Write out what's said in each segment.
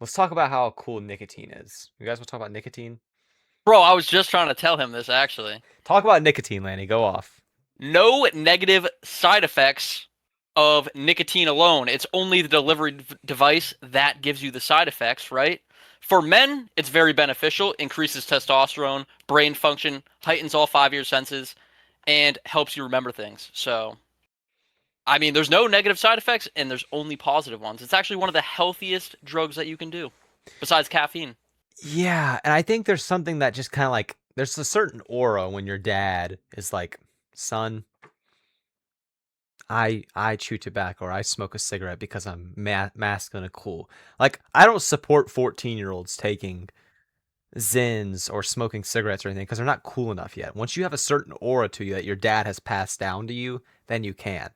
Let's talk about how cool nicotine is. You guys want to talk about nicotine? Bro, I was just trying to tell him this actually. Talk about nicotine, Lanny. Go off. No negative side effects of nicotine alone. It's only the delivery device that gives you the side effects, right? For men, it's very beneficial, increases testosterone, brain function, heightens all 5 year senses, and helps you remember things. So, I mean, there's no negative side effects and there's only positive ones. It's actually one of the healthiest drugs that you can do, besides caffeine. Yeah, and I think there's something that just kind of like there's a certain aura when your dad is like, "Son, I chew tobacco or I smoke a cigarette because I'm masculine and cool." Like I don't support 14-year-olds taking Zins or smoking cigarettes or anything because they're not cool enough yet. Once you have a certain aura to you that your dad has passed down to you, then you can.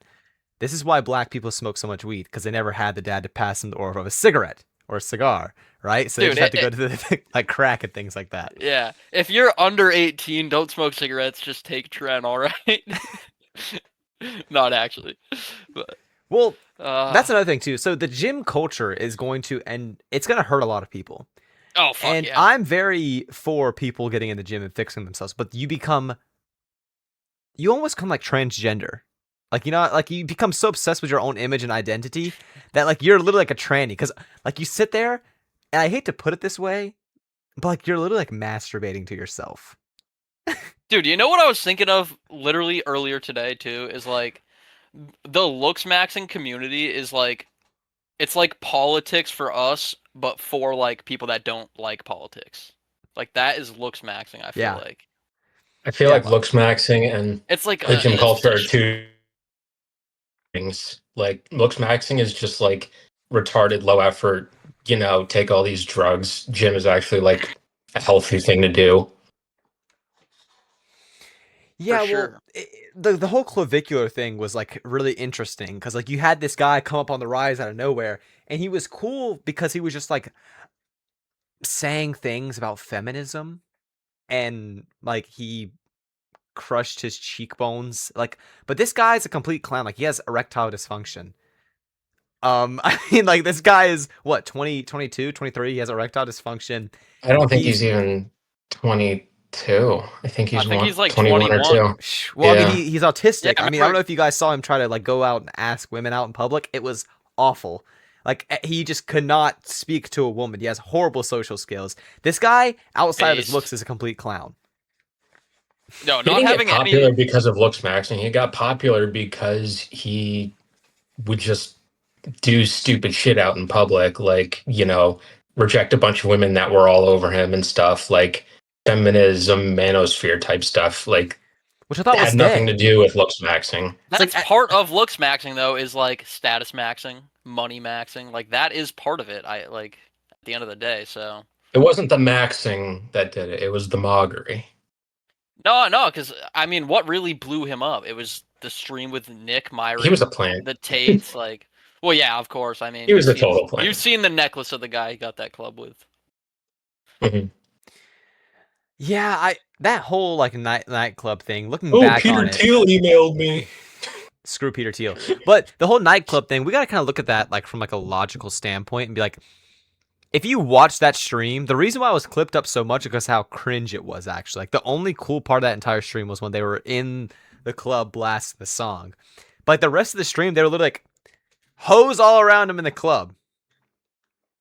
This is why black people smoke so much weed because they never had the dad to pass them the aura of a cigarette or a cigar, right? So they Dude, just have to go to the like crack and things like that. yeah. If you're under 18, don't smoke cigarettes, just take Tren, all right? Not actually. But Well, uh that's another thing too. So the gym culture is going to, and it's going to hurt a lot of people. oh fuck And yeah. I'm very for people getting in the gym and fixing themselves, but you almost become like transgender. Like, like you become so obsessed with your own image and identity that like you're literally like a tranny. Because like you sit there, and I hate to put it this way, but like you're literally like masturbating to yourself. Dude, you know what I was thinking of literally earlier today too is like the looks maxing community is like it's like politics for us, but for like people that don't like politics. Like that is looks maxing, I feel Yeah, like. I feel yeah, like looks maxing and It's like the gym it's culture are just two things. Like looks maxing is just like retarded, low effort, take all these drugs. Gym is actually like a healthy thing to do. for yeah. Well, sure. the whole clavicular thing was like really interesting because like you had this guy come up on the rise out of nowhere, and he was cool because he was just like saying things about feminism, and like he crushed his cheekbones. Like, but this guy's a complete clown. Like, he has erectile dysfunction. I mean, like, this guy is what, 20, 22, 23. He has erectile dysfunction. I don't think He's, he's even 22. I think I he's think he's like 21 or 21. 2. well, I mean, Yeah. he's Yeah, autistic. I I mean, I don't know remember. if you guys saw him try to, like, go out and ask women out in public. It was awful. Like, he just could not speak to a woman. He has horrible social skills. This guy, outside of his looks, Based. is a complete clown. No, He not didn't get having any. popular because of looks maxing. He got popular because he would just do stupid shit out in public, like, reject a bunch of women that were all over him and stuff, like feminism, manosphere type stuff. Like, Which I thought it was had nothing to gay. do with looks maxing. It's like, That's part of looks maxing though, is like status maxing, money maxing. Like that is part of it. I like at the end of the day. So It wasn't the maxing that did it, it was the maugery. no, no, because I mean, what really blew him up? It was the stream with Nick, He was a Myron, plant. the Tates. Like, well, yeah, of course. I mean, He was a total you've plant. seen the necklace of the guy he got that club with. Mhm. yeah, that whole like nightclub thing. Looking Oh, back Peter on it, Thiel emailed me. screw Peter Thiel. But the whole nightclub thing, we gotta kind of look at that like from like a logical standpoint and be like, if you watch that stream, the reason why it was clipped up so much is because how cringe it was actually. Like the only cool part of that entire stream was when they were in the club blasting the song. But like the rest of the stream, they were literally like hoes all around him in the club.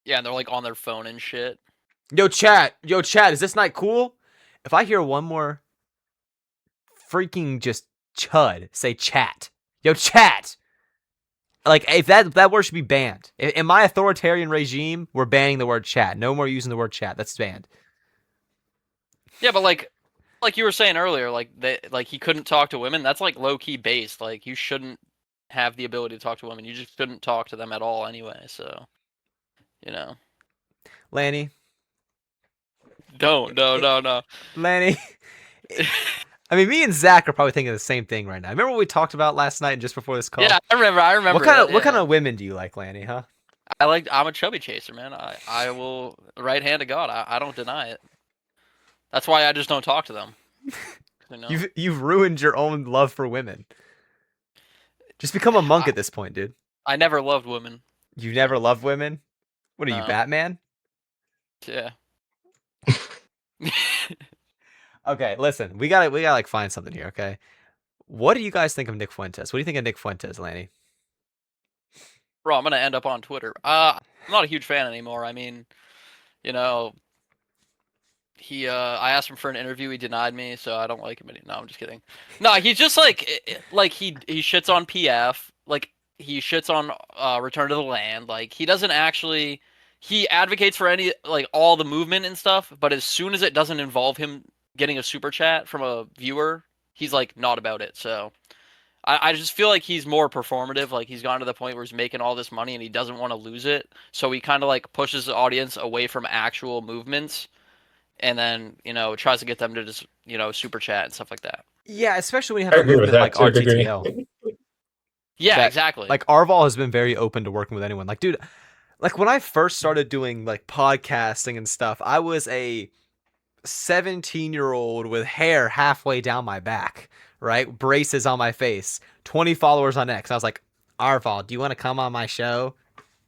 Yeah, and they're like on their phone and shit. Yo chat, is this night cool? If I hear one more freaking just chud say chat, yo chat, like if that word should be banned. In my authoritarian regime, we're banning the word chat. No more using the word chat. That's banned. Yeah, but like you were saying earlier, like like he couldn't talk to women. That's like low key based. Like you shouldn't have the ability to talk to women. You just shouldn't talk to them at all anyway. So you know, Lanny, don't, no, no, no. Lanny. I mean, me and Zach are probably thinking the same thing right now. Remember what we talked about last night and just before this Yeah, call? I remember. I What remember kind that. of what kind Yeah, of women do you like, Lanny? Huh? I'm a chubby chaser, man. I will right hand to God. I don't deny it. That's why I just don't talk to them. You know, You've ruined your own love for women. Just become a monk I at this point, dude. I never loved women. You never loved women. What are you, No, Batman? Yeah. Okay, listen, we gotta like find something here. Okay, what do you guys think of Nick Fuentes? What do you think of Nick Fuentes, Lanny? Bro, I'm gonna end up on Twitter. I'm not a huge fan anymore. I mean, you know, I asked him for an interview, he denied me, so I don't like him anymore. No, I'm just kidding. No, he's just like he shits on PF, like he shits on Return to the Land. Like he doesn't actually he advocates for any like all the movement and stuff, but as soon as it doesn't involve him getting a super chat from a viewer, he's like not about it. So I just feel like he's more performative. Like he's gotten to the point where he's making all this money and he doesn't want to lose it. So he kind of like pushes the audience away from actual movements and then, tries to get them to just, super chat and stuff like that. Yeah, especially when you I have a agree with movement that like to a degree. RTTL. Yeah, That exactly. like Arval has been very open to working with anyone. Like, dude, like when I first started doing like podcasting and stuff, I was a 17-year-old with hair halfway down my back, right? Braces on my face, 20 followers on X. I was like, Arval, do you want to come on my show?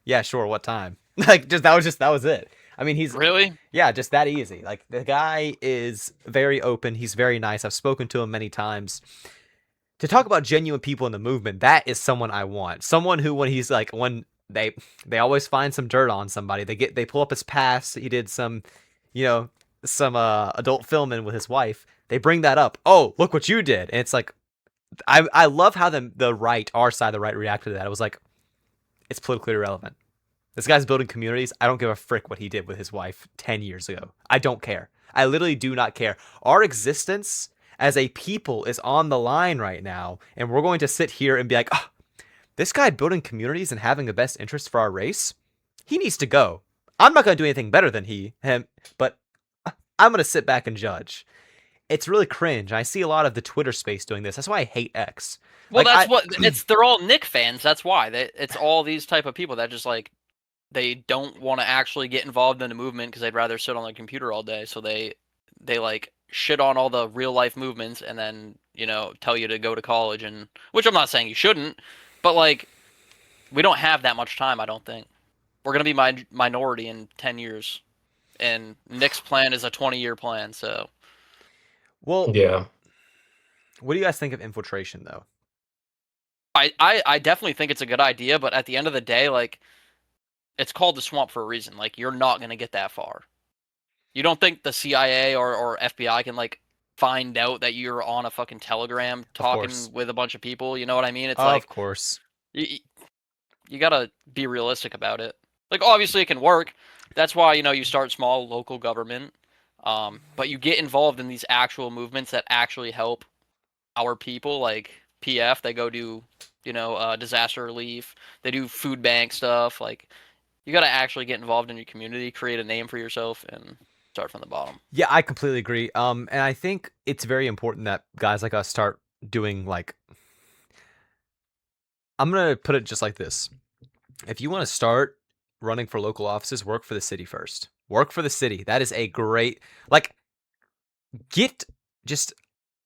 Yeah, sure. What time? Like, that was it. I mean, Really? yeah, just that easy. Like, the guy is very open. He's very nice. I've spoken to him many times. To talk about genuine people in the movement, that is someone I want. Someone who, when he's like, when they always find some dirt on somebody. They pull up his past. He did some, you know, some adult filming with his wife. They bring that up. Oh, look what you did. And it's like, I love how the right, our side of the right, reacted to that. It was like, it's politically irrelevant. This guy's building communities. I don't give a frick what he did with his wife 10 years ago. I don't care. I literally do not care. Our existence as a people is on the line right now, and we're going to sit here and be like, oh, this guy building communities and having the best interest for our race, he needs to go. I'm not going to do anything better than him, but I'm going to sit back and judge. It's really cringe. I see a lot of the Twitter space doing this. That's why I hate X. Well, Like that's what they're all Nick fans. That's why. It's all these type of people that just like they don't want to actually get involved in the movement because they'd rather sit on their computer all day. So they like shit on all the real life movements and then, tell you to go to college, and which I'm not saying you shouldn't, but like we don't have that much time, I don't think. We're going to be minority in 10 years. And Nick's plan is a 20-year plan, so well, Yeah. what do you guys think of infiltration though? I definitely think it's a good idea, but at the end of the day, like it's called the swamp for a reason. Like you're not gonna get that far. You don't think the CIA or FBI can like find out that you're on a fucking Telegram Of course. talking with a bunch of people? You know what I mean? It's Of like course. you gotta be realistic about it. Like obviously it can work. That's why you start small, local government. But you get involved in these actual movements that actually help our people, like PF. They go do disaster relief. They do food bank stuff. Like you got to actually get involved in your community, create a name for yourself, and start from the bottom. Yeah, I completely agree. And I think it's very important that guys like us start doing like, I'm gonna put it just like this. If you want to start running for local offices, work for the city first. Work for the city. That is a great, like, get just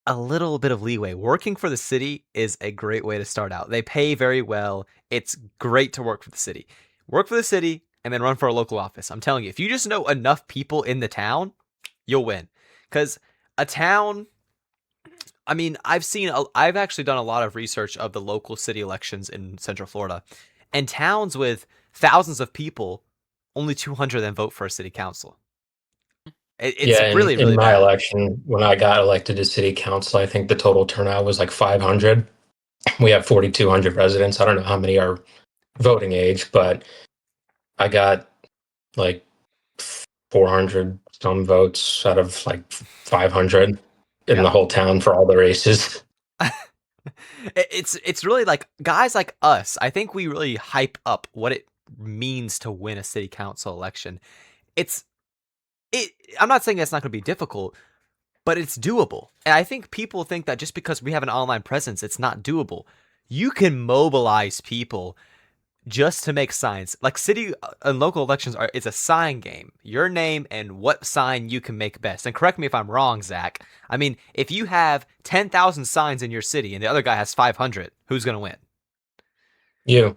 a little bit of leeway. Working for the city is a great way to start out. They pay very well. It's great to work for the city. Work for the city and then run for a local office. I'm telling you, if you just know enough people in the town, you'll win. Because a town, I mean, I've actually done a lot of research of the local city elections in Central Florida, and towns with thousands of people, only 200 of them vote for a city council. It's Yeah, really, in really my bad. election, when I got elected to city council, I think the total turnout was like 500. We have 4,200 residents. I don't know how many are voting age, but I got like 400 some votes out of like 500 in Yeah. the whole town for all the races. It's really like guys like us. I think we really hype up what it means to win a city council election. It's it. I'm not saying it's not going to be difficult, but it's doable. And I think people think that just because we have an online presence, it's not doable. You can mobilize people just to make signs. Like city and local elections are, it's a sign game. Your name and what sign you can make best. And correct me if I'm wrong, Zach. I mean, if you have 10,000 signs in your city and the other guy has 500, who's going to win? You.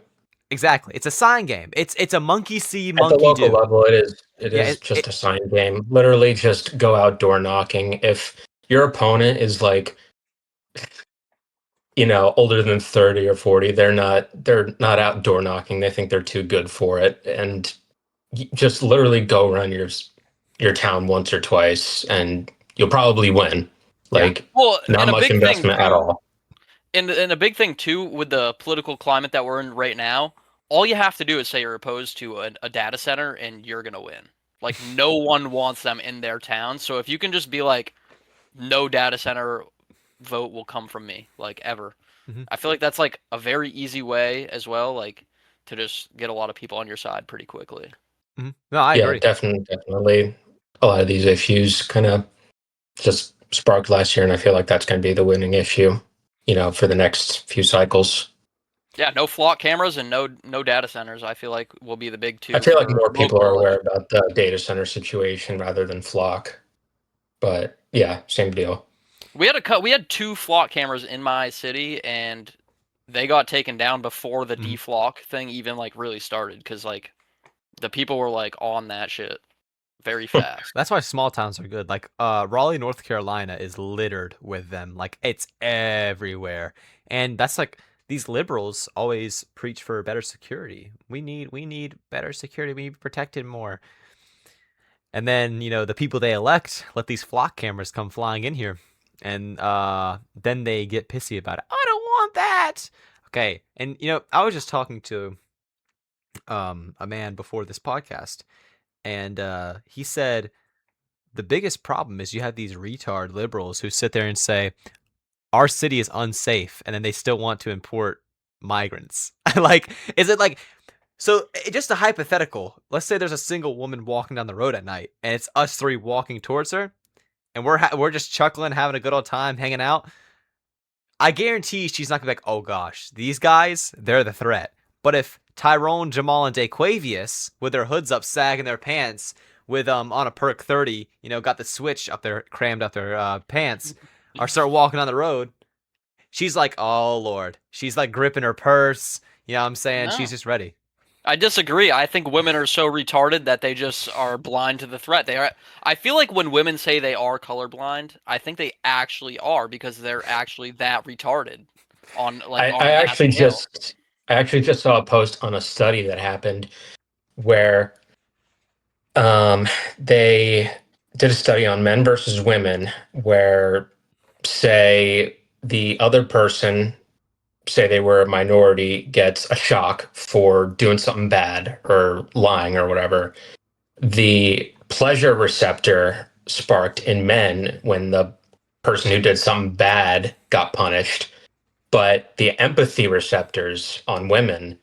Exactly. It's a sign game. It's a monkey see, At the monkey local do. level, it Yeah, is just a sign game. Literally, just go out door knocking. If your opponent is like, older than 30 or 40, they're not out door knocking. They think they're too good for it, and just literally go around your town once or twice, and you'll probably win. Yeah. Like, Well, not and a much big thing investment at too, all. and a big thing too with the political climate that we're in right now, all you have to do is say you're opposed to a data center, and you're gonna win. Like no one wants them in their town, so if you can just be like, no data center vote will come from me, like ever. Mhm. I feel like that's like a very easy way as well, like to just get a lot of people on your side pretty quickly. No, I Yeah, agree. definitely. A lot of these issues kind of just sparked last year, and I feel like that's going to be the winning issue, for the next few cycles. Yeah, no flock cameras and no data centers. I feel like will be the big I two feel like for more people local are aware elections. about the data center situation rather than flock, but yeah, same deal. We had two flock cameras in my city, and they got taken down before the Mhm. deflock thing even like really started, because like the people were like on that shit very fast. That's why small towns are good. Like Raleigh, North Carolina is littered with them. Like it's everywhere. And that's like these liberals always preach for better security. We need better security. We need to be protected more. And then, the people they elect let these flock cameras come flying in here. And then they get pissy about it. I don't want that. Okay. And I was just talking to a man before this podcast, and he said the biggest problem is you have these retard liberals who sit there and say our city is unsafe, and then they still want to import migrants. Like, is it like, so just a hypothetical? Let's say there's a single woman walking down the road at night, and it's us three walking towards her, and we're just chuckling, having a good old time, hanging out. I guarantee she's not gonna be like, oh gosh, these guys, they're the threat. But if Tyrone, Jamal, and Daquavius, with their hoods up, sagging their pants, with on a perk 30, got the switch up there, crammed up their pants, or start walking on the road, she's like, oh lord, she's like gripping her purse. You know what I'm saying? She's No. just ready. I disagree. I think women are so retarded that they just are blind to the threat. They are. I feel like when women say they are colorblind, I think they actually are, because they're actually that retarded on like I, on I a mass actually scale. just I actually just saw a post on a study that happened where um, they did a study on men versus women where, say, the other person, say they were a minority, gets a shock for doing something bad or lying or whatever. The pleasure receptor sparked in men when the person who did something bad got punished, but the empathy receptors on women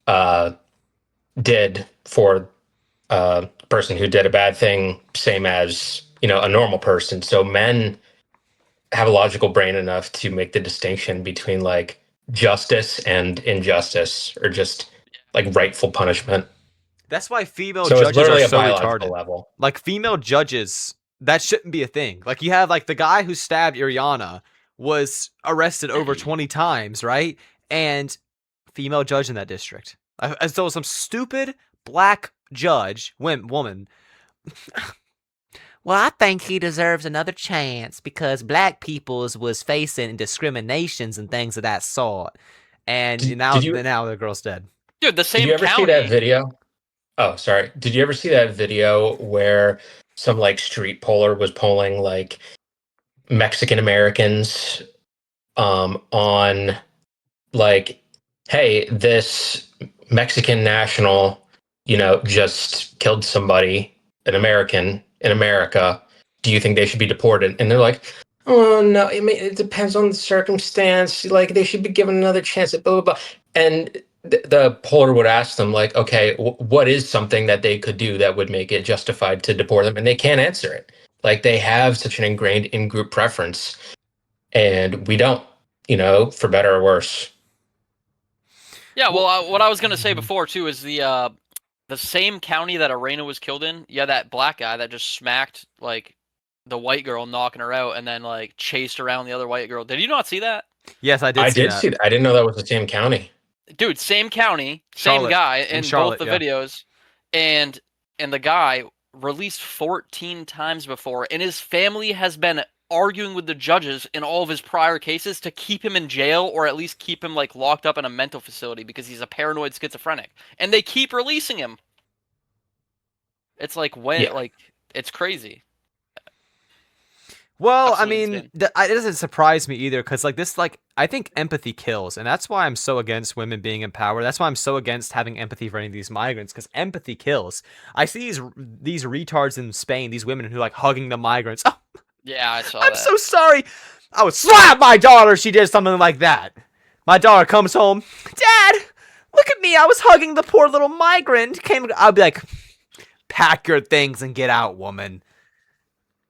uh, did for a person who did a bad thing, same as a normal person. So men have a logical brain enough to make the distinction between like justice and injustice, or just like rightful punishment. That's why female So it's judges are literally a so biological retarded. level. Like female judges, that shouldn't be a thing. Like you have like the guy who stabbed Iriana was arrested over 20 times, right? And female judge in that district. As though some stupid black judge, woman. Well, I think he deserves another chance because black peoples was facing discriminations and things of that sort. And Did, now, did you now the girl's dead. Dude, the did you same ever see that county. video? Oh, sorry. Did you ever see that video where some like street poller was polling like Mexican Americans on like, hey, this Mexican national, just killed somebody, an American in America. Do you think they should be deported? And they're like, oh no, it depends on the circumstance. Like they should be given another chance at blah blah blah. And the poller would ask them like, okay, what is something that they could do that would make it justified to deport them? And they can't answer it. Like they have such an ingrained in-group preference, and we don't. For better or worse. Yeah, well, Well, what I was gonna say before too is the same county that Arena was killed in. Yeah, that black guy that just smacked like the white girl, knocking her out, and then like chased around the other white girl. Did you not see that? yes, I did I see did that. see that. I didn't know that was the same county. dude, same county, same Charlotte. guy In in both Charlotte, the yeah. videos, and the guy released 14 times before, and his family has been arguing with the judges in all of his prior cases to keep him in jail or at least keep him like locked up in a mental facility because he's a paranoid schizophrenic, and they keep releasing him. It's like when Yeah. like it's crazy. Well, I Absolutely mean, insane. it doesn't surprise me either, because like this, like I think empathy kills, and that's why I'm so against women being in power. That's why I'm so against having empathy for any of these migrants, because empathy kills. I see these retards in Spain, these women who like hugging the migrants. Oh, Yeah, I saw I'm that. so sorry. I would slap my daughter if she did something like that. My daughter comes home, Dad, look at me. I was hugging the poor little migrant. I'll be like, pack your things and get out, woman.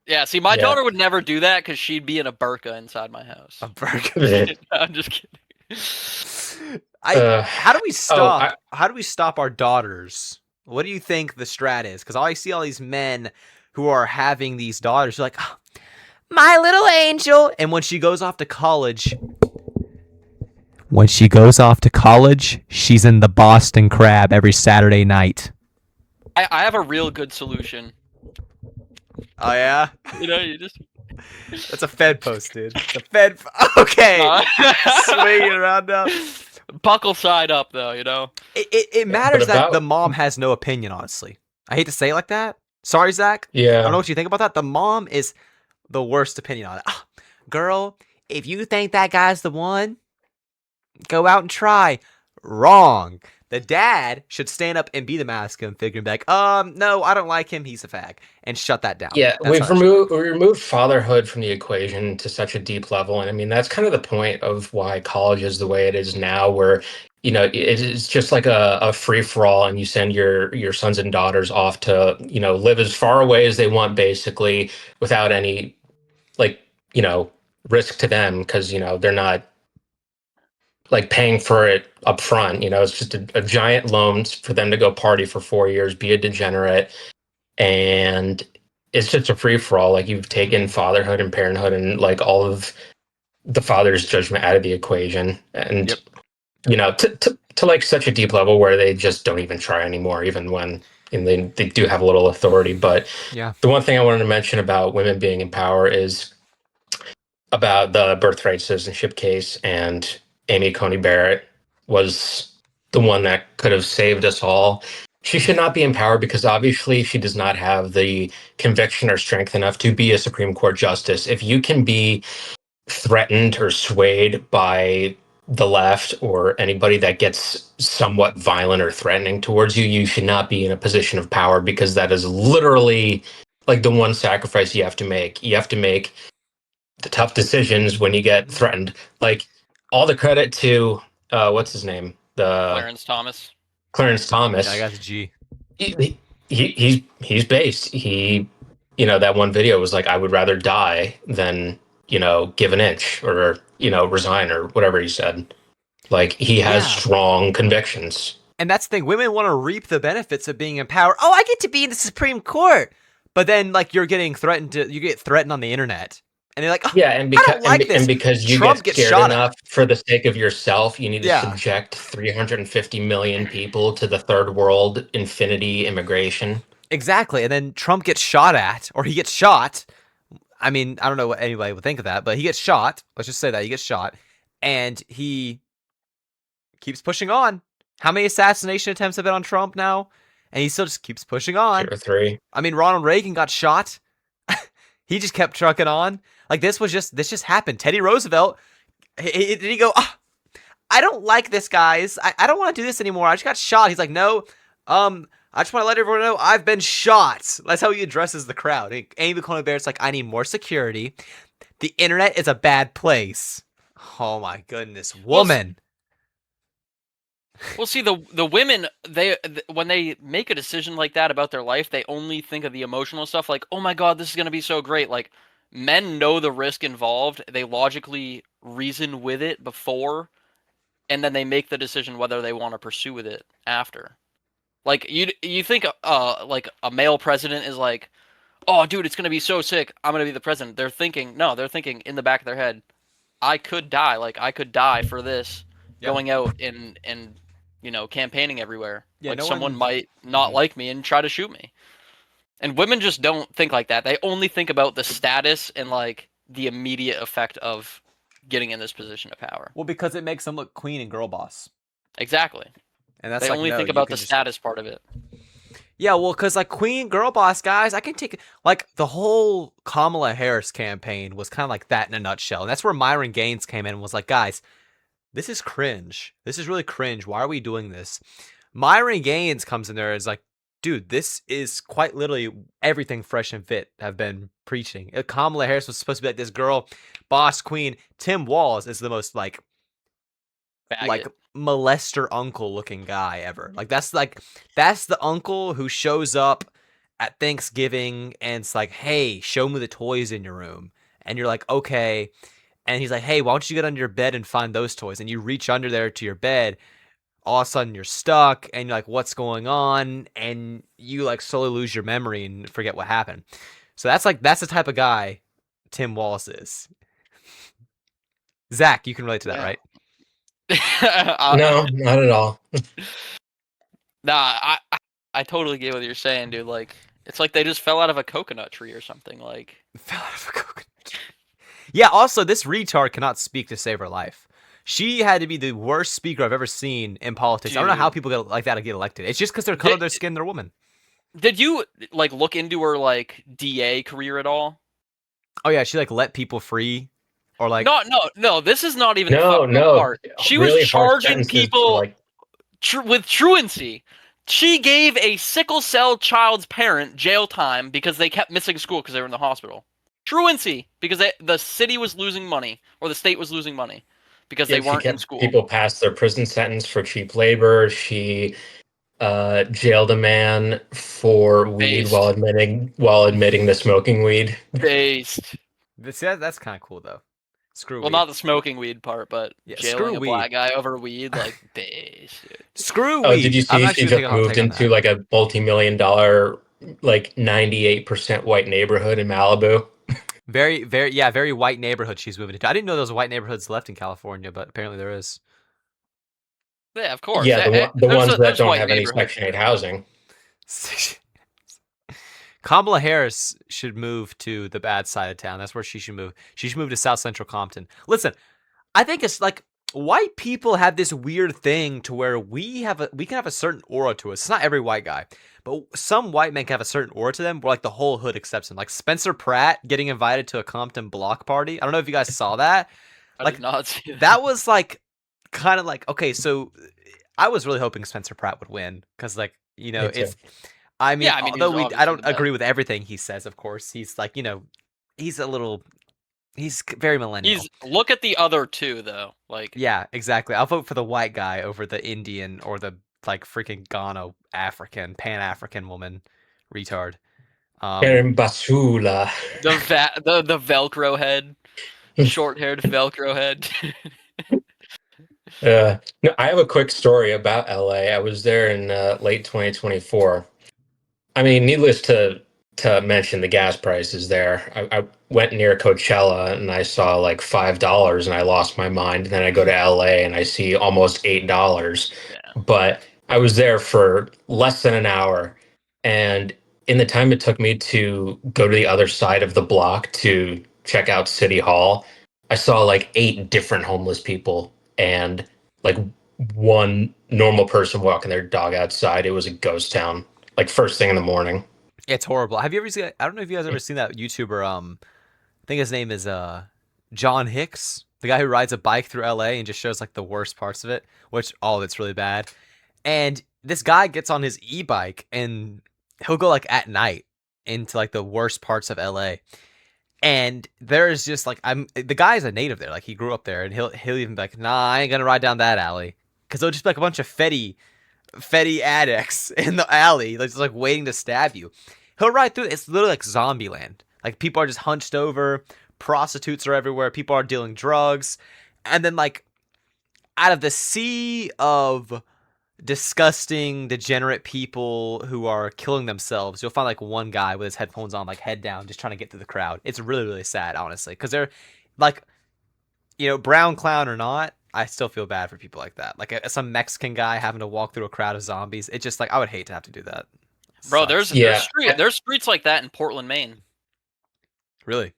Yeah, see, my Yeah. daughter would never do that because she'd be in a burqa inside my house. A burger. I'm just kidding. Uh, How do we oh, stop? How do we stop our daughters? What do you think the strat is? Because I see all these men who are having these daughters, like, oh, my little angel. And when she goes off to college, she's in the Boston Crab every Saturday night. I have a real good solution. Oh yeah, You know, you just that's a Fed post, dude. It's a Fed. Okay, swinging around now. buckle side up though. You know. It matters but that the about mom has no opinion. Honestly, I hate to say it like that. Sorry, Zach. I don't know yeah. what you think about that. The mom is the worst opinion on it. Ah, girl, if you think that guy's the one, go out and try. Wrong. The dad should stand up and be the masculine figure and be like, no, I don't like him. He's a fag, and shut that down. Yeah, That's how that should work. we removed fatherhood from the equation to such a deep level, and I mean that's kind of the point of why college is the way it is now, where it is just like a free for all, and you send your sons and daughters off to live as far away as they want, basically, without any like risk to them, because they're not like paying for it up front. It's just a giant loan for them to go party for 4 years, be a degenerate, and it's just a free for all. Like you've taken fatherhood and parenthood and like all of the father's judgment out of the equation, and Yep. to like such a deep level where they just don't even try anymore, even when and they do have a little authority. But Yeah. the one thing I wanted to mention about women being in power is about the birthright citizenship case, and Amy Coney Barrett was the one that could have saved us all. She should not be in power because obviously she does not have the conviction or strength enough to be a Supreme Court justice. If you can be threatened or swayed by the left or anybody that gets somewhat violent or threatening towards you, you should not be in a position of power, because that is literally like the one sacrifice you have to make. You have to make the tough decisions when you get threatened. Like all the credit to what's his name, the Clarence Thomas. Clarence Yeah, I Thomas. got the G. He's based. That one video was like, I would rather die than give an inch or resign or whatever he said. Like he has Yeah. strong convictions. And that's the thing. Women want to reap the benefits of being in power. Oh, I get to be in the Supreme Court. But then, like, you get threatened on the internet. And they're like, oh, Yeah, and I because don't like this. and because you Trump get gets scared shot enough at. for the sake of yourself, you need to Yeah, subject 350 million people to the third world infinity immigration. exactly. And then Trump gets shot at, or he gets shot. I mean, I don't know what anybody would think of that, but he gets shot. Let's just say that he gets shot. And he keeps pushing on. How many assassination attempts have been on Trump now? And he still just keeps pushing Two on. or three. I mean, Ronald Reagan got shot. He just kept trucking on. Like this just happened. Teddy Roosevelt, did he go, oh, I don't like this, guys. I don't want to do this anymore. I just got shot. He's like, no, I just want to let everyone know I've been shot. That's how he addresses the crowd. Amy Coney Barrett's like, I need more security. The internet is a bad place. Oh my goodness, woman. Well, see, the women, when they make a decision like that about their life, they only think of the emotional stuff. Like, oh my God, this is gonna be so great. Like, men know the risk involved. They logically reason with it before, and then they make the decision whether they want to pursue with it after. Like, you think like a male president is like, oh dude, it's gonna be so sick. I'm gonna be the president. They're thinking in the back of their head, I could die. Like, I could die for this. going out and campaigning everywhere. Yeah, Like no someone one. might not Mhm. like me and try to shoot me. And women just don't think like that. They only think about the status and like the immediate effect of getting in this position of power. Well, because it makes them look queen and girl boss, Exactly. and that's They like only no, think you about can the just. status part of it. Yeah, well, because like queen girl boss guys, I can take like the whole Kamala Harris campaign was kind of like that in a nutshell, and that's where Myron Gaines came in and was like, guys, this is cringe. This is really cringe. Why are we doing this? Myron Gaines comes in there and is like, dude, this is quite literally everything Fresh and Fit have been preaching. Kamala Harris was supposed to be like this girl, boss queen. Tim Walz is the most like Faggot. molester uncle looking guy ever. That's the uncle who shows up at Thanksgiving and it's like, hey, show me the toys in your room. And you're like, okay. And he's like, hey, why don't you get under your bed and find those toys? And you reach under there to your bed. All of a sudden you're stuck and you're like, what's going on? And you like slowly lose your memory and forget what happened. So that's the type of guy Tim Walz is. Zach, you can relate to that, Yeah. right? No, not at all. Nah, I totally get what you're saying, dude. Like, it's like they just fell out of a coconut tree or something. Like, Fell out of a coconut tree. Yeah, also, this retard cannot speak to save her life. She had to be the worst speaker I've ever seen in politics. I don't know how dude, people get like that to get elected. It's just because they're color of their did, skin, they're women. did you like look into her like DA career at all? Oh yeah, she like let people free, or like No. This is not even the No, fucked up no, part. She was really harsh charging sentences for people like with truancy. She gave a sickle cell child's parent jail time because they kept missing school because they were in the hospital. Truancy because the city was losing money or the state was losing money because yeah, they she weren't in kept school. people past their prison sentence for cheap labor. She jailed a man for weed Based. while admitting to smoking weed. Based. that's kind of cool though. Screw Well, weed. not the smoking weed part, but Yeah, screw jailing a weed. black guy over weed, like, based. Dude. Screw Oh, did weed. you I'm see she actually gonna take just a hot moved take on into that. like a multi-million-dollar, like 98% white neighborhood in Malibu? Very, very, yeah, very white neighborhood she's moving into. I didn't know there was white neighborhoods left in California, but apparently there is. Yeah, of course. Yeah, the ones that There's don't white have any neighborhoods. Section 8 housing. Kamala Harris should move to the bad side of town. That's where she should move. She should move to South Central Compton. Listen, I think it's like white people have this weird thing to where we can have a certain aura to us. It's not every white guy, but some white men can have a certain aura to them where like the whole hood accepts them. Like Spencer Pratt getting invited to a Compton block party. I don't know if you guys saw that. I did Like not see that was like kind of like okay, so I was really hoping Spencer Pratt would win because like Me too. it's I mean, Yeah, I mean, he although was I obviously don't the best. agree with everything he says, of course. He's like, he's very millennial. Look at the other two though. Like, Yeah, exactly. I'll vote for the white guy over the Indian or the like freaking Ghana African, Pan-African woman retard. Karen Basula. the Velcro head, short-haired Velcro head. No, I have a quick story about LA. I was there in late 2024. I mean, needless to mention the gas prices there. I went near Coachella and I saw like $5 and I lost my mind. Then I go to LA and I see almost $8. Yeah. But I was there for less than an hour, and in the time it took me to go to the other side of the block to check out City Hall, I saw like 8 different homeless people and like one normal person walking their dog outside. It was a ghost town, like first thing in the morning. It's horrible. Have you ever seen? I don't know if you guys ever seen that YouTuber. I think his name is John Hicks, the guy who rides a bike through LA and just shows like the worst parts of it, which all of it's really bad. And this guy gets on his e-bike and he'll go like at night into like the worst parts of LA. And there's just like the guy's a native there, like he grew up there, and he'll even be like, nah, I ain't gonna ride down that alley, because there'll just be like a bunch of Fetty addicts in the alley, like just like waiting to stab you. He'll ride through. It's literally like zombie land. Like people are just hunched over, prostitutes are everywhere, people are dealing drugs, and then like out of the sea of disgusting, degenerate people who are killing themselves, you'll find like one guy with his headphones on, like head down, just trying to get through the crowd. It's really, really sad, honestly, because they're like, brown clown or not, I still feel bad for people like that. Like some Mexican guy having to walk through a crowd of zombies. It just like I would hate to have to do that. Bro, Sucks. Yeah. there's streets like that in Portland, Maine. Really?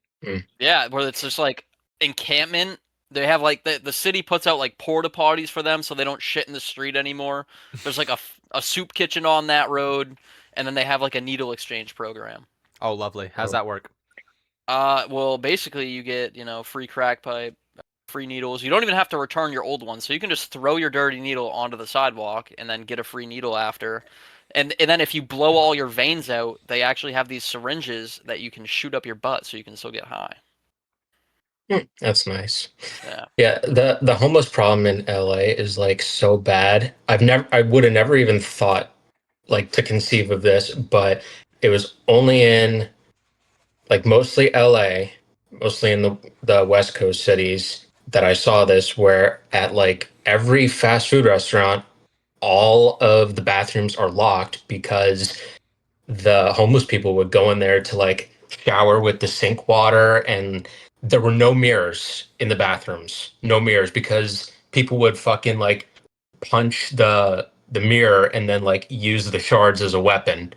Yeah, where it's just like encampment. They have like the city puts out like porta potties for them so they don't shit in the street anymore. There's like a soup kitchen on that road, and then they have like a needle exchange program. Oh, lovely. How's that work? Well, basically you get, free crack pipe, free needles. You don't even have to return your old ones, so you can just throw your dirty needle onto the sidewalk and then get a free needle after. And then if you blow all your veins out, they actually have these syringes that you can shoot up your butt so you can still get high. That's nice. Yeah. Yeah, the homeless problem in LA is like so bad. I would have never even thought like to conceive of this, but it was only in like mostly LA, mostly in the West Coast cities that I saw this, where at like every fast food restaurant, all of the bathrooms are locked because the homeless people would go in there to like shower with the sink water, and there were no mirrors in the bathrooms. No mirrors because people would fucking like punch the mirror and then like use the shards as a weapon.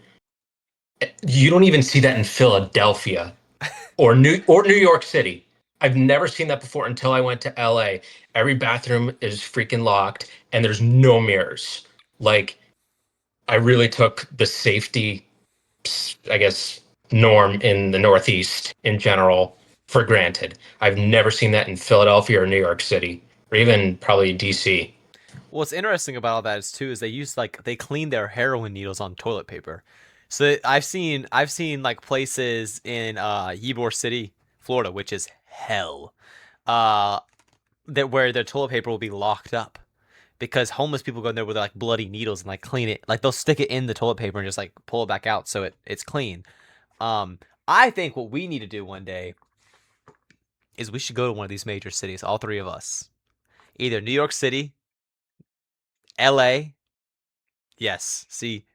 You don't even see that in Philadelphia or New York City. I've never seen that before until I went to LA. Every bathroom is freaking locked and there's no mirrors. Like I really took the safety, I guess, norm in the Northeast in general for granted. I've never seen that in Philadelphia or New York City or even probably DC. What's interesting about all that is too is they clean their heroin needles on toilet paper. So I've seen like places in Ybor City, Florida, which is hell. That where their toilet paper will be locked up because homeless people go in there with like bloody needles and like clean it. Like they'll stick it in the toilet paper and just like pull it back out so it's clean. I think what we need to do one day is we should go to one of these major cities, all three of us. Either New York City, LA. Yes. See,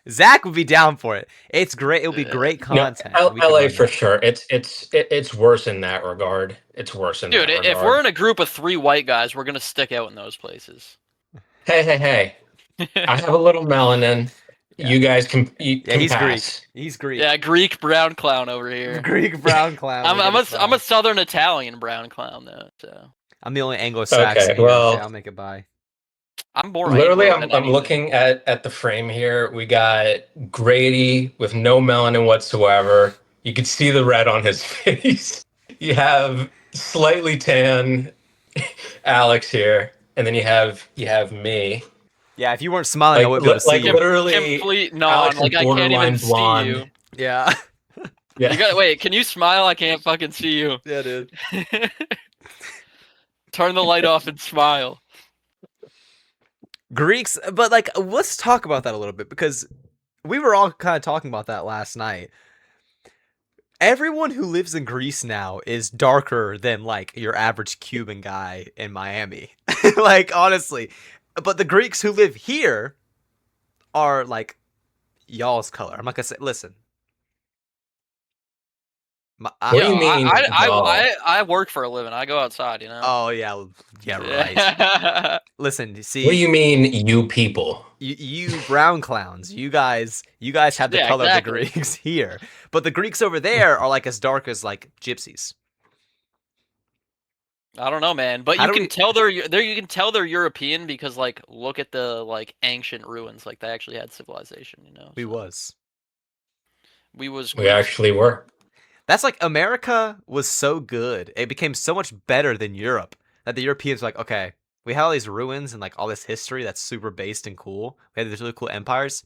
Zach would be down for it. It's great. It'll be great content. We could LA run for that. sure. It's worse in that regard. It's worse in Dude, that if regard. we're in a group of 3 white guys, we're gonna stick out in those places. Hey! I have a little melanin. Yeah. You guys can He's pass. Greek. He's Greek. Yeah, Greek brown clown over here. Greek brown clown. I'm a Southern Italian brown clown though. So I'm the only Anglo-Saxon Okay, here. well, Okay, I'll make it by. I'm more literally, Anglo than I'm anything. looking at the frame here. We got Grady with no melanin whatsoever. You can see the red on his face. You have slightly tan Alex here, and then you have me. Yeah, if you weren't smiling, I wouldn't be able to see you. Literally, Complete non. Alex Like is I can't borderline even blonde. see you. Yeah. Yeah. You got wait. Can you smile? I can't fucking see you. Yeah, dude. Turn the light off and smile. Greeks, but like, let's talk about that a little bit because we were all kind of talking about that last night. Everyone who lives in Greece now is darker than like your average Cuban guy in Miami. Like, honestly. But the Greeks who live here are like y'all's color. I'm not gonna say. Listen. What do you mean? I work for a living. I go outside. You know. Oh yeah, right. Listen, see. What do you mean, you people? You brown clowns. You guys have the color exactly. of the Greeks here, but the Greeks over there are like as dark as like gypsies. I don't know, man, but How you do can we- tell they're European because like look at the like ancient ruins. Like they actually had civilization. You know. We so. was. We We actually were. That's like America was so good. It became so much better than Europe that the Europeans were like, okay, we have all these ruins and like all this history that's super based and cool. We had these really cool empires.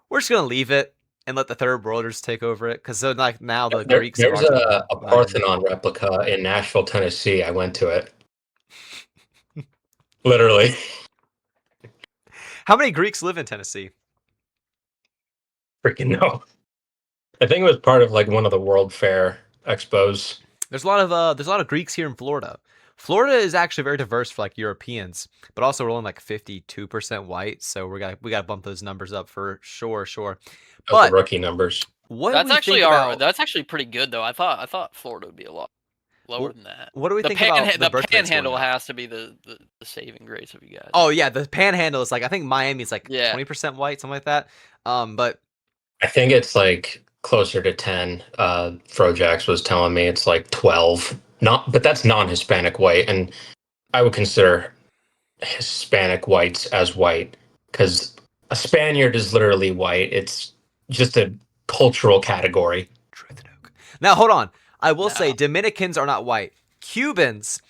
We're just gonna leave it and let the third worlders take over it because so like now the Greeks. There's are a Parthenon replica in Nashville, Tennessee. I went to it. Literally. How many Greeks live in Tennessee? Freaking no. I think it was part of like one of the World Fair expos. There's a lot of Greeks here in Florida. Florida is actually very diverse for like Europeans, but also we're only like 52% white, so we gotta bump those numbers up for sure. Of the rookie numbers. What that's do we actually think about? that's actually pretty good though. I thought Florida would be a lot. Lower than that. What do we think about the birth rates going panhandle up? has to be the saving grace of you guys. Oh yeah, the panhandle is like I think Miami's like Yeah. 20% white, something like that. But I think it's like closer to 10. Frojax was telling me it's like 12. But that's non-Hispanic white, and I would consider Hispanic whites as white because a Spaniard is literally white. It's just a cultural category. Truth Nuke. Now hold on. I will No. say Dominicans are not white. Cubans,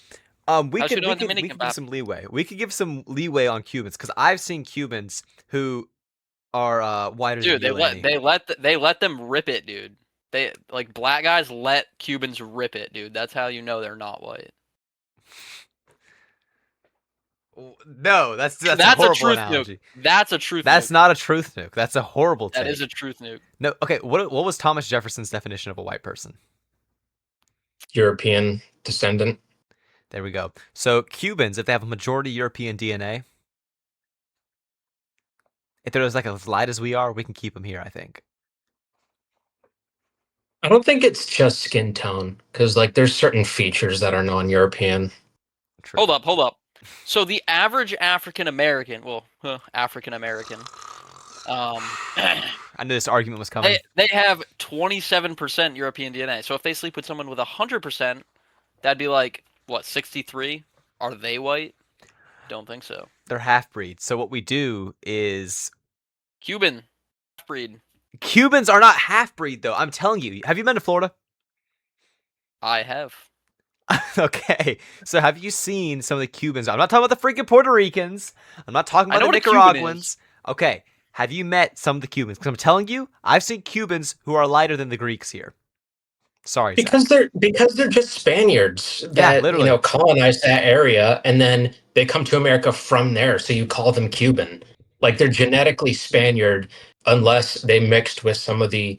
we How's could you doing we could Dominican, we could give Bob? some leeway. We could give some leeway on Cubans because I've seen Cubans who are whiter Dude, than you, Lanny. they let them rip it, dude. They like black guys let Cubans rip it, dude. That's how you know they're not white. No, that's a That's a horrible truth analogy. nuke. That's a truth That's nuke. not a truth nuke. That's a horrible take. That is a truth nuke. No, okay. What was Thomas Jefferson's definition of a white person? European descendant. There we go. So Cubans, if they have a majority European DNA, if they're as light as we are, we can keep them here. I think. I don't think it's just skin tone because like there's certain features that are non-European. True. Hold up. So the average African American, African American, I knew this argument was coming. they have 27% European DNA. So if they sleep with someone with 100%, that'd be like what, 63? Are they white? Don't think so. They're half breeds. So what we do is Cuban breed. Cubans are not half breed though. I'm telling you. Have you been to Florida? I have. Okay. So have you seen some of the Cubans? I'm not talking about the freaking Puerto Ricans. I'm not talking I about know the what a Cuban Nicaraguans. Okay. Have you met some of the Cubans? Because I'm telling you, I've seen Cubans who are lighter than the Greeks here. Sorry, Because they're just Spaniards that literally. colonized that area and then they come to America from there. So you call them Cuban. Like they're genetically Spaniard unless they mixed with some of the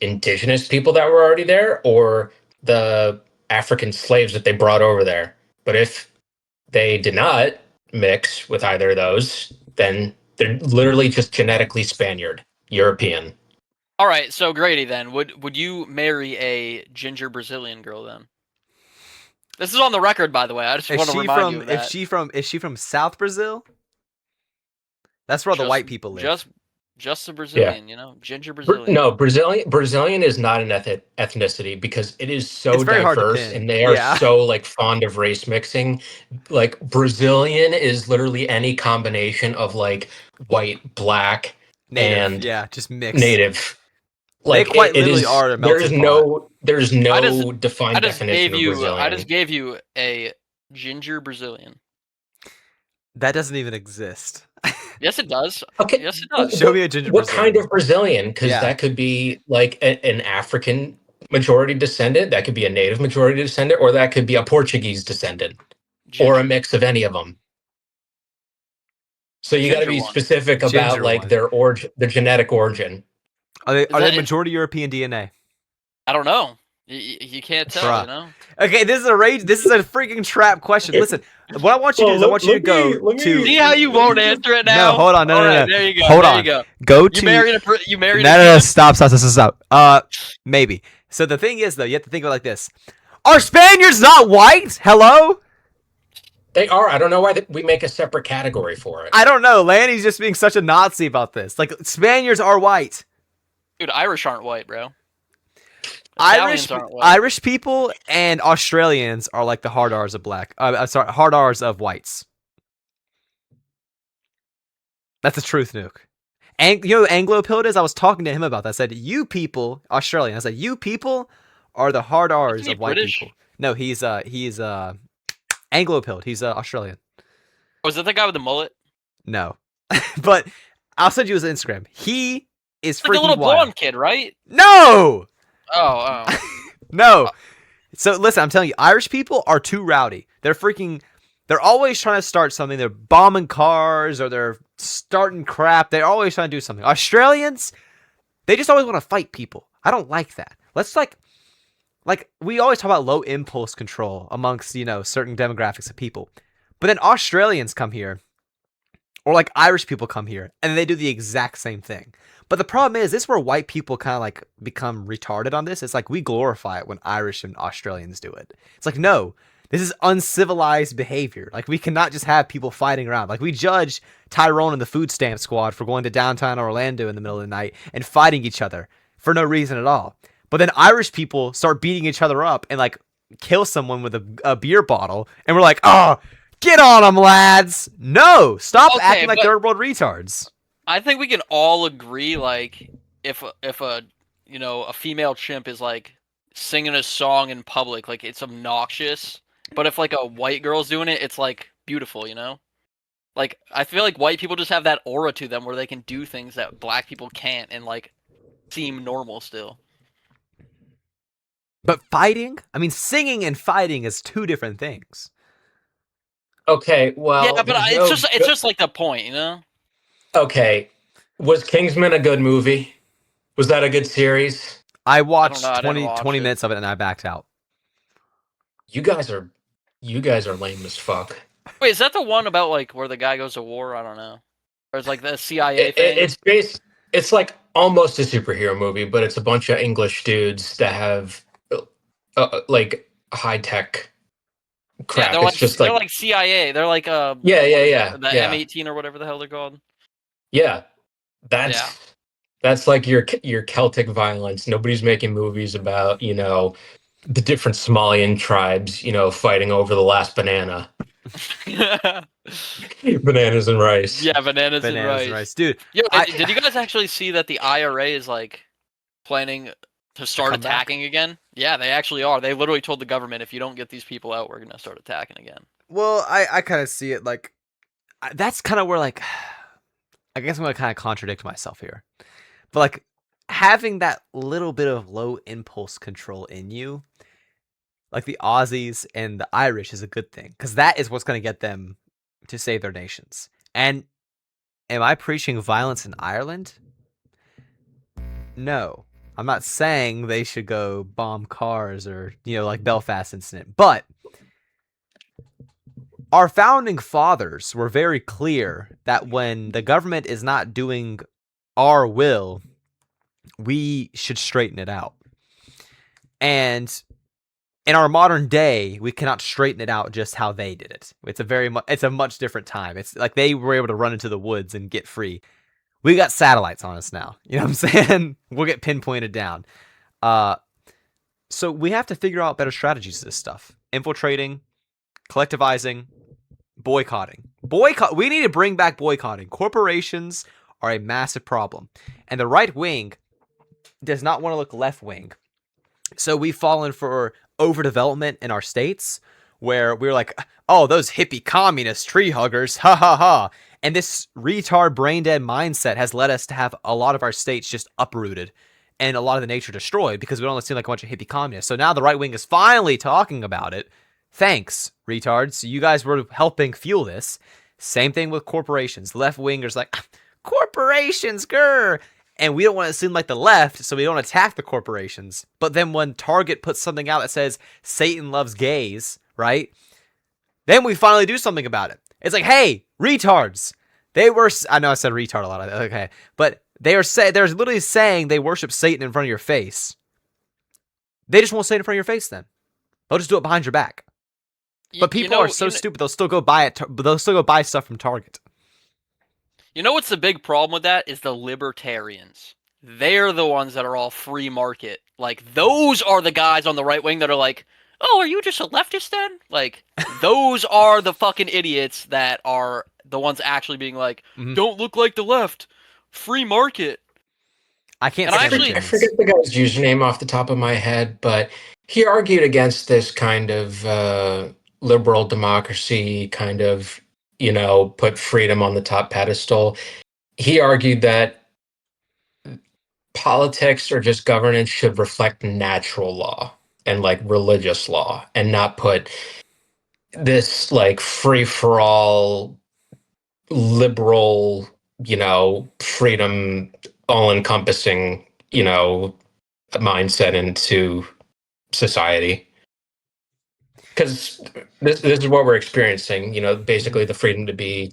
indigenous people that were already there or the African slaves that they brought over there. But if they did not mix with either of those, then they're literally just genetically Spaniard, European. All right, so Grady, then would you marry a ginger Brazilian girl then? This is on the record, by the way. I just want to remind you of that. Is she from South Brazil? That's where all the white people live. Just a Brazilian, ginger Brazilian. No, Brazilian is not an ethnicity because it is so It's very hard to diverse pin. and they are so like fond of race mixing. Like Brazilian is literally any combination of like white, black, Native, and just mixed. native. Like they quite it literally is, are a melting pot. There's no defined definition of Brazilian. I just gave you a ginger Brazilian. That doesn't even exist. Yes, it does. Okay. Yes, it does. Show me a ginger What Brazilian. kind of Brazilian? Because that could be like an African majority descendant, that could be a native majority descendant, or that could be a Portuguese descendant, or a mix of any of them. So you got to be specific about like their origin, their genetic origin. Are they majority European DNA? I don't know. You can't tell, Bruh. Okay, this is a freaking trap question. Listen, what I want you to do is I want you to go to. See how you won't answer it now? No, hold on, no. There you go. Hold there on. You go. Go to. You married. No, stop. Maybe. So the thing is, though, you have to think of it like this: are Spaniards not white? Hello. They are. I don't know why we make a separate category for it. I don't know. Lanny's just being such a Nazi about this. Like Spaniards are white. Dude, Irish aren't white, bro. Irish people and Australians are like the hard R's of black. Hard R's of whites. That's a truth nuke. And you know who Anglo Pilled is? I was talking to him about that. I said, you people, Australian. I said, you people are the hard R's of white people. No, he's Anglo Pilled. He's Australian. Was that the guy with the mullet? No. But I'll send you his Instagram. He is freaking the little wild. blonde kid, right? No! Oh. No. So listen, I'm telling you, Irish people are too rowdy. They're always trying to start something. They're bombing cars or they're starting crap. They're always trying to do something. Australians, they just always want to fight people. I don't like that. Let's like we always talk about low impulse control amongst, certain demographics of people. But then Australians come here, Or like Irish people come here and they do the exact same thing. But the problem is, this is where white people kind of like become retarded on this. It's like we glorify it when Irish and Australians do it. It's like, no, this is uncivilized behavior. Like, we cannot just have people fighting around. Like, we judge Tyrone and the food stamp squad for going to downtown Orlando in the middle of the night and fighting each other for no reason at all. But then Irish people start beating each other up and like kill someone with a beer bottle, and we're like, oh, get on them, lads. No, stop acting like third world retards. I think we can all agree, like, if a a female chimp is like singing a song in public, like, it's obnoxious. But if like a white girl's doing it, it's like beautiful, Like, I feel like white people just have that aura to them where they can do things that black people can't and like seem normal still. But fighting? I mean, singing and fighting is two different things. Okay, well, yeah, but it's just like the point, Okay, was Kingsman a good movie? Was that a good series? I watched I 20 minutes of it and I backed out. You guys are lame as fuck. Wait, is that the one about like where the guy goes to war? I don't know. Or it's like the CIA thing? It's like almost a superhero movie, but it's a bunch of English dudes that have like high tech crap. Yeah, it's just they're like CIA. They're like yeah. The M18 or whatever the hell they're called. Yeah, that's like your Celtic violence. Nobody's making movies about the different Somalian tribes fighting over the last banana. Bananas and rice. Yeah, bananas and rice. Dude. Yo, did you guys actually see that the IRA is like planning to start attacking again? Yeah, they actually are. They literally told the government, if you don't get these people out, we're gonna start attacking again. Well, I kind of see it like that's kind of where like I guess I'm gonna kind of contradict myself here, but like having that little bit of low impulse control in you, like the Aussies and the Irish, is a good thing, because that is what's going to get them to save their nations. And am I preaching violence in Ireland? No. I'm not saying they should go bomb cars or, like Belfast incident. But our founding fathers were very clear that when the government is not doing our will, we should straighten it out. And in our modern day, we cannot straighten it out just how they did it. It's a much different time. It's like they were able to run into the woods and get free. We got satellites on us now. You know what I'm saying? We'll get pinpointed down. So we have to figure out better strategies to this stuff. Infiltrating, collectivizing, boycotting. We need to bring back boycotting. Corporations are a massive problem. And the right wing does not want to look left wing. So we've fallen for overdevelopment in our states, where we're like, oh, those hippie communist tree huggers, ha ha ha. And this retard brain dead mindset has led us to have a lot of our states just uprooted and a lot of the nature destroyed, because we don't seem like a bunch of hippie communists. So now the right wing is finally talking about it. Thanks, retards. You guys were helping fuel this. Same thing with corporations. Left wingers like, corporations, grr. And we don't want to seem like the left, so we don't attack the corporations. But then when Target puts something out that says Satan loves gays, right? Then we finally do something about it. It's like, hey, retards. I know I said retard a lot. Okay. But they're literally saying they worship Satan in front of your face. They just won't say it in front of your face then. They'll just do it behind your back. But people are so stupid, they'll still go buy it. They'll still go buy stuff from Target. You know what's the big problem with that is the libertarians. They're the ones that are all free market. Like, those are the guys on the right wing that are like, oh, are you just a leftist then? Like, those are the fucking idiots that are the ones actually being like, don't look like the left. Free market. I forget the guy's username off the top of my head, but he argued against this kind of liberal democracy kind of, put freedom on the top pedestal. He argued that politics or just governance should reflect natural law and like religious law, and not put this like free for all liberal, freedom, all encompassing, mindset into society. Because this is what we're experiencing, basically the freedom to be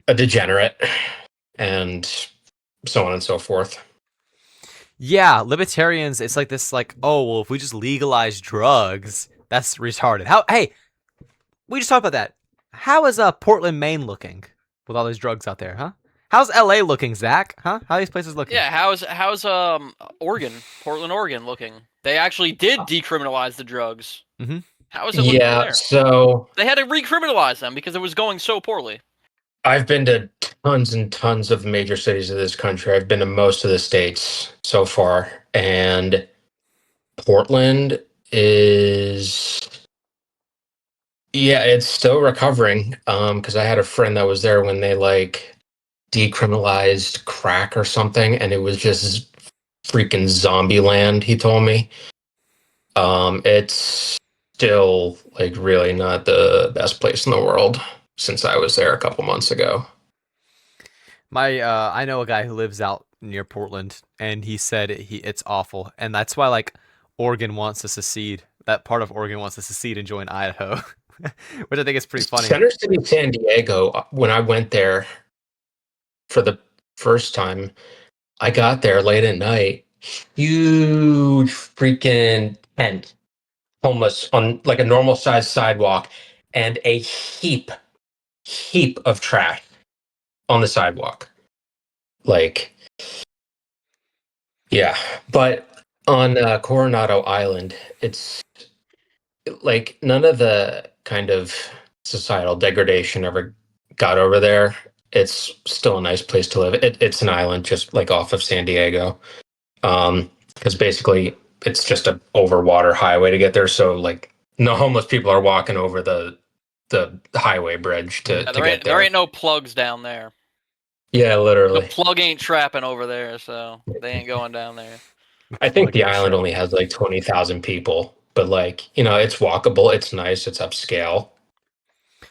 a degenerate, and so on and so forth. Yeah, libertarians, it's like this, like, oh, well, if we just legalize drugs, that's retarded. How, hey, we just talked about that. How is Portland, Maine looking with all these drugs out there, huh? How's LA looking, Zach? Huh? How are these places looking? Yeah, how's Oregon, Portland, Oregon looking? They actually did decriminalize the drugs. Mm-hmm. How is it looking Yeah, there? so They had to recriminalize them because it was going so poorly. I've been to tons and tons of major cities of this country. I've been to most of the states so far, and Portland is, yeah, it's still recovering. Because I had a friend that was there when they like decriminalized crack or something, and it was just freaking zombie land, he told me. It's still like really not the best place in the world since I was there a couple months ago. I know a guy who lives out near Portland, and he said it's awful, and that's why like Oregon wants to secede. That part of Oregon wants to secede and join Idaho, which I think is pretty funny. Center City, San Diego, when I went there for the first time, I got there late at night. Huge freaking tent, homeless on like a normal sized sidewalk, and a heap of trash on the sidewalk. Like, yeah. But on Coronado Island, it's like none of the kind of societal degradation ever got over there. It's still a nice place to live. It's an island just like off of San Diego. Because basically it's just a overwater highway to get there. So like no homeless people are walking over the highway bridge to Yeah, get there there. ain't no plugs down there. Yeah, The literally. plug ain't trapping over there, so they ain't going down there. I think Plug the in island trap. only has like 20,000 people, but like, it's walkable, it's nice, it's upscale.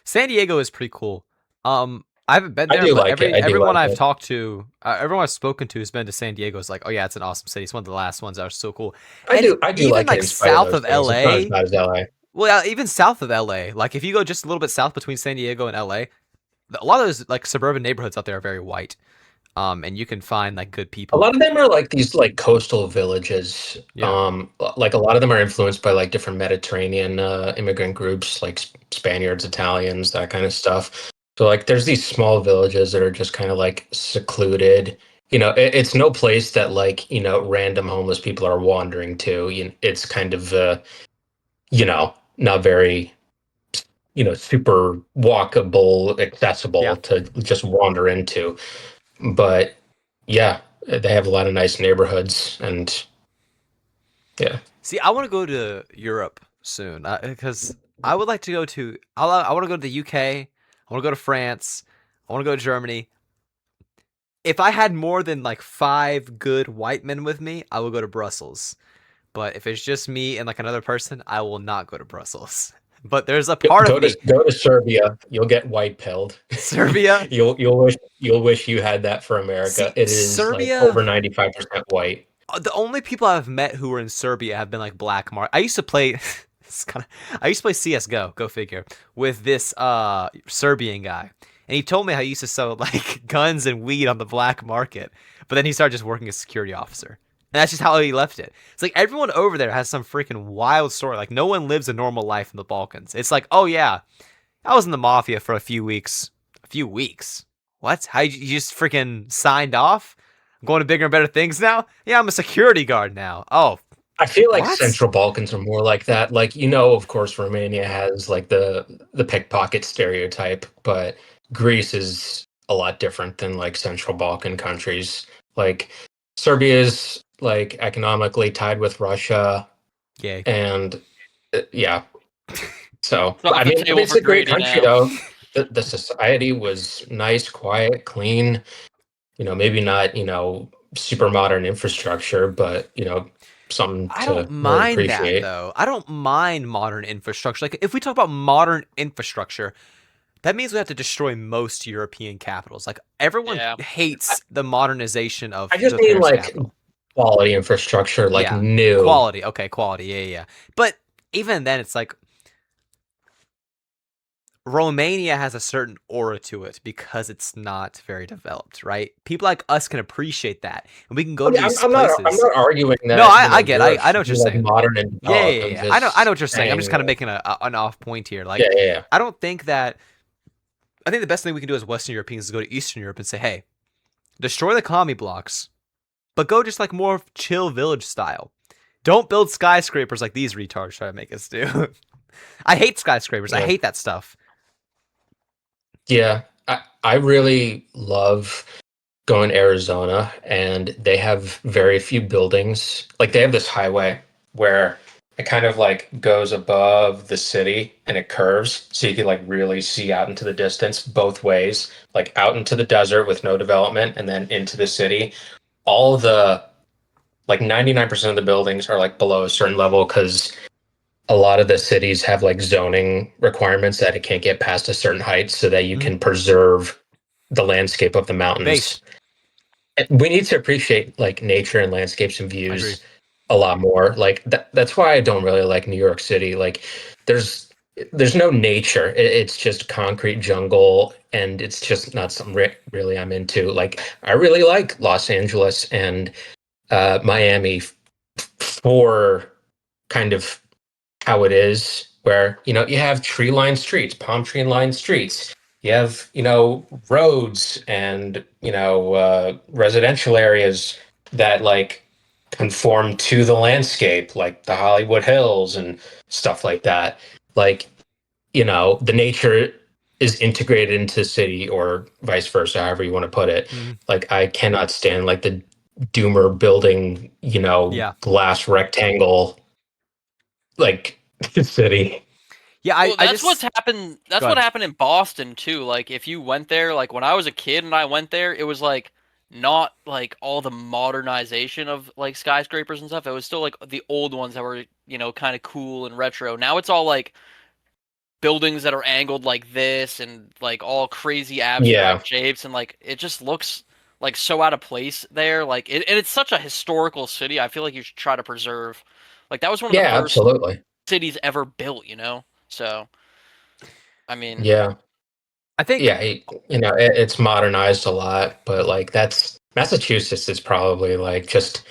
San Diego is pretty cool. I haven't been I there, do but like it. I do everyone like I've it. talked to, everyone I've spoken to who's been to San Diego is like, oh yeah, it's an awesome city. It's one of the last ones that are so cool. And I do even like it like in spite of south those of things. It's not as LA, bad as LA. well, even south of LA, like if you go just a little bit south between San Diego and LA, a lot of those like suburban neighborhoods out there are very white. And you can find like good A people. lot of them are like these like coastal villages. Yeah. Like a lot of them are influenced by like different Mediterranean immigrant groups, like Spaniards, Italians, that kind of stuff. So like there's these small villages that are just kind of like secluded. It's no place that like, random homeless people are wandering to. It's kind of not very, super walkable, accessible Yeah. to just wander into. But yeah, they have a lot of nice neighborhoods, and yeah. See, I want to go to Europe soon because I would like to go to. I want to go to the UK. I want to go to France. I want to go to Germany. If I had more than like 5 good white men with me, I would go to Brussels. But if it's just me and like another person, I will not go to Brussels. But there's a part of me, Go to Serbia. You'll get white pilled. Serbia. You'll wish you had that for America. See, It is like Serbia. over 95% white. The only people I've met who were in Serbia have been like black mark. I used to play. It's kind of. I used to play CS:GO. Go figure. With this Serbian guy, and he told me how he used to sell like guns and weed on the black market, but then he started just working as a security officer. And that's just how he left it. It's like everyone over there has some freaking wild story. Like no one lives a normal life in the Balkans. It's like, oh yeah, I was in the mafia for a few weeks. A few weeks. What? How you just freaking signed off? I'm going to bigger and better things now? Yeah, I'm a security guard now. Oh, I feel like what? Central Balkans are more like that. Like, of course, Romania has like the pickpocket stereotype, but Greece is a lot different than like Central Balkan countries. Like Serbia is like economically tied with Russia, Yay. and yeah. So, It's off I the mean, table it's for a great Grady country now. though. The society was nice, quiet, clean. Maybe not, super modern infrastructure, but something I don't to really mind that appreciate. though. I don't mind modern infrastructure. Like if we talk about modern infrastructure, that means we have to destroy most European capitals. Like everyone Yeah. hates the modernization of I just the mean Paris like capital. quality infrastructure, like Yeah. new. Quality. Okay, quality. Yeah, yeah. But even then it's like Romania has a certain aura to it because it's not very developed, right? People like us can appreciate that, and we can go to Okay, these I'm places. not arguing No, that, I get, Europe I know should what be you're like saying. modern and Yeah, developed. yeah, I'm yeah. I know just what you're saying. I'm just saying, kind of making an off point here. yeah, Like, yeah, yeah. I don't think that. I think the best thing we can do as Western Europeans is go to Eastern Europe and say, hey, destroy the commie blocks, but go just like more chill village style. Don't build skyscrapers like these retards try to make us do. I hate skyscrapers. I Yeah. hate that stuff. Yeah, I really love going to Arizona, and they have very few buildings. Like they have this highway where it kind of like goes above the city and it curves, so you can like really see out into the distance both ways, like out into the desert with no development, and then into the city. All the like 99% of the buildings are like below a certain level because a lot of the cities have like zoning requirements that it can't get past a certain height so that you Mhm. can preserve the landscape of the Base. mountains. We need to appreciate like nature and landscapes and I agree. views a lot more. Like that's why I don't really like New York City. Like there's there's no nature. It's just concrete jungle, and it's just not something really I'm into. Like I really like Los Angeles and Miami for kind of how it is, where you have tree lined streets, palm tree lined streets. You have roads and residential areas that like conform to the landscape, like the Hollywood Hills and stuff like that. Like the nature is integrated into the city, or vice versa, however you want to put it. Mhm. Like I cannot stand like the doomer building, Yeah. glass rectangle like city. Yeah, Well, I that's what's just happened. go That's what ahead. happened in Boston too. Like if you went there, like when I was a kid and I went there, it was like not like all the modernization of like skyscrapers and stuff. It was still like the old ones that were, kind of cool and retro. Now it's all like buildings that are angled like this and like all crazy Yeah. abstract shapes, and like it just looks like so out of place there. Like and it's such a historical city. I feel like you should try to preserve. Like that was one of the Yeah, first absolutely. cities ever built. So I mean, Yeah. I think Yeah, it's modernized a lot, but like that's Massachusetts is probably like just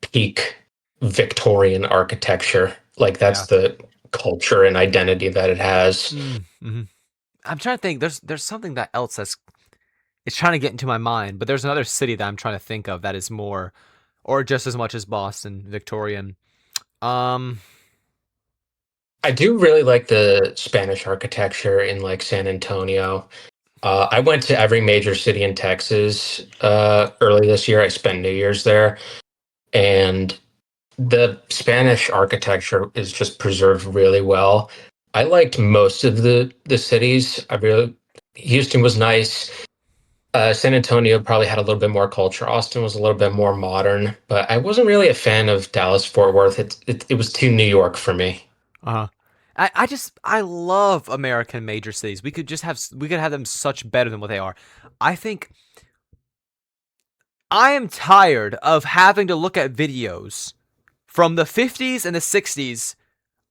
peak Victorian architecture. Like yeah. that's the culture and identity that it has. Mm-hmm. I'm trying to think. There's something that else that's it's trying to get into my mind, but there's another city that I'm trying to think of that is more or just as much as Boston, Victorian. Um, I do really like the Spanish architecture in like San Antonio. I went to every major city in Texas early this year. I spent New Year's there, and the Spanish architecture is just preserved really well. I liked most of the cities. Houston was nice. San Antonio probably had a little bit more culture. Austin was a little bit more modern, but I wasn't really a fan of Dallas Fort Worth. It was too New York for me. uh-huh. I love American major cities. We could have them such better than what they are. I think I am tired of having to look at videos from the 50s and the 60s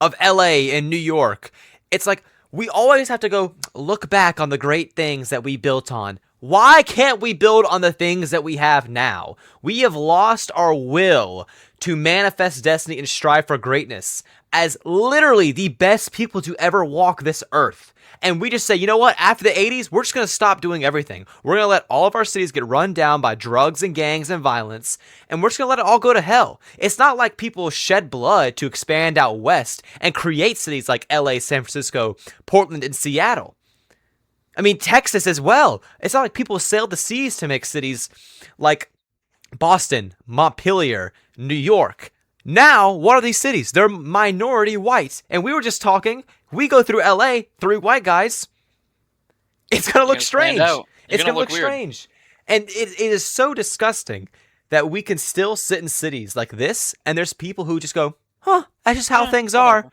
of LA and New York. It's like we always have to go look back on the great things that we built on. Why can't we build on the things that we have now? We have lost our will to manifest destiny and strive for greatness as literally the best people to ever walk this earth. And we just say, you know what? After the 80s, we're just going to stop doing everything. We're going to let all of our cities get run down by drugs and gangs and violence, and we're just going to let it all go to hell. It's not like people shed blood to expand out west and create cities like LA, San Francisco, Portland, and Seattle. I mean, Texas as well. It's not like people sailed the seas to make cities like Boston, Montpelier, New York. Now, what are these cities? They're minority white. And we were just talking, we go through LA, three white guys. It's going to you're look gonna stand strange. out. You're It's going gonna to look look weird. strange. And it is so disgusting that we can still sit in cities like this, and there's people who just go, huh, that's just how things are. Whatever.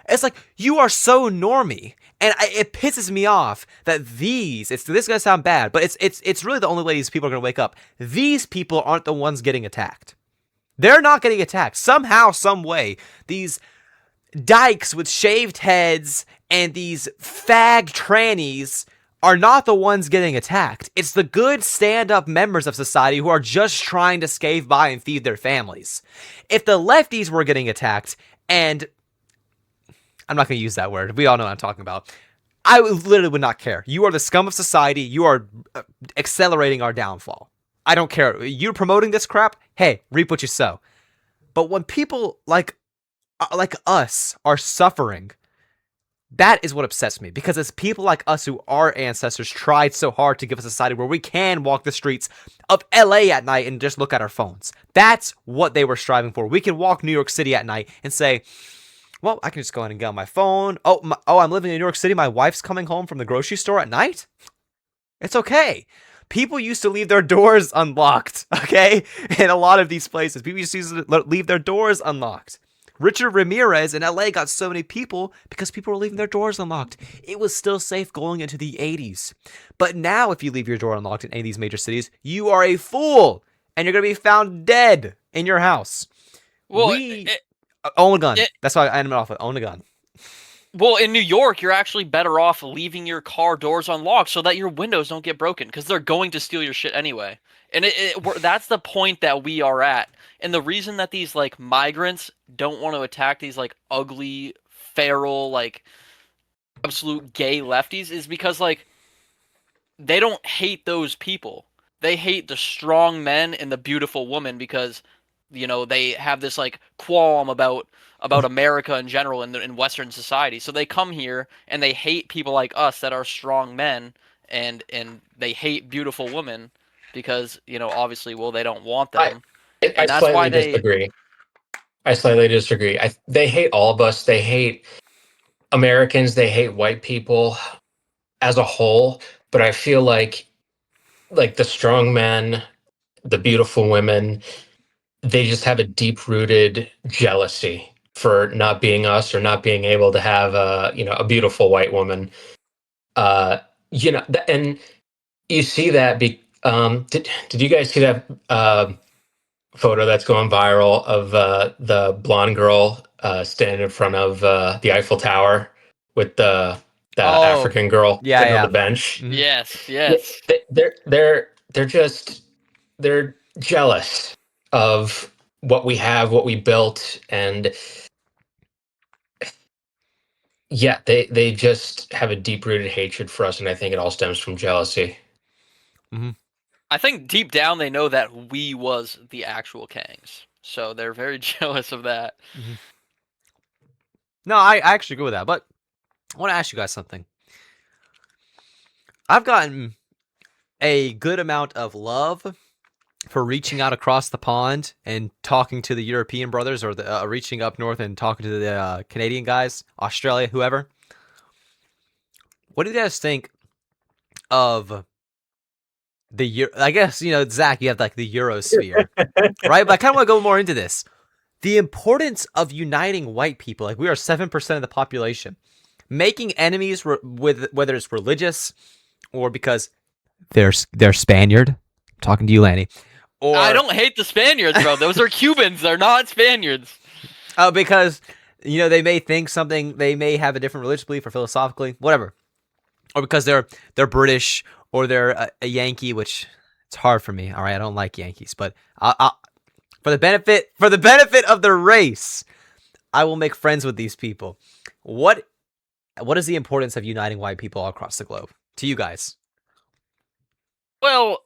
It's like, you are so normy. And it pisses me off that this is going to sound bad, but it's really the only way these people are going to wake up. These people aren't the ones getting attacked. They're not getting attacked. Somehow, some way, these dykes with shaved heads and these fag trannies are not the ones getting attacked. It's the good stand-up members of society who are just trying to scave by and feed their families. If the lefties were getting attacked, and I'm not going to use that word, we all know what I'm talking about, I literally would not care. You are the scum of society. You are accelerating our downfall. I don't care. You're promoting this crap. Hey, reap what you sow. But when people like us are suffering, that is what upsets me, because it's people like us who our ancestors tried so hard to give a society where we can walk the streets of LA at night and just look at our phones. That's what they were striving for. We can walk New York City at night and say, well, I can just go ahead and get on my phone. I'm living in New York City. My wife's coming home from the grocery store at night. It's okay. People used to leave their doors unlocked, okay? In a lot of these places, people used to leave their doors unlocked. Richard Ramirez in LA got so many people because people were leaving their doors unlocked. It was still safe going into the 80s. But now, if you leave your door unlocked in any of these major cities, you are a fool, and you're going to be found dead in your house. Well, own a gun. That's why I ended it off with own a gun. Well, in New York, you're actually better off leaving your car doors unlocked so that your windows don't get broken, because they're going to steal your shit anyway. And that's the point that we are at. And the reason that these like migrants don't want to attack these like ugly, feral, like absolute gay lefties is because like they don't hate those people. They hate the strong men and the beautiful woman because, you know, they have this like qualm about America in general in Western society. So they come here and they hate people like us that are strong men, and they hate beautiful women because, you know, obviously, well, they don't want them. I slightly disagree. I slightly disagree. They hate all of us. They hate Americans. They hate white people as a whole. But I feel like the strong men, the beautiful women, they just have a deep-rooted jealousy for not being us or not being able to have a beautiful white woman. And you see that. Did you guys see that photo that's going viral of the blonde girl standing in front of the Eiffel Tower with the African girl sitting on the bench? Mm-hmm. Yes. They're jealous of what we have, what we built, and yeah, they just have a deep-rooted hatred for us, and I think it all stems from jealousy. Mm-hmm. I think deep down they know that we was the actual Kangs, so they're very jealous of that. Mm-hmm. No, I actually agree with that, but I want to ask you guys something. I've gotten a good amount of love for reaching out across the pond and talking to the European brothers, or the reaching up north and talking to the Canadian guys, Australia, whoever. What do you guys think of I guess, you know, Zach, you have like the Eurosphere, right? But I kind of want to go more into this. The importance of uniting white people. Like, we are 7% of the population. Making enemies with whether it's religious or because they're Spaniard. I'm talking to you, Lanny. Or I don't hate the Spaniards, bro. Those are Cubans. They're not Spaniards. Oh, because, you know, they may think something, they may have a different religious belief or philosophically, whatever. Or because they're British, or they're a Yankee, which it's hard for me. All right, I don't like Yankees, but for the benefit of the race, I will make friends with these people. What is the importance of uniting white people all across the globe to you guys? Well,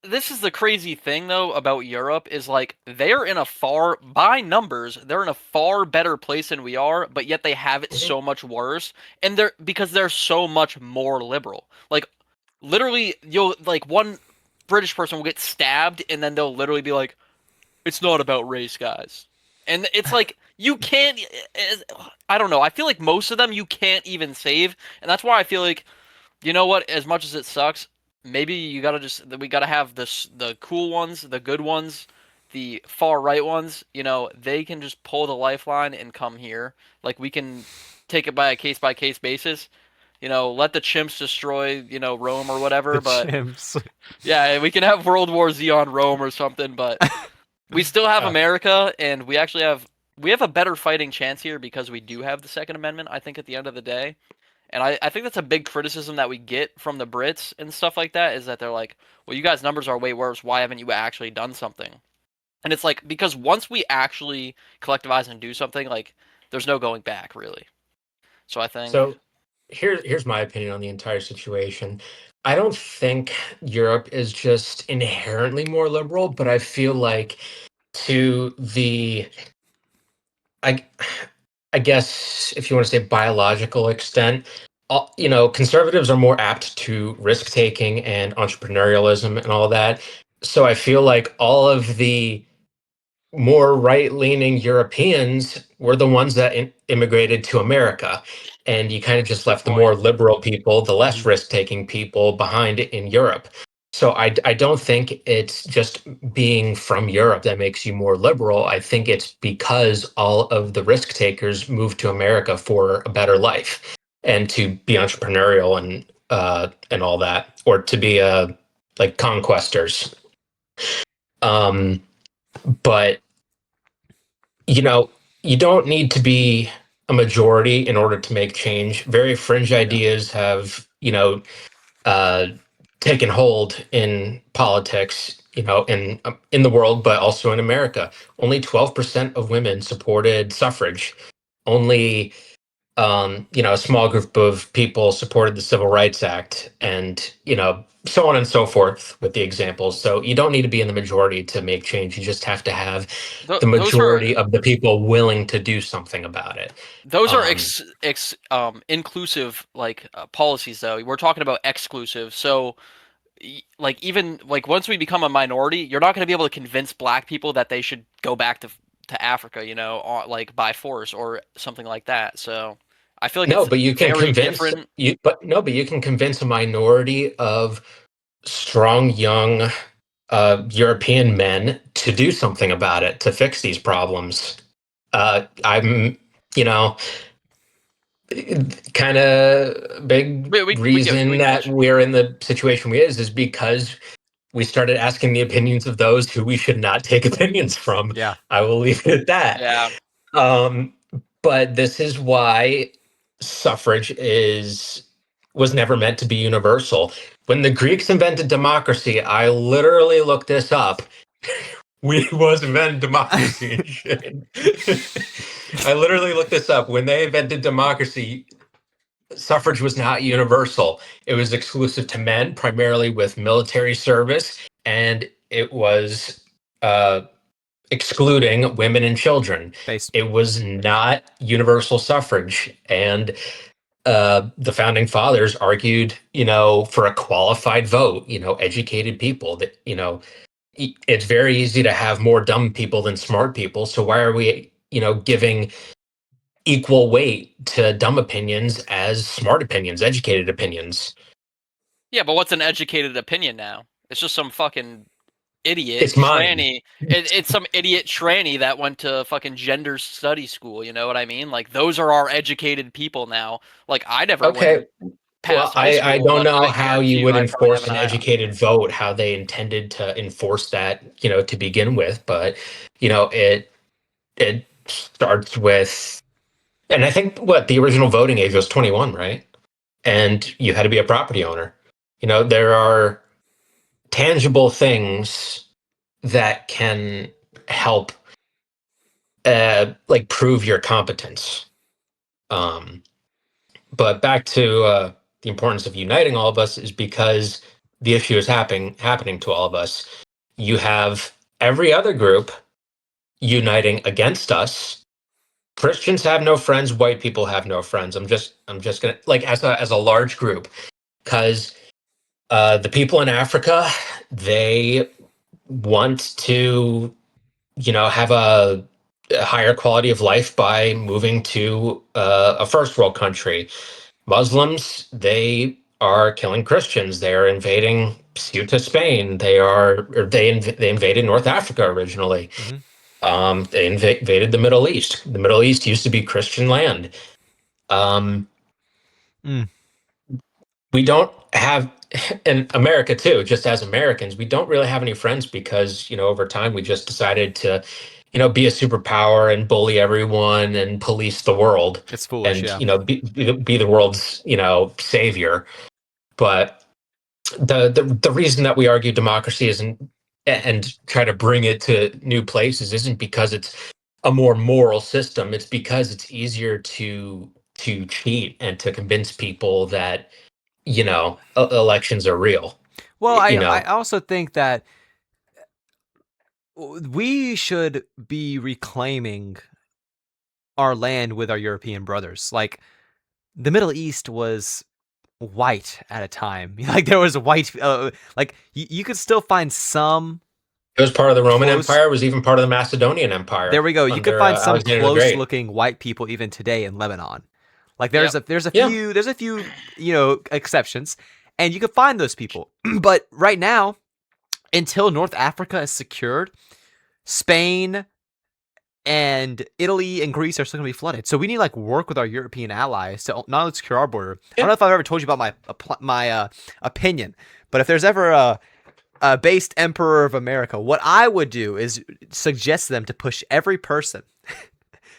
this is the crazy thing though about Europe is like they're in a by numbers, they're in a far better place than we are, but yet they have it so much worse, and because they're so much more liberal. Like, literally, one British person will get stabbed, and then they'll literally be like, "It's not about race, guys," and it's like you can't. I don't know. I feel like most of them you can't even save, and that's why I feel like, you know what? As much as it sucks, maybe we gotta have the cool ones, the good ones, the far right ones. You know, they can just pull the lifeline and come here. Like, we can take it by a case basis. You know, let the chimps destroy, you know, Rome or whatever. But chimps. Yeah, we can have World War Z on Rome or something. But we still have America, and we actually have we have a better fighting chance here because we do have the Second Amendment, I think, at the end of the day. And I think that's a big criticism that we get from the Brits and stuff like that is that they're like, well, you guys' numbers are way worse. Why haven't you actually done something? And it's like, because once we actually collectivize and do something, like, there's no going back, really. So I think, So here's my opinion on the entire situation. I don't think Europe is just inherently more liberal, but I feel like to the I I guess if you want to say biological extent, conservatives are more apt to risk taking and entrepreneurialism and all that. So I feel like all of the more right-leaning Europeans were the ones that immigrated to America, and you kind of just good left the point. more liberal people, the less Mhm. risk-taking people behind in Europe. So I don't think it's just being from Europe that makes you more liberal. I think it's because all of the risk takers moved to America for a better life and to be entrepreneurial and all that, or to be like conquestors. Um, but you know, you don't need to be a majority in order to make change. Very fringe Yeah. ideas have, uh, taken hold in politics, in the world, but also in America. Only 12% of women supported suffrage. Only a small group of people supported the Civil Rights Act, and so on and so forth with the examples. So you don't need to be in the majority to make change. You just have to have the Those are majority of the people willing to do something about it. those are Um, inclusive like policies though. We're talking about exclusive. So like even like once we become a minority, you're not going to be able to convince black people that they should go back to Africa, like by force or something like that. So I feel like no, it's but you can very convince different. you, but no, but you can convince a minority of strong young European men to do something about it to fix these problems. I'm, you know, kind of big We reason get that you. we're in the situation we is because we started asking the opinions of those who we should not take opinions from. Yeah. I will leave it at that. Yeah. Um, but this is why suffrage was never meant to be universal. When the Greeks invented democracy, I literally looked this up. We was invented democracy and shit. I literally looked this up. When they invented democracy, suffrage was not universal. It was exclusive to men, primarily with military service, and it was uh, excluding women and children. Base. It was not universal suffrage. And the founding fathers argued, for a qualified vote, educated people that, it's very easy to have more dumb people than smart people. So why are we, giving equal weight to dumb opinions as smart opinions, educated opinions? Yeah, but what's an educated opinion now? It's just some fucking idiot It's mine. tranny. It's some idiot tranny that went to fucking gender study school. You know what I mean? Like those are our educated people now. Like I never went Okay. Well, past high I school, don't but know I how guarantee you you, would I probably have enforce an an eye. educated vote, how they intended to enforce that, to begin with. But, it starts with, and I think what the original voting age was 21, right? And you had to be a property owner. There are tangible things that can help, like prove your competence. Um, but back to the importance of uniting all of us is because the issue is happening to all of us. You have every other group uniting against us. Christians have no friends, white people have no friends. I'm just gonna, like, as a large group, because the people in Africa, they want to, have a higher quality of life by moving to a first world country. Muslims, they are killing Christians. They are invading Ceuta, Spain. They invaded North Africa originally. Hmm. They invaded the Middle East. The Middle East used to be Christian land. Um, Mm. we don't have, in America too, just as Americans, we don't really have any friends because, over time we just decided to, be a superpower and bully everyone and police the world It's foolish, and yeah. be the world's savior. But the reason that we argue democracy isn't and try to bring it to new places isn't because it's a more moral system. It's because it's easier to cheat and to convince people that elections are real. Well, You I know, also think that we should be reclaiming our land with our European brothers. Like, the Middle East was white at a time. Like, there was white, like, you could still find some it was part of the Roman close. Empire. It was even part of the Macedonian There Empire we go. You could under find some Alexander the Great. close-looking white people even today in Lebanon. Like, Yep. there's a Yeah, few exceptions, and you could find those people. But right now, until North Africa is secured, Spain and Italy and Greece are still going to be flooded. So we need to like work with our European allies to not only secure our border. I don't know if I've ever told you about my opinion, but if there's ever a based emperor of America, what I would do is suggest them to push every person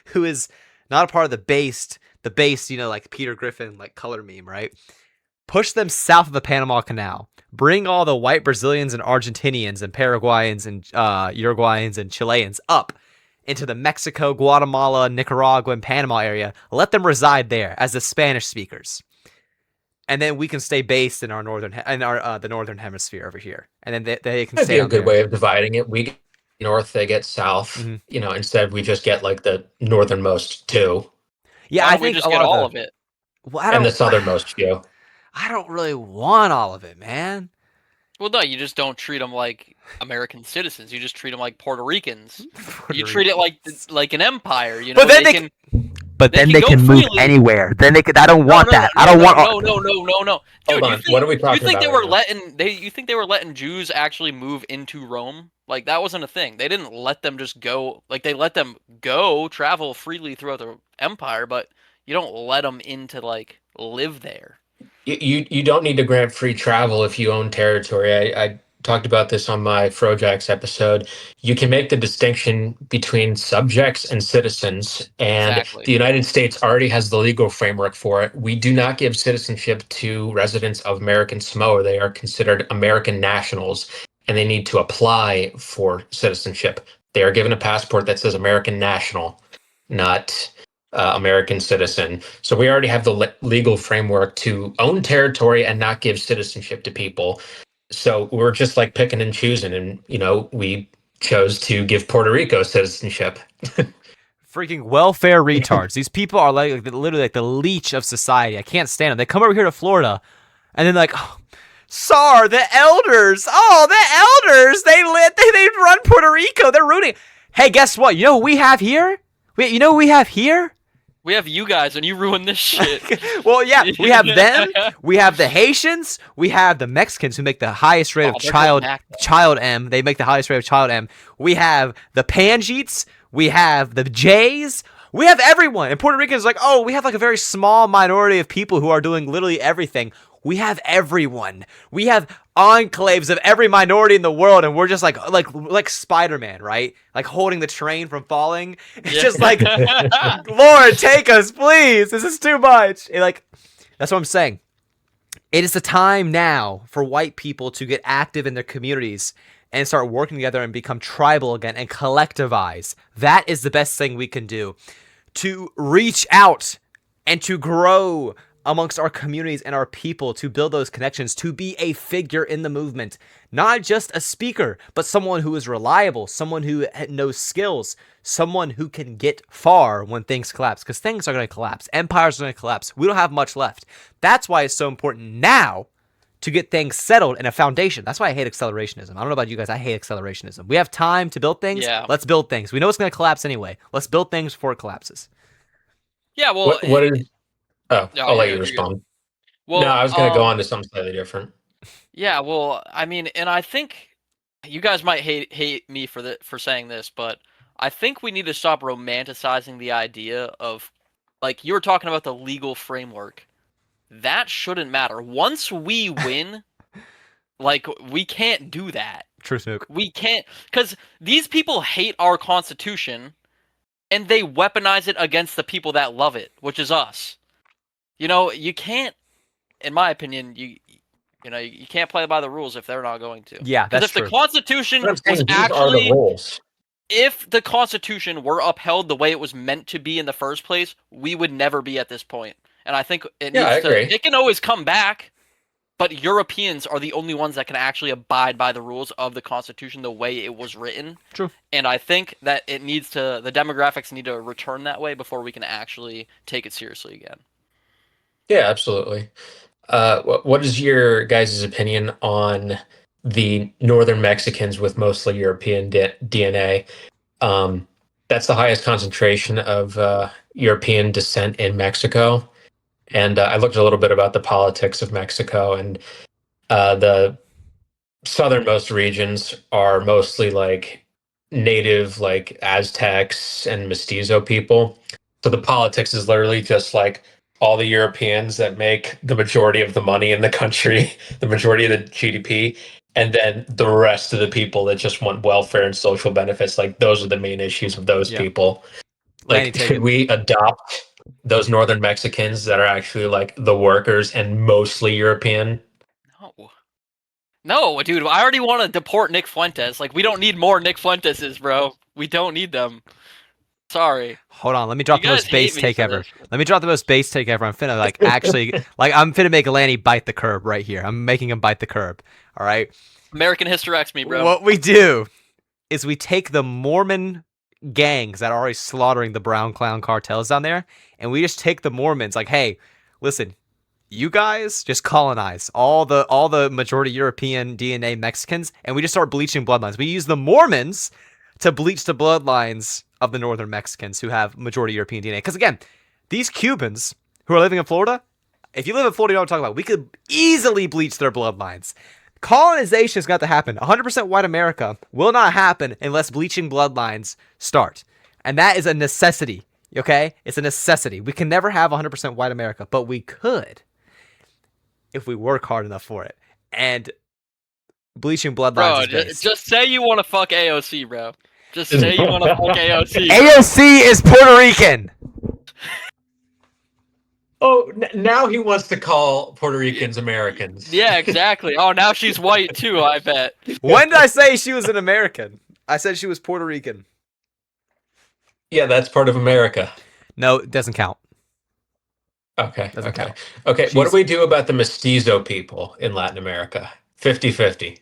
who is not a part of the based, like Peter Griffin, like color meme, right? Push them south of the Panama Canal. Bring all the white Brazilians and Argentinians and Paraguayans and Uruguayans and Chileans up into the Mexico, Guatemala, Nicaragua, and Panama area. Let them reside there as the Spanish speakers, and then we can stay based in our the northern hemisphere over here, and then they can that'd stay be a down good there. way of dividing it. We get north, they get south. Hmm. Instead we just get like the northernmost two Yeah, Why I don't we think just a get lot of all the of it? well, and the southernmost few. I don't really want all of it, man. Well, no, you just don't treat them like American citizens. You just treat them like Puerto Ricans. You Puerto treat it Ricans. like an empire. You But know, then they they can But they then can they go can move freely. anywhere. Then they could. I don't No, want no, no, that. I no, don't no, want. no, no, no, no, no. Hold Dude, on, what are we talking you think about they right were now? letting you think they were letting Jews actually move into Rome? Like that wasn't a thing. They didn't let them just go. Like they let them go travel freely throughout the empire, but you don't let them into like live there. You don't need to grant free travel if you own territory. I talked about this on my Frojax episode. You can make the distinction between subjects and citizens, and Exactly. the United States already has the legal framework for it. We do not give citizenship to residents of American Samoa. They are considered American nationals, and they need to apply for citizenship. They are given a passport that says American national, not American citizen. So we already have the legal framework to own territory and not give citizenship to people. So we're just like picking and choosing, and we chose to give Puerto Rico citizenship. Freaking welfare retards. These people are like literally like the leech of society. I can't stand them. They come over here to Florida, and then like, oh, SAR, the elders. Oh, the elders. They run Puerto Rico. They're rooting. Hey, guess what? You know what we have here? Wait, you know what we have here? We have you guys, and you ruined this shit. Well, yeah, we have them. We have the Haitians. We have the Mexicans who make the highest rate of Oh, they're going back. child M. They make the highest rate of child M. We have the Pangeets. We have the Jays. We have everyone. And Puerto Rico is like, oh, we have like a very small minority of people who are doing literally everything. We have everyone. We have enclaves of every minority in the world, and we're just like Spider-Man, right? Like holding the train from falling. It's just like, Lord, take us, please. This is too much. That's what I'm saying. It is the time now for white people to get active in their communities and start working together and become tribal again and collectivize. That is the best thing we can do to reach out and to grow amongst our communities and our people, to build those connections, to be a figure in the movement, not just a speaker, but someone who is reliable, someone who knows skills, someone who can get far when things collapse, because things are going to collapse. Empires are going to collapse. We don't have much left. That's why it's so important now to get things settled in a foundation. That's why I hate accelerationism. I don't know about you guys. I hate accelerationism. We have time to build things. Yeah. Let's build things. We know it's going to collapse anyway. Let's build things before it collapses. Yeah, well, What is? Oh, no, I'll let you're you good, you're good. respond. Well, No, I was going to go on to something slightly different. yeah, well, I mean, and I think you guys might hate me for saying this, but I think we need to stop romanticizing the idea of, like, you were talking about the legal framework. That shouldn't matter. Once we win, like, we can't do that. True snook. We can't, because these people hate our Constitution, and they weaponize it against the people that love it, which is us. You know, you can't, in my opinion, you can't play by the rules if they're not going to. Yeah, Because that's if the true. Constitution But I'm saying was these are the actually, rules. if the Constitution were upheld the way it was meant to be in the first place, we would never be at this point. And I think it Yeah, I needs to. agree. It can always come back, but Europeans are the only ones that can actually abide by the rules of the Constitution the way it was written. True. And I think that it needs to. The demographics need to return that way before we can actually take it seriously again. Yeah, absolutely. What is your guys' opinion on the Northern Mexicans with mostly European DNA? That's the highest concentration of European descent in Mexico. And I looked a little bit about the politics of Mexico, and the southernmost regions are mostly like native, like Aztecs and Mestizo people. So the politics is literally just like all the Europeans that make the majority of the money in the country, the majority of the GDP, and then the rest of the people that just want welfare and social benefits. Like those are the main issues of those Yeah. people. Lanny, Like, take should it. we adopt those northern Mexicans that are actually like the workers and mostly European? No. No, dude, I already want to deport Nick Fuentes. Like, we don't need more Nick Fuenteses, bro. We don't need them. Sorry. Hold on, let me drop You the guys most hate base me take for ever. this. Let me drop the most base take ever. I'm finna like actually like I'm finna make Lanny bite the curb right here. I'm making him bite the curb. All right. American hysterectomy, me, bro. What we do is we take the Mormon gangs that are already slaughtering the brown clown cartels down there, and we just take the Mormons like, hey, listen, you guys just colonize all the majority European DNA Mexicans, and we just start bleaching bloodlines. We use the Mormons to bleach the bloodlines of the northern Mexicans who have majority European DNA. Because again, these Cubans who are living in Florida, if you live in Florida, you know what I'm talking about. We could easily bleach their bloodlines. Colonization has got to happen. 100% white America will not happen unless bleaching bloodlines start. And that is a necessity, okay? It's a necessity. We can never have 100% white America, but we could if we work hard enough for it. And bleaching bloodlines Bro, is based. just say you want to fuck AOC, bro. Just say you want to fuck AOC. AOC is Puerto Rican. Oh, now he wants to call Puerto Ricans Americans. Yeah, exactly. Oh, now she's white too, I bet. When did I say she was an American? I said she was Puerto Rican. Yeah, that's part of America. No, it doesn't count. Okay. Doesn't okay. count. Okay. What do we do about the mestizo people in Latin America? 50-50.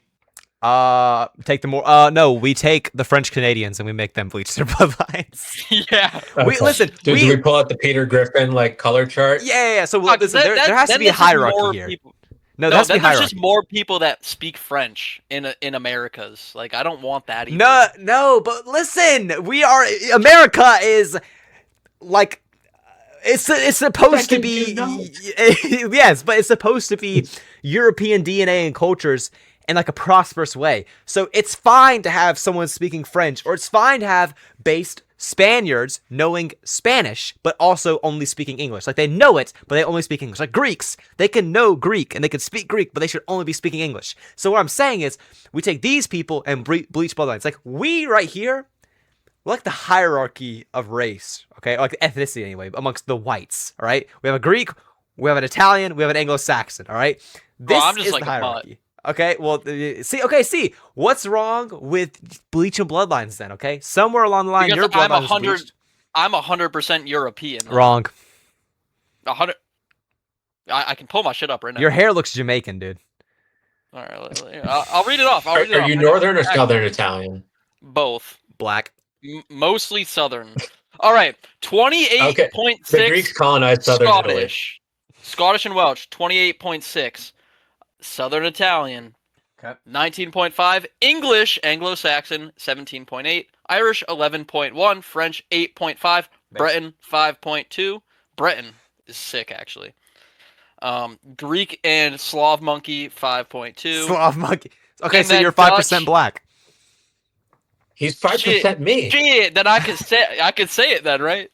Take the more. No, we take the French Canadians and we make them bleach their bloodlines. Yeah. We listen. Do we pull out the Peter Griffin like color chart? Yeah. So Fuck, listen, there has to then be a there's just hierarchy more here. people- No, No, there has to then be there's hierarchy. just more people that speak French in Americas. Like, I don't want that either. No, but listen, we are America is like it's supposed to be yes, but it's supposed to be European DNA and cultures in like a prosperous way. So it's fine to have someone speaking French, or it's fine to have based Spaniards knowing Spanish, but also only speaking English. Like they know it, but they only speak English. Like Greeks, they can know Greek and they can speak Greek, but they should only be speaking English. So what I'm saying is, we take these people and bleach bloodlines. Like we right here, we're like the hierarchy of race, okay? Like ethnicity anyway, amongst the whites, all right? We have a Greek, we have an Italian, we have an Anglo-Saxon, all right? This I'm just is like the a mutt. hierarchy. Okay, well, see, what's wrong with bleaching bloodlines then, okay? Somewhere along the line, Because your bloodline was bleached. I'm 100% European. Wrong. 100. I can pull my shit up right now. Your hair looks Jamaican, dude. All right, I'll read it off. Are you Northern or Southern Italian? Both. Black. Mostly Southern. All right, 28.6. The Greeks colonized Southern Italy. Scottish. Scottish and Welsh, 28.6. Southern Italian, Okay. 19.5. English, Anglo-Saxon, 17.8. Irish, 11.1. French, 8.5. Breton, 5.2. Breton is sick, actually. Greek and Slav monkey, 5.2. Slav monkey. Okay, And so then you're 5% Dutch- black. He's 5% me. Shit, then I could say it then, right?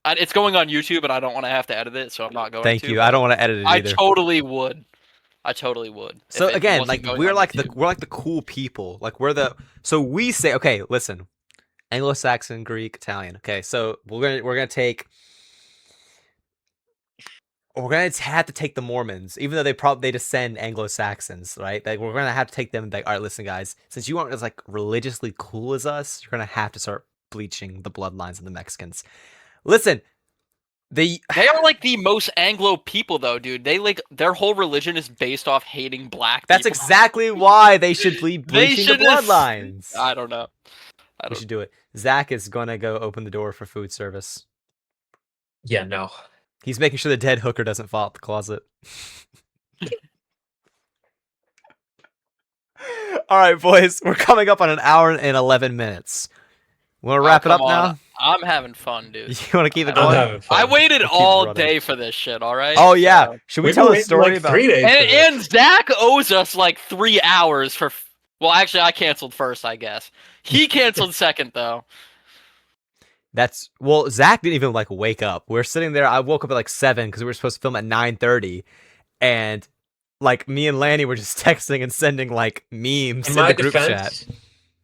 It's going on YouTube, and I don't want to have to edit it, so I'm not going to. Thank you. I don't want to edit it I either. totally would. I totally would. if So it again, wasn't like going we're on like YouTube. we're like the cool people. Like so we say, okay, listen, Anglo-Saxon, Greek, Italian. Okay, so we're gonna have to take the Mormons, even though they descend Anglo-Saxons, right? Like we're gonna have to take them. Like, all right, listen, guys, since you aren't as like religiously cool as us, you're gonna have to start bleaching the bloodlines of the Mexicans. Listen, They are like the most Anglo people, though, dude. They like their whole religion is based off hating black that's people. exactly why they should be They bleaching the should just. bloodlines. I don't know. We should do it. Zach is gonna go open the door for food service. Yeah, no. He's making sure the dead hooker doesn't fall out the closet. All right, boys, we're coming up on an hour and 11 minutes. Want to wrap it up come on. now? I'm having fun, dude. You want to keep it I'm going? having fun. I waited We'll keep all running. day for this shit. All right. Oh yeah. So- Should we We've tell been a waiting, story like, about? 3 days for this. And Zach owes us like 3 hours for. Well, actually, I canceled first, I guess. He canceled second, though. Zach didn't even like wake up. We were sitting there. I woke up at like 7 because we were supposed to film at 9:30, and like me and Lanny were just texting and sending like memes In in my the group defense, chat.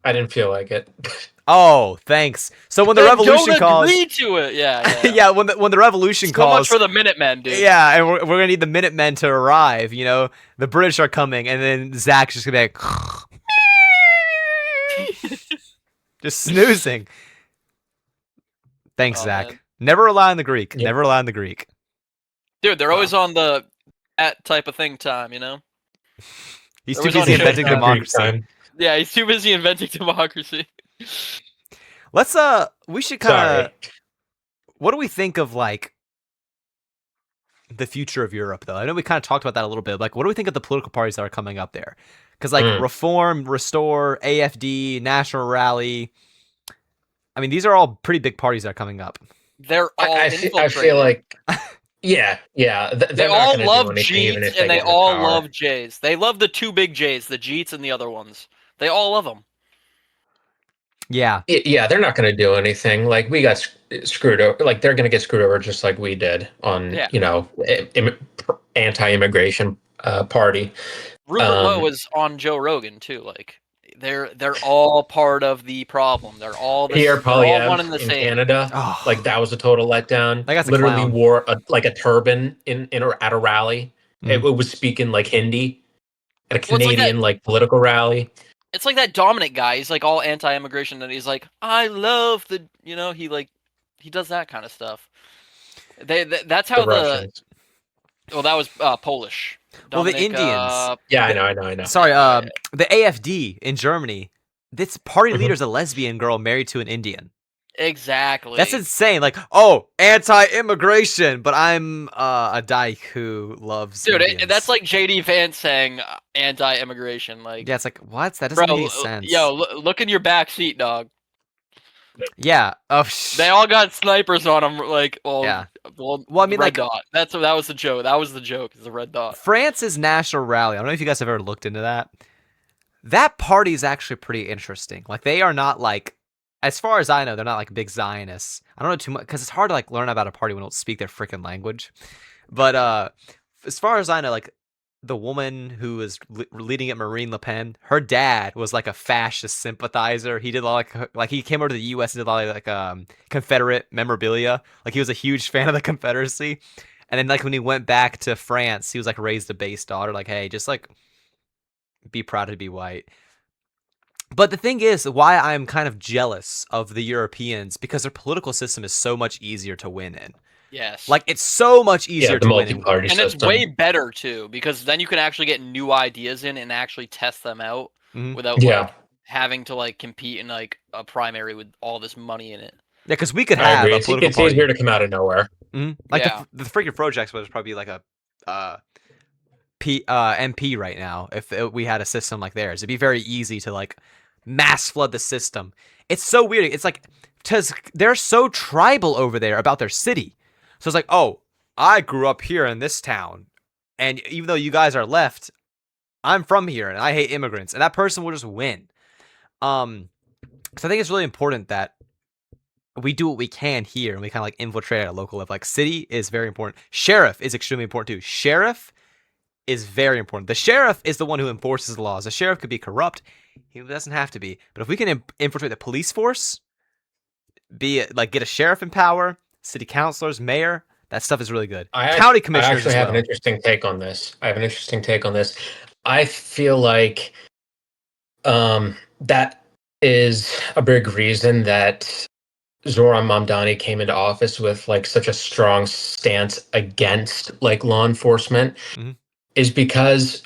I didn't feel like it. Oh, thanks. So when the Then revolution don't calls, agree to it. Yeah. yeah, when the revolution So calls, much for the Minutemen, dude. yeah, and we're gonna need the Minutemen to arrive. You know, the British are coming, and then Zach's just gonna be like, just snoozing. Thanks, Oh, Zach. man. Never rely on the Greek. Yep. Never rely on the Greek. Dude, they're always on the that type of thing time, you know? He's It too was on busy Showtime. inventing Not Greek democracy. time. Yeah, he's too busy inventing democracy. Let's we should kind of. Sorry. What do we think of like the future of Europe, though? I know we kind of talked about that a little bit. Like, what do we think of the political parties that are coming up there? Because like Reform, Restore, AFD, National Rally. I mean, these are all pretty big parties that are coming up. They're all I infiltrated. feel like, yeah. They They're not all gonna do love anything, even if Jeets and they get into all power. love J's. They love the two big J's, the Jeets and the other ones. They all love them. Yeah. Yeah, they're not going to do anything. Like we got screwed over. Like they're going to get screwed over just like we did on, Yeah. anti-immigration party. Rupert Lowe was on Joe Rogan too. Like they're all part of the problem. They're all Pierre they're all Poilievre one and the in same. Canada, Oh. like that was a total letdown. That guy's a Literally clown. wore a turban at a rally. Mm. It was speaking like Hindi at a Well, it's like Canadian political rally. It's like that Dominic guy. He's like all anti-immigration, and he's like, I love the, he does that kind of stuff. That's how The Russians. well, that was Polish. Well, the Dominic, Indians. Yeah, I know. Sorry, the AFD in Germany. This party leader's a lesbian girl married to an Indian. Exactly. That's insane. Like, oh, anti-immigration, but I'm a dyke who loves Dude, Indians. that's like JD Vance saying anti-immigration. Like, Yeah, it's like, what? That doesn't bro, make sense. yo, look in your back seat, dog. Yeah. Oh, They all got snipers on them. Like, Yeah. well, Well, I mean, red like- dot. That was the joke. That was the joke. Is the red dot. France's national rally. I don't know if you guys have ever looked into that. That party is actually pretty interesting. Like, they are not like, as far as I know, they're not like big Zionists. I don't know too much because it's hard to like learn about a party when you don't speak their freaking language. But as far as I know, like the woman who was leading it, Marine Le Pen, her dad was like a fascist sympathizer. He did like he came over to the U.S. and did a lot of like Confederate memorabilia. Like he was a huge fan of the Confederacy. And then like when he went back to France, he was like raised a base daughter. Like, hey, just like be proud to be white. But the thing is, why I'm kind of jealous of the Europeans, because their political system is so much easier to win in. Yes. Like, it's so much easier the to win in. multi-party And system. it's way better too, because then you can actually get new ideas in and actually test them out Mhm. without Yeah. like having to like compete in like a primary with all this money in it. Yeah, because we could I have agree. a It's political party. easier to come out of nowhere. Like Yeah. the freaking projects was probably like a MP right now. If we had a system like theirs, it'd be very easy to like mass flood the system. It's so weird. It's like because they're so tribal over there about their city. So it's like, oh, I grew up here in this town, and even though you guys are left, I'm from here and I hate immigrants, and that person will just win. So I think it's really important that we do what we can here and we kind of like infiltrate at a local level. Like city is very important. Sheriff is extremely important too. Sheriff is very important. The sheriff is the one who enforces the laws. The sheriff could be corrupt. He doesn't have to be. But if we can infiltrate the police force, be it like get a sheriff in power, city councilors, mayor, that stuff is really good. County I commissioners actually as have an well. interesting take on this. I feel like that is a big reason that Zoran Mamdani came into office with like such a strong stance against like law enforcement, Mhm. is because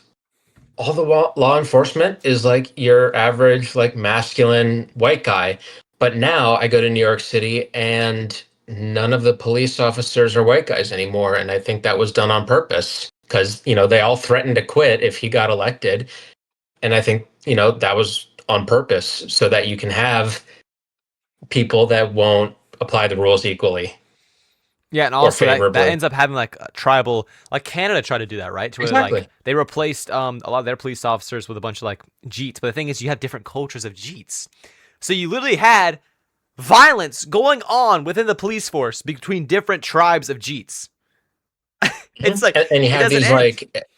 all the law enforcement is like your average like masculine white guy. But now I go to New York City and none of the police officers are white guys anymore, and I think that was done on purpose because they all threatened to quit if he got elected, and I think that was on purpose so that you can have people that won't apply the rules equally Yeah, and or also that favorably. ends up having like a tribal, like Canada tried to do that, right? To where like Exactly. they replaced a lot of their police officers with a bunch of like Jeets. But the thing is, you have different cultures of Jeets, so you literally had violence going on within the police force between different tribes of Jeets. It's Mhm. like And you it have doesn't these end. like,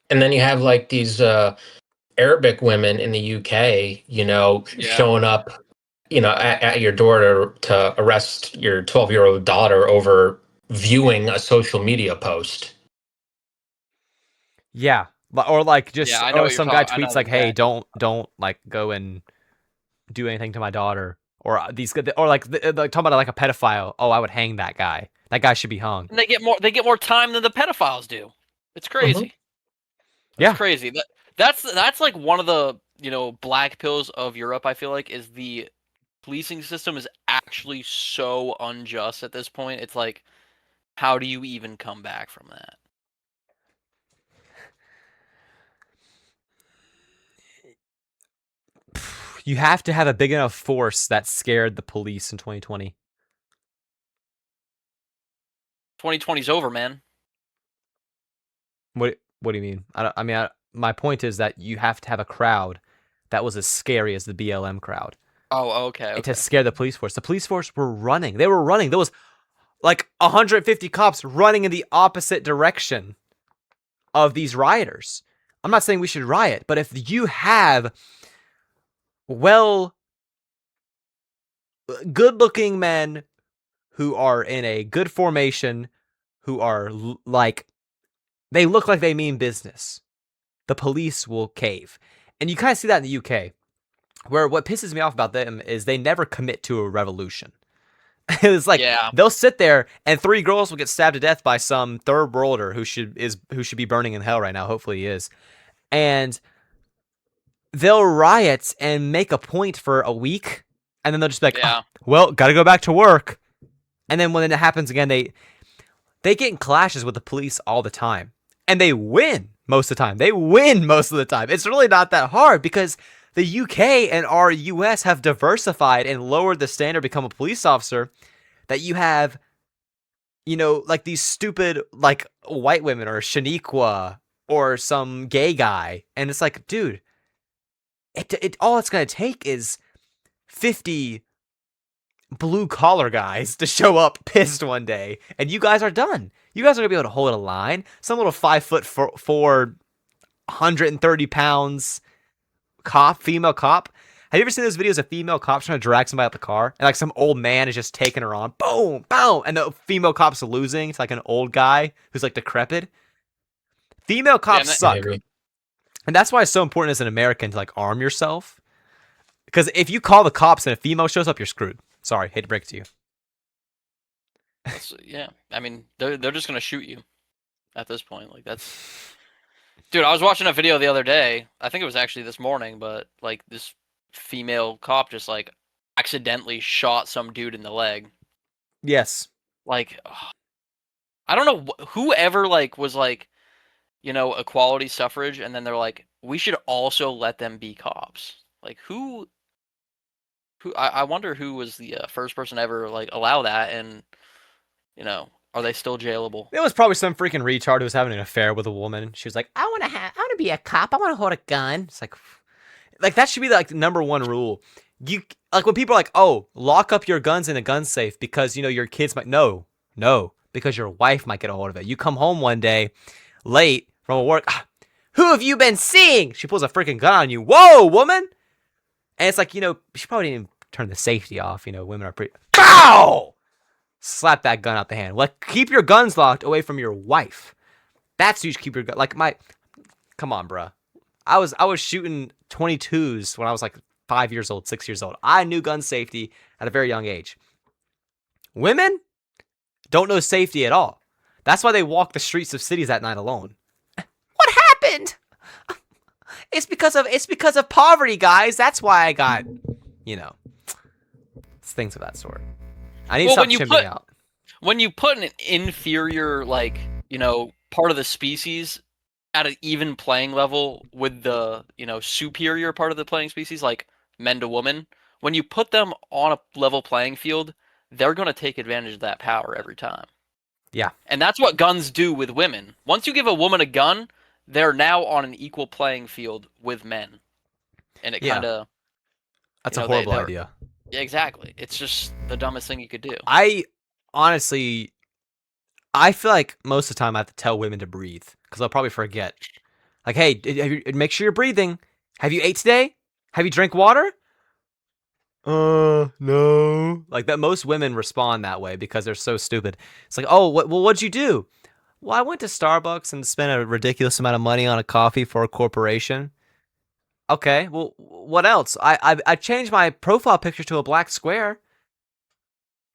and then you have like these Arabic women in the UK, Yeah. showing up, at your door to arrest your 12-year-old daughter over viewing a social media post. Yeah, or like Yeah, just I know or what you're some guy talking. I tweets know like, "Hey, exactly. don't like go and do anything to my daughter," or these or like talking about like a pedophile. Oh, I would hang that guy. That guy should be hung. And they get more time than the pedophiles do. It's Mhm. crazy. That's Yeah, crazy. That's like one of the, black pills of Europe, I feel like, is the policing system is actually so unjust at this point. It's like, how do you even come back from that? you have to have a big enough force that scared the police in 2020. 2020's over, man. What do you mean? My point is that you have to have a crowd that was as scary as the BLM crowd Oh, okay, to okay. scare the police force. The police force were running. They were running. There was like 150 cops running in the opposite direction of these rioters. I'm not saying we should riot, but if you have well good-looking men who are in a good formation, who are like they look like they mean business, the police will cave. And you kind of see that in the UK, where what pisses me off about them is they never commit to a revolution. It's like Yeah, they'll sit there and three girls will get stabbed to death by some third worlder who should be burning in hell right now. Hopefully he is. And they'll riot and make a point for a week, and then they'll just be like, oh, yeah, well, gotta go back to work. And then when it happens again, they get in clashes with the police all the time. And they win most of the time. They win most of the time. It's really not that hard because the UK and our US have diversified and lowered the standard to become a police officer, that you have, like these stupid like white women or Shaniqua or some gay guy. And it's like, dude, it all it's gonna take is 50 blue collar guys to show up pissed one day, and you guys are done. You guys are gonna be able to hold a line. Some little 5'4", 130 pounds female cop. Have you ever seen those videos of female cops trying to drag somebody out the car, and like some old man is just taking her on, boom, boom, and the female cop's losing. It's like an old guy who's like decrepit. Female yeah. cops And suck, Maybe. and that's why it's so important as an American to like arm yourself. Because if you call the cops and a female shows up, you're screwed. Sorry, hate to break it to you. yeah. I mean, they're just gonna shoot you at this point. Like that's, dude. I was watching a video the other day. I think it was actually this morning, but like this female cop just like accidentally shot some dude in the leg. Yes. Like, I don't know whoever like was like, equality suffrage, and then they're like, we should also let them be cops. Like who I wonder who was the first person to ever like allow that, and are they still jailable? It was probably some freaking retard who was having an affair with a woman. She was like, I want to be a cop. I want to hold a gun. It's like that should be like the number one rule. You like when people are like, oh, lock up your guns in a gun safe because your kids might. No, because your wife might get a hold of it. You come home one day late from work. Who have you been seeing? She pulls a freaking gun on you. Whoa, woman! And it's like, she probably didn't even turn the safety off. Women are pretty. Bow! Slap that gun out the hand. Like, keep your guns locked away from your wife. That's who you should keep your gun. Like, come on, bruh. I was shooting 22s when I was like 5 years old, 6 years old. I knew gun safety at a very young age. Women don't know safety at all. That's why they walk the streets of cities at night alone. What happened? It's because of poverty, guys. That's why I got, it's things of that sort. I need to stop chimping out. When you put an inferior, part of the species at an even playing level with the, superior part of the playing species, like men to women, when you put them on a level playing field, they're going to take advantage of that power every time. Yeah. And that's what guns do with women. Once you give a woman a gun, they're now on an equal playing field with men. And it kind of... That's a horrible idea. Yeah, exactly. It's just the dumbest thing you could do. I feel like most of the time I have to tell women to breathe because they'll probably forget. Like, hey, make sure you're breathing. Have you ate today? Have you drank water? No. Like that, most women respond that way because they're so stupid. It's like, oh, what'd you do? Well, I went to Starbucks and spent a ridiculous amount of money on a coffee for a corporation. Okay, well, what else? I changed my profile picture to a black square.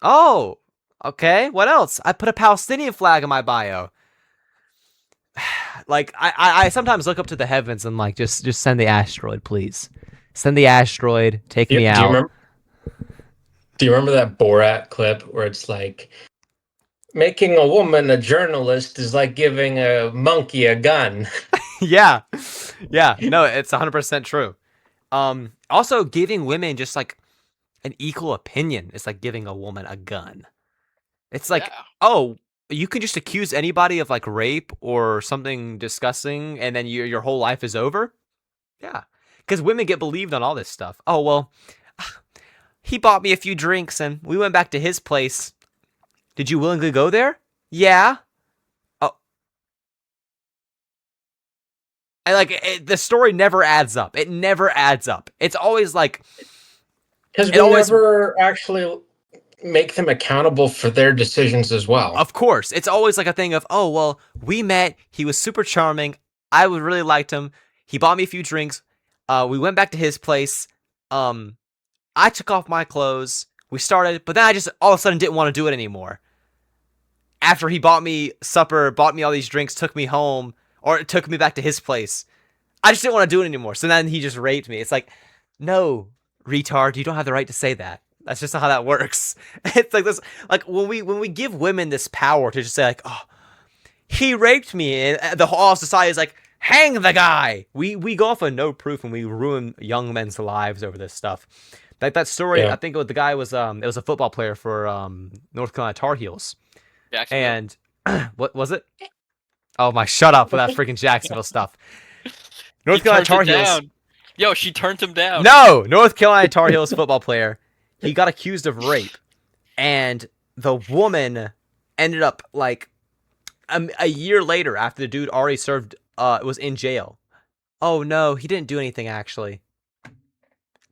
Oh, okay. What else? I put a Palestinian flag in my bio. Like, I sometimes look up to the heavens and like, just send the asteroid, please. Send the asteroid. Take me out. Do you remember that Borat clip where it's like, making a woman a journalist is like giving a monkey a gun? Yeah. No, it's 100% true. Also, giving women just like an equal opinion is like giving a woman a gun. It's like, oh, you can just accuse anybody of like rape or something disgusting, and then your whole life is over. Yeah, because women get believed on all this stuff. Oh well, he bought me a few drinks, and we went back to his place. Did you willingly go there? Yeah. Oh. And like the story never adds up. It never adds up. It's always like, because we never actually make them accountable for their decisions as well. Of course. It's always like a thing of, oh, well, we met. He was super charming. I really liked him. He bought me a few drinks. We went back to his place. I took off my clothes. We started, but then I just all of a sudden didn't want to do it anymore. After he bought me supper, bought me all these drinks, took me home, or took me back to his place, I just didn't want to do it anymore. So then he just raped me. It's like, no, retard, you don't have the right to say that. That's just not how that works. It's like this, like when we give women this power to just say like, oh, he raped me, and the whole society is like, hang the guy. We go off of no proof and we ruin young men's lives over this stuff. Like that story, I think the guy was it was a football player for North Carolina Tar Heels. And what was it? Oh my, shut up for that freaking Jacksonville stuff. North Carolina Tar Heels. Yo, she turned him down. No, North Carolina Tar Heels football player. He got accused of rape, and the woman ended up like a year later after the dude already served. Was in jail. Oh no, he didn't do anything actually.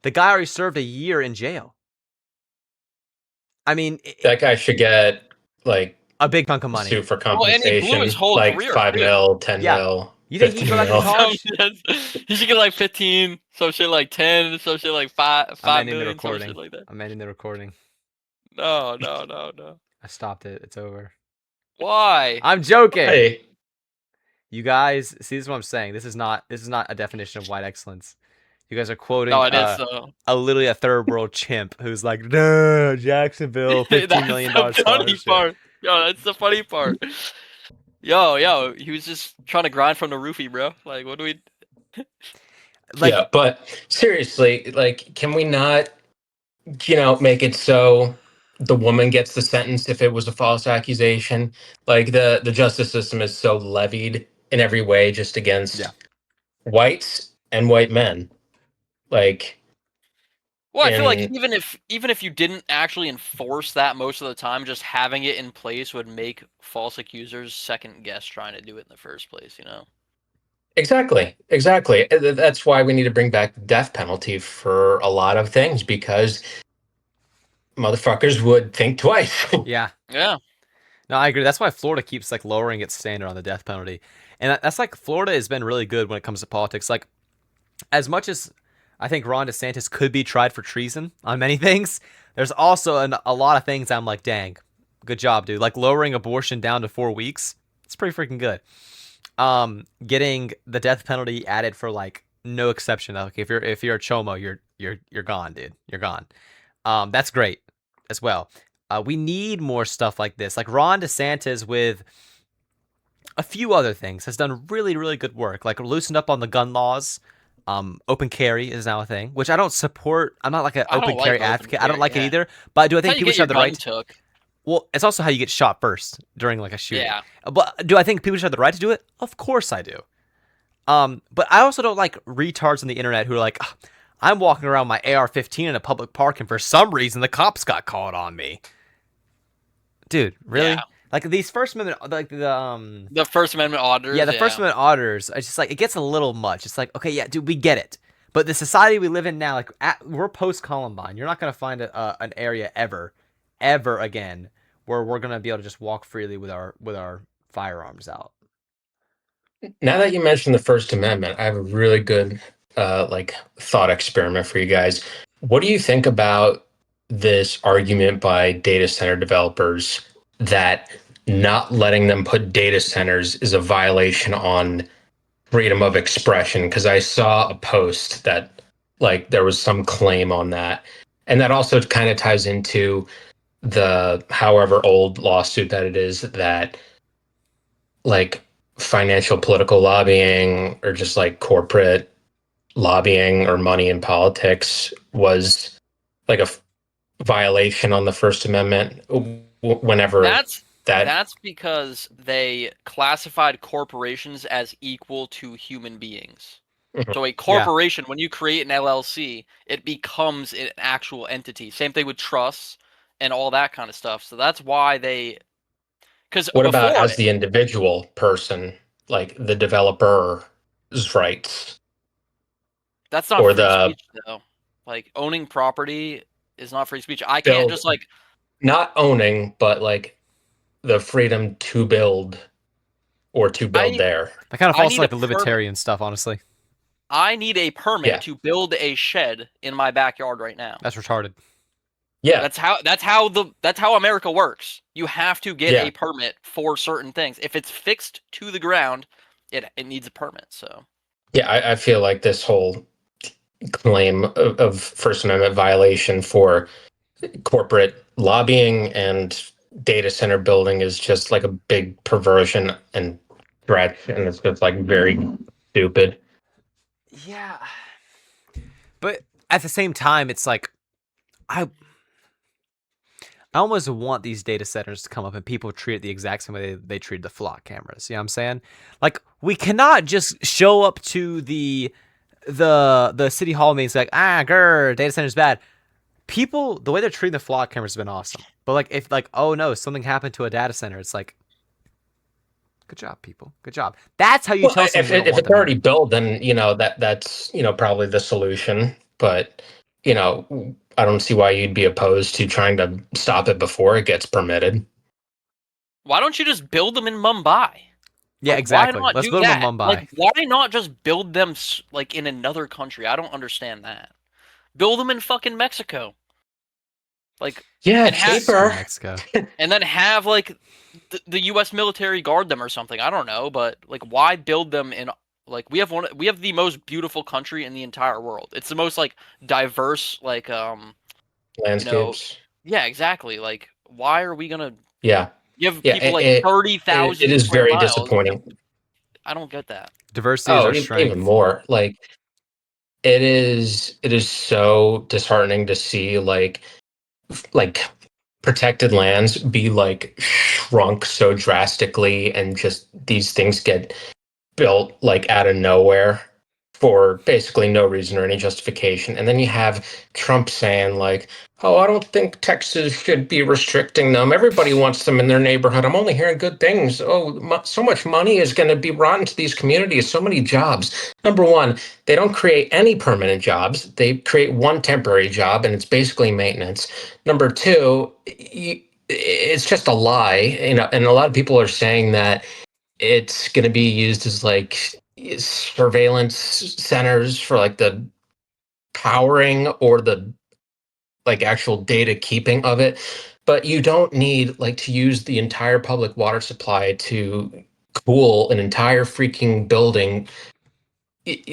The guy already served a year in jail. I mean, that guy should get like a big chunk of money. Suit for compensation, well, and he blew his whole like career, 5 mil, 10 mil. You think he go back to college? He should get like 15, some shit like 10, some shit like 5 million, some shit like that. I'm ending the recording. No. I stopped it. It's over. Why? I'm joking. Hey. You guys, see, this is what I'm saying. This is not a definition of white excellence. You guys are quoting literally a third world chimp who's like, nah, Jacksonville, $15 million scholarship. Yo, that's the funny part. Yo, he was just trying to grind from the roofie, bro. Like, what do we... Like, yeah, but seriously, like, can we not, make it so the woman gets the sentence if it was a false accusation? Like, the justice system is so levied in every way just against whites and white men. Like, well, I feel like even if you didn't actually enforce that most of the time, just having it in place would make false accusers second guess trying to do it in the first place, Exactly. That's why we need to bring back the death penalty for a lot of things because motherfuckers would think twice. Yeah. Yeah. No, I agree. That's why Florida keeps like lowering its standard on the death penalty, and that's like Florida has been really good when it comes to politics. Like as much as I think Ron DeSantis could be tried for treason on many things, there's also a lot of things I'm like, dang, good job, dude. Like lowering abortion down to 4 weeks, it's pretty freaking good. Getting the death penalty added for like no exception. Like if you're a chomo, you're gone, dude. You're gone. That's great as well. We need more stuff like this. Like Ron DeSantis with a few other things has done really, really good work. Like loosened up on the gun laws. Open carry is now a thing, which I don't support. I'm not like an I don't open like carry open advocate. I don't carry, like it yeah. either. But do I That's how think you people get should your have the gun right? took. Well, it's also how you get shot first during like a shooting. Yeah. But do I think people should have the right to do it? Of course I do. But I also don't like retards on the internet who are like, "Ugh, I'm walking around my AR-15 in a public park, and for some reason the cops got called on me." Dude, really? Yeah. Like these First Amendment, like The First Amendment auditors. yeah, the First Amendment auditors. It's just like it gets a little much. It's like, okay, yeah, dude, we get it. But the society we live in now, like we're post Columbine. You're not gonna find an area ever again where we're gonna be able to just walk freely with our firearms out. Now that you mentioned the First Amendment, I have a really good like thought experiment for you guys. What do you think about this argument by data center developers that not letting them put data centers is a violation on freedom of expression? Because I saw a post that like there was some claim on that. And that also kind of ties into the however old lawsuit that it is that like financial political lobbying or just like corporate lobbying or money in politics was like a violation on the First Amendment whenever That's that. that's because they classified corporations as equal to human beings. Mhm. So a Yeah. corporation, when you create an LLC, it becomes an actual entity. Same thing with trusts and all that kind of stuff. So that's why they, because What about before, as the individual person, like the developer's rights that's not or free the speech though. Like owning property is not free speech. I can't build, just like not owning, but like the freedom to build or to build I there? That kind of I falls to need a like the permit. libertarian stuff, honestly. I need a permit Yeah. to build a shed in my backyard right now. That's retarded. Yeah. That's how America works. You have to get Yeah. a permit for certain things. If it's fixed to the ground, it needs a permit. So Yeah. I feel like this whole claim of First Amendment violation for corporate lobbying and data center building is just like a big perversion and stretch, and it's just like very stupid. Yeah. But at the same time, it's like I I almost want these data centers to come up and people treat it the exact same way they treated the flock cameras. You know what I'm saying? Like we cannot just show up to the city hall meetings like data center's bad. People, the way they're treating the flock cameras has been awesome. But like if like oh no, something happened to a data center, it's like good job, people. Good job. That's how you Well, tell someone if, you don't if want it's them already here. built, then that's probably the solution. But you know, I don't see why you'd be opposed to trying to stop it before it gets permitted. why don't you just build them in Mumbai? Yeah, Like, why exactly. not Let's do build them in that? Like, Mumbai. why not just build them like in another country? I don't understand that. Build them in fucking Mexico. Like, Yeah, and have Screw cheaper. Mexico. and then have like the U.S. military guard them or something. I don't know, but like, why build them in? Like, we have the most beautiful country in the entire world. It's the most like diverse, like you know, Landscapes. yeah, exactly. Like, why are we gonna Yeah, give yeah. people like It 30,000 is square very miles? disappointing. I don't get that. Diversity is Oh, our even strength. more. Like it is so disheartening to see like protected lands be like shrunk so drastically and just these things get built like out of nowhere for basically no reason or any justification. And then you have Trump saying, like, oh, I don't think Texas should be restricting them. Everybody wants them in their neighborhood. I'm only hearing good things. Oh, so much money is going to be brought into these communities, so many jobs. Number one, they don't create any permanent jobs. They create one temporary job, and it's basically maintenance. Number two, it's just a lie. And a lot of people are saying that it's going to be used as like surveillance centers for like the powering or the like actual data keeping of it. But you don't need like to use the entire public water supply to cool an entire freaking building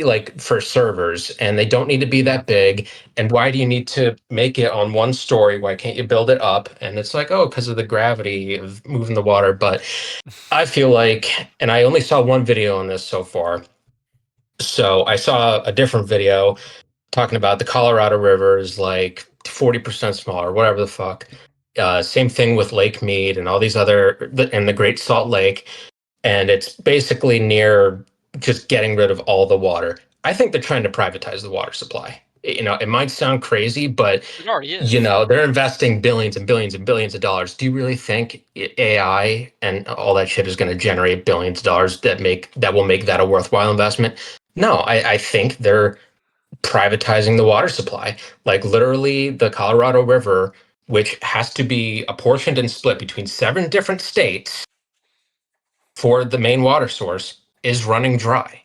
like for servers, and they don't need to be that big. And why do you need to make it on one story? Why can't you build it up? And it's like, oh, because of the gravity of moving the water. But I feel like, and I only saw one video on this so far, so I saw a different video talking about the Colorado River is like 40% smaller, whatever the fuck. Same thing with Lake Mead and all these other, and the Great Salt Lake. And it's basically near just getting rid of all the water. I think they're trying to privatize the water supply. It might sound crazy, but It already is. they're investing billions and billions and billions of dollars. Do you really think AI and all that shit is going to generate billions of dollars that will make that a worthwhile investment? No, I think they're privatizing the water supply. Like literally the Colorado River, which has to be apportioned and split between 7 different states for the main water source, is running dry.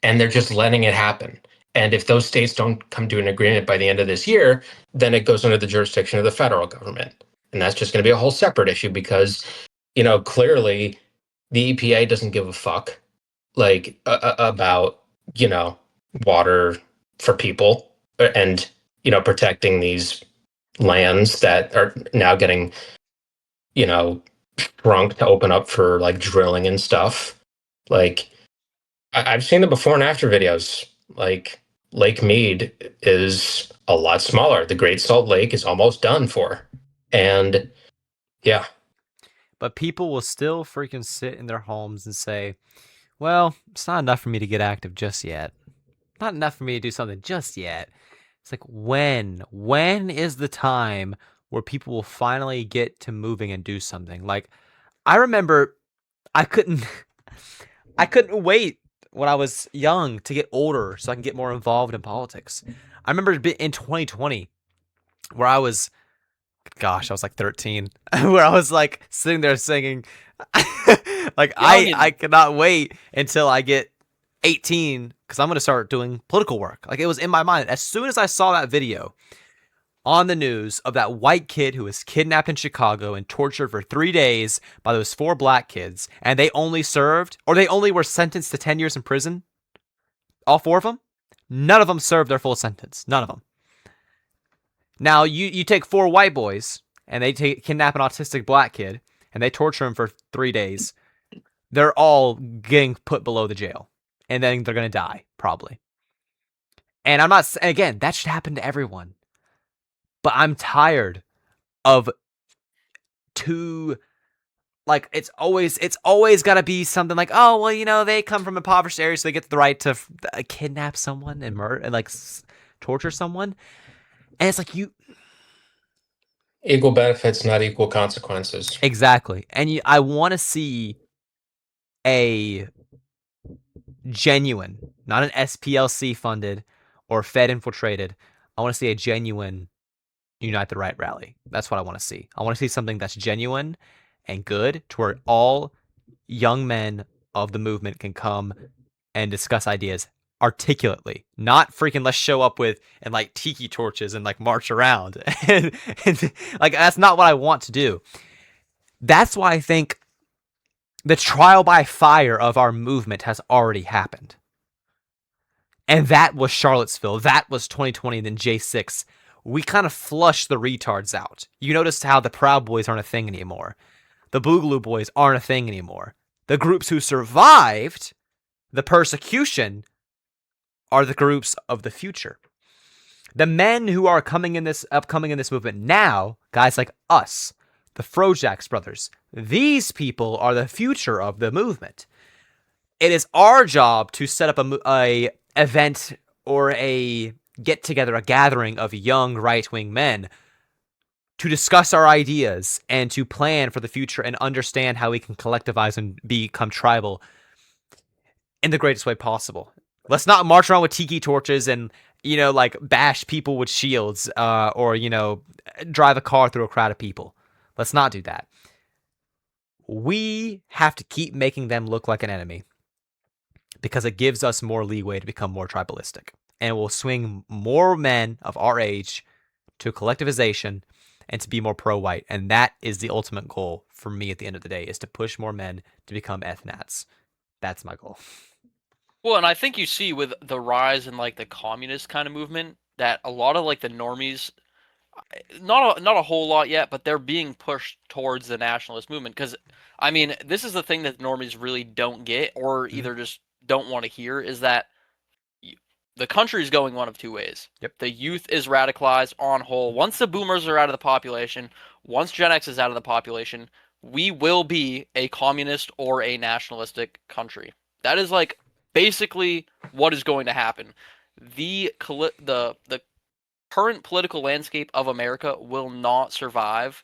And they're just letting it happen. And if those states don't come to an agreement by the end of this year, then it goes under the jurisdiction of the federal government. And that's just going to be a whole separate issue because, clearly the EPA doesn't give a fuck like about, water for people and, protecting these lands that are now getting, shrunk to open up for like drilling and stuff. Like I've seen the before and after videos. Like Lake Mead is a lot smaller. The Great Salt Lake is almost done for. And yeah. But people will still freaking sit in their homes and say, well, it's not enough for me to get active just yet. Not enough for me to do something just yet. It's like, when? When is the time where people will finally get to moving and do something? Like, I remember I couldn't I couldn't wait when I was young to get older so I can get more involved in politics. I remember in 2020 where I was like 13, where I was like sitting there singing like I cannot wait until I get 18 because I'm going to start doing political work. Like, it was in my mind. As soon as I saw that video on the news of that white kid who was kidnapped in Chicago and tortured for 3 days by those 4 black kids, and they only were sentenced to 10 years in prison, all 4 of them, none of them served their full sentence. None of them. Now, you take 4 white boys, and they kidnap an autistic black kid, and they torture him for 3 days. They're all getting put below the jail. And then they're going to die, probably. And again, that should happen to everyone. But I'm tired of it's always got to be something like, oh, well, they come from impoverished areas, so they get the right to kidnap someone and murder and torture someone. And it's like, equal benefits, not equal consequences. Exactly. And I want to see a genuine, not an SPLC funded or Fed infiltrated. I want to see a genuine Unite the Right rally. That's what I want to see. I want to see something that's genuine and good to where all young men of the movement can come and discuss ideas articulately, not freaking let's show up with and like tiki torches and like march around. and like, that's not what I want to do. That's why I think the trial by fire of our movement has already happened. And that was Charlottesville. That was 2020 and then J6. We kind of flushed the retards out. You noticed how the Proud Boys aren't a thing anymore. The Boogaloo Boys aren't a thing anymore. The groups who survived the persecution are the groups of the future. The men who are upcoming in this movement now, guys like us, the Frojax brothers, these people are the future of the movement. It is our job to set up event or a get together, a gathering of young right-wing men to discuss our ideas and to plan for the future and understand how we can collectivize and become tribal in the greatest way possible. Let's not march around with tiki torches and, like bash people with shields, or, drive a car through a crowd of people. Let's not do that. We have to keep making them look like an enemy because it gives us more leeway to become more tribalistic, and will swing more men of our age to collectivization and to be more pro-white. And that is the ultimate goal for me at the end of the day, is to push more men to become ethnats. That's my goal. Well, and I think you see with the rise in like the communist kind of movement that a lot of like the normies, not a whole lot yet, but they're being pushed towards the nationalist movement. Because I mean, this is the thing that normies really don't get, or either just don't want to hear, is that the country is going one of two ways. Yep. The youth is radicalized on whole. Once the boomers are out of the population, once Gen X is out of the population, we will be a communist or a nationalistic country. That is like basically what is going to happen. The current political landscape of America will not survive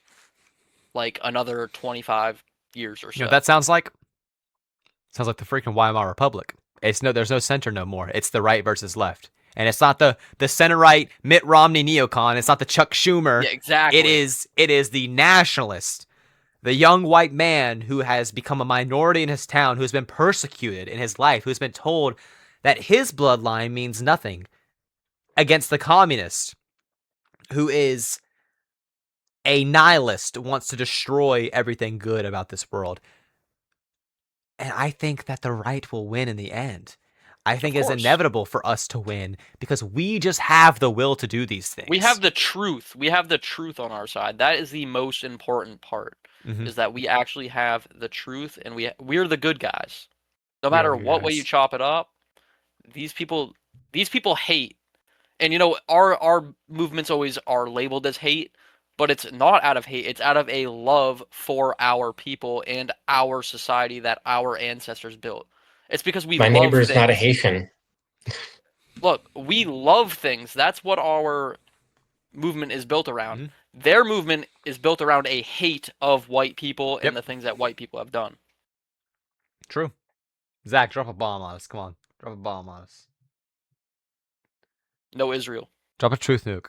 like another 25 years or so. You know what that sounds like? Sounds like the freaking Weimar Republic. There's no center no more. It's the right versus left. And it's not the center right Mitt Romney neocon. It's not the Chuck Schumer. Yeah, exactly. It is the nationalist, the young white man who has become a minority in his town, who has been persecuted in his life, who has been told that his bloodline means nothing, against the communist, who is a nihilist, wants to destroy everything good about this world. And I think that the right will win in the end. I think it's inevitable for us to win because we just have the will to do these things. We have the truth. We have the truth on our side. That is the most important part, is that we actually have the truth, and we're the good guys. No matter what way you chop it up, these people hate. And our movements always are labeled as hate, but it's not out of hate. It's out of a love for our people and our society that our ancestors built. It's because we love things. My neighbor is not a Haitian. Look, we love things. That's what our movement is built around. Their movement is built around a hate of white people and the things that white people have done. True. Zach, drop a bomb on us. Come on. Drop a bomb on us. No Israel. Drop a truth nuke.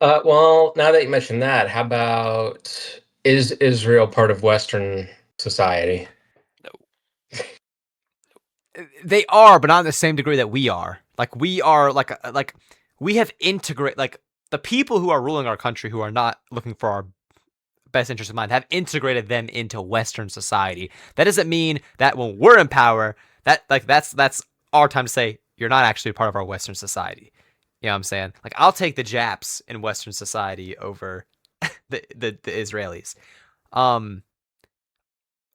Well, now that you mentioned that, how about, is Israel part of Western society? No. They are, but not in the same degree that we are. Like, we are, like we have integrated, like, the people who are ruling our country, who are not looking for our best interest in mind, have integrated them into Western society. That doesn't mean that when we're in power, that's our time to say, you're not actually part of our Western society. You know what I'm saying? Like, I'll take the Japs in Western society over the Israelis.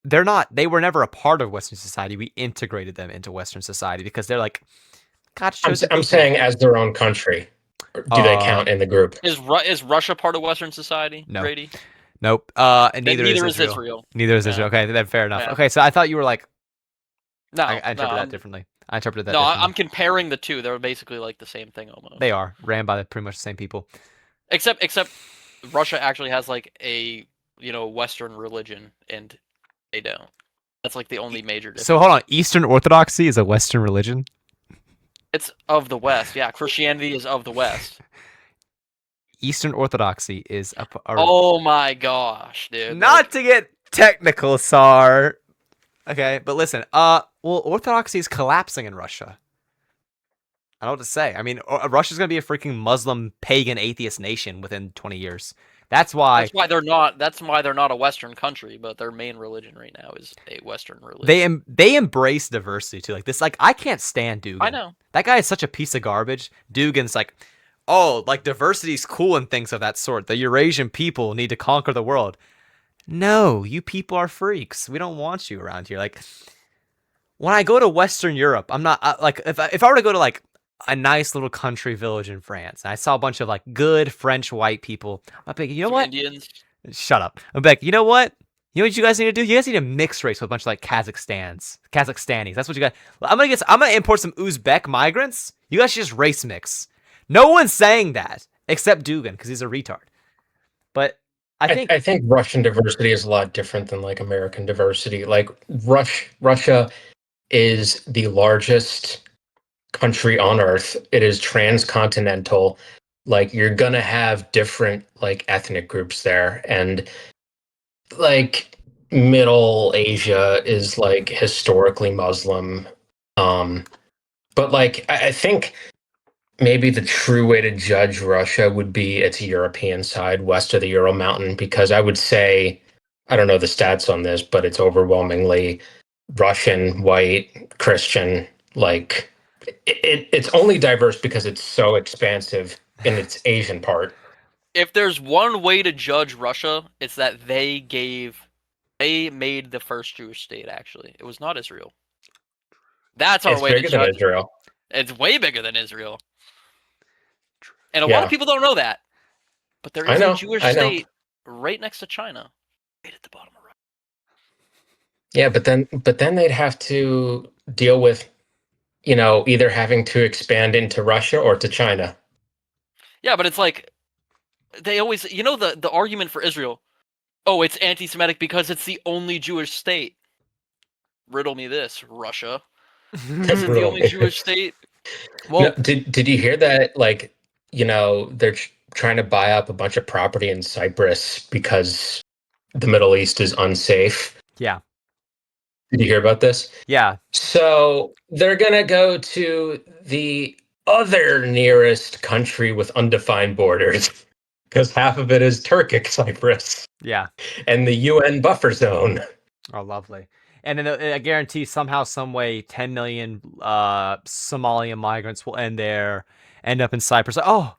They were never a part of Western society. We integrated them into Western society because they're like, God, I'm saying as their own country. Do they count in the group? Is Russia part of Western society, no. Brady? Nope. And neither is Israel. Neither is Israel. Okay, then fair enough. Yeah. Okay, so I thought you were like, no, I interpreted that differently. I interpreted that No, differently. I'm comparing the two. They're basically like the same thing almost. They are ran by pretty much the same people. Except Russia actually has like a Western religion, and they don't. That's like the only major difference. So hold on, Eastern Orthodoxy is a Western religion? It's of the West, yeah. Christianity is of the West. Eastern Orthodoxy is a oh my gosh, dude. Not to get technical, Sar. Okay, but listen, well, Orthodoxy is collapsing in Russia. I don't know what to say. I mean, Russia's going to be a freaking Muslim, pagan, atheist nation within 20 years. That's why they're not a Western country, but their main religion right now is a Western religion. They embrace diversity too. Like this, like I can't stand Dugan. I know. That guy is such a piece of garbage. Dugan's like, oh, like diversity's cool and things of that sort. The Eurasian people need to conquer the world. No, you people are freaks. We don't want you around here. Like, when I go to Western Europe, I'm not like if I were to go to like a nice little country village in France, and I saw a bunch of like good French white people, I'm like, you know what? Indians. Shut up. I'm like, you know what? You know what you guys need to do? You guys need to mix race with a bunch of like Kazakhstanis. That's what you got. I'm gonna import some Uzbek migrants. You guys should just race mix. No one's saying that except Dugan because he's a retard. But I think Russian diversity is a lot different than like American diversity. Like Russia is the largest country on Earth. It is transcontinental. Like you're gonna have different like ethnic groups there, and like Middle Asia is like historically Muslim. But like I think maybe the true way to judge Russia would be its European side, west of the Ural Mountain, because I would say, I don't know the stats on this, but it's overwhelmingly Russian, white, Christian. Like it's only diverse because it's so expansive in its Asian part. If there's one way to judge Russia, it's that they made the first Jewish state. Actually, it was not Israel. That's our It's way to bigger than judge. Israel. It's way bigger than Israel, and a lot of people don't know that. But there is a Jewish state right next to China, right at the bottom of Russia. Yeah, but then they'd have to deal with, you know, either having to expand into Russia or to China. Yeah, but it's like they always, you know, the argument for Israel. Oh, it's anti-Semitic because it's the only Jewish state. Riddle me this, Russia. Is it the only Jewish state? Well, no, did you hear that? Like, you know, they're trying to buy up a bunch of property in Cyprus because the Middle East is unsafe. Yeah. Did you hear about this? Yeah. So they're gonna go to the other nearest country with undefined borders because half of it is Turkic Cyprus. Yeah. And the UN buffer zone. Oh, lovely. And then I guarantee somehow, some way, 10 million Somalian migrants will end up in Cyprus. Oh,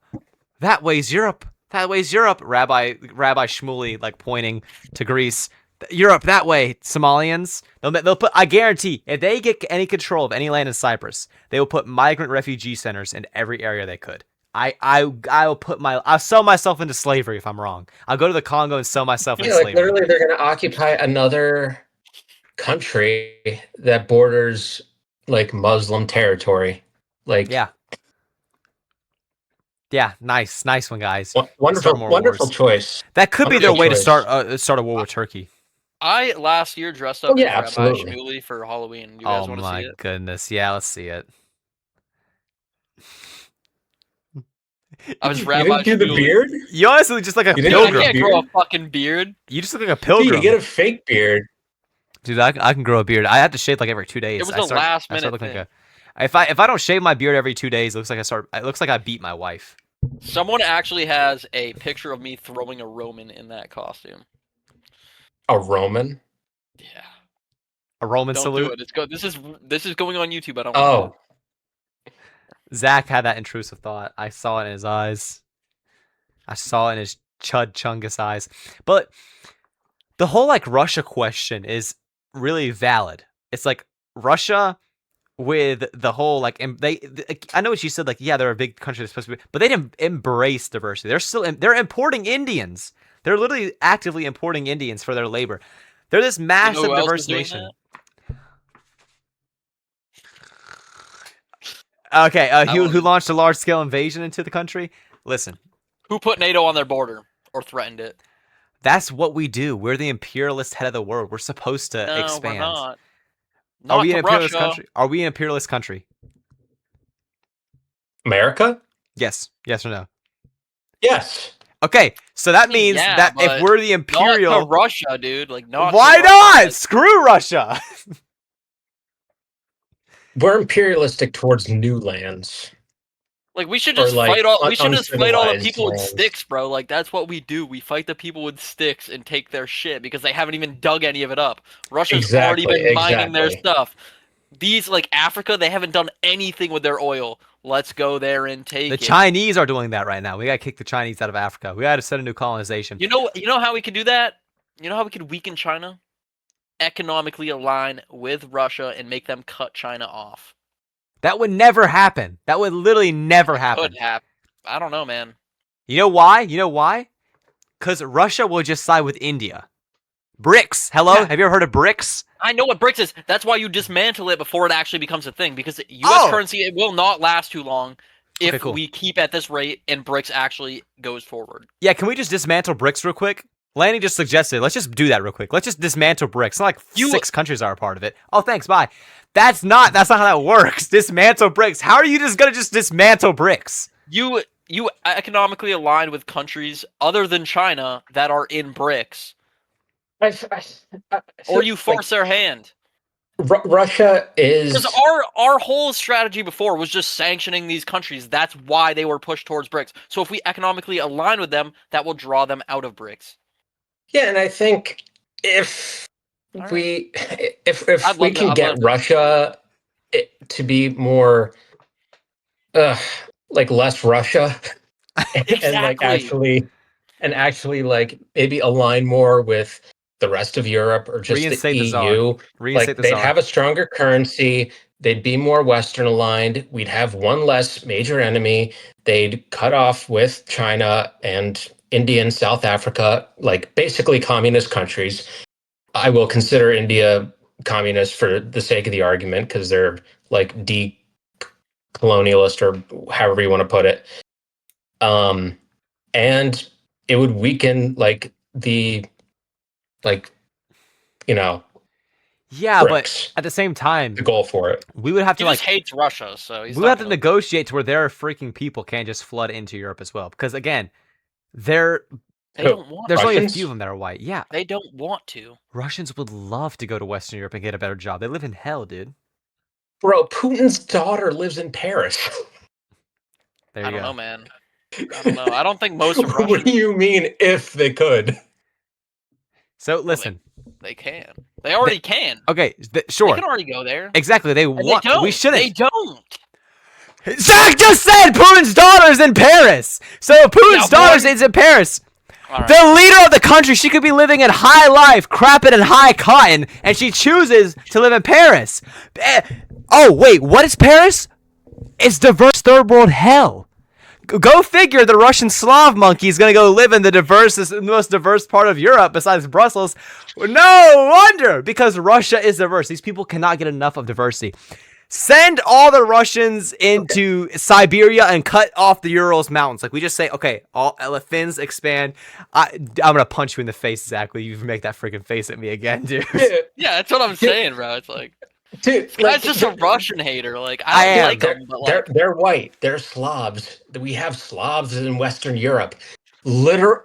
that way's Europe. That way's Europe. Rabbi Shmuley, like pointing to Greece. Europe, that way, Somalians. They'll put. I guarantee, if they get any control of any land in Cyprus, they will put migrant refugee centers in every area they could. I'll sell myself into slavery if I'm wrong. I'll go to the Congo and sell myself into slavery. Literally, they're going to occupy another country that borders like Muslim territory. Like, yeah, nice one, guys. Wonderful choice. That could be their way to start a war with Turkey. I last year dressed up as Rabbi Shmuley for Halloween. You guys want to see it? Oh my goodness, yeah, let's see it. I was Rabbi Shmuley. The beard? You honestly just like a pilgrim. I can't grow a fucking beard. You just look like a pilgrim. Dude, you get a fake beard. Dude, I can grow a beard. I have to shave like every 2 days. It was last minute thing. If I don't shave my beard every 2 days, it looks like I beat my wife. Someone actually has a picture of me throwing a Roman in that costume. A Roman? Yeah. A Roman salute? Do it. This is going on YouTube. I don't want to. Zach had that intrusive thought. I saw it in his eyes. I saw it in his Chud Chungus eyes. But the whole like Russia question is really valid. It's like Russia with the whole like I know what you said, like, yeah, they're a big country that's supposed to be, but they didn't embrace diversity. They're importing Indians. They're literally actively importing Indians for their labor. They're this massive diverse nation. Okay, who launched a large-scale invasion into the country? Listen. Who put NATO on their border or threatened it? That's what we do. We're the imperialist head of the world. We're supposed to expand. We're not. Are we an imperialist country? Are we an imperialist country? America? Yes. Yes or no? Yes. Okay, so that means that if we're the imperial... Not to Russia, dude. Like, not Why not? Screw Russia! We're imperialistic towards new lands. Like, we should just fight all the people with sticks, bro. Like, that's what we do. We fight the people with sticks and take their shit because they haven't even dug any of it up. Russia's already been mining their stuff. These, like, Africa, they haven't done anything with their oil. Let's go there and take it. The Chinese are doing that right now. We gotta kick the Chinese out of Africa. We gotta set a new colonization. You know how we could do that? You know how we could weaken China? Economically align with Russia and make them cut China off. That would never happen. That would literally never happen. Could happen. I don't know, man. You know why? Because Russia will just side with India. BRICS. Hello, Yeah. have you ever heard of BRICS? I know what BRICS is. That's why you dismantle it before it actually becomes a thing. Because U.S. Oh! currency, it will not last too long if Okay, cool. we keep at this rate and BRICS actually goes forward. Yeah, can we just dismantle BRICS real quick? Lanny just suggested. Let's just do that real quick. Let's just dismantle BRICS. It's not like 6 countries are a part of it. Oh, thanks. Bye. That's not how that works. Dismantle BRICS. How are you just gonna just dismantle BRICS? You economically align with countries other than China that are in BRICS, or you force their hand. Russia is Because our whole strategy before was just sanctioning these countries. That's why they were pushed towards BRICS. So if we economically align with them, that will draw them out of BRICS. Yeah, and I think if All we right. if I'd we love to- can I'd get love to- Russia to be more like less Russia and like Exactly. actually like maybe align more with the rest of Europe or just the Reinstate the Tsar. EU, Reinstate like the they'd Tsar. have a stronger currency, they'd be more Western aligned, we'd have one less major enemy, they'd cut off with China and India and South Africa, like basically communist countries. I will consider India communist for the sake of the argument because they're like colonialist or however you want to put it. And it would weaken like the like Yeah, BRICS, but at the same time, the goal for it. we would have He to just hates Russia, so he's we would not have to gonna... negotiate to where their freaking people can't just flood into Europe as well. Because again, there's They don't want only a Russians? few of them that are white. Yeah, They don't want to. Russians would love to go to Western Europe and get a better job. They live in hell, dude. Bro, Putin's daughter lives in Paris. There I you don't go. know, man. I don't know. I don't think most of What Russians... do you mean if they could? So listen, They can. They already can. okay, They sure, can already go there. exactly. They And want. they don't. We shouldn't. They don't. Zach just said Putin's daughter's in Paris. So Putin's daughter's is in Paris. Right. The leader of the country, she could be living in high life, crapping in high cotton, and she chooses to live in Paris. Oh, wait, what is Paris? It's diverse third world hell. Go figure the Russian Slav monkey is going to go live in the most diverse part of Europe besides Brussels. No wonder, because Russia is diverse. These people cannot get enough of diversity. Send all the Russians into Siberia and cut off the Urals mountains. Like we just say, okay, all Finns expand. I'm gonna punch you in the face, Zach. You make that freaking face at me again, dude. Yeah, that's what I'm saying, bro. It's like, Dude, this guy's just a Russian hater. Like, I am. don't like him, but like, they're white. They're Slavs. We have Slavs in Western Europe. Literally,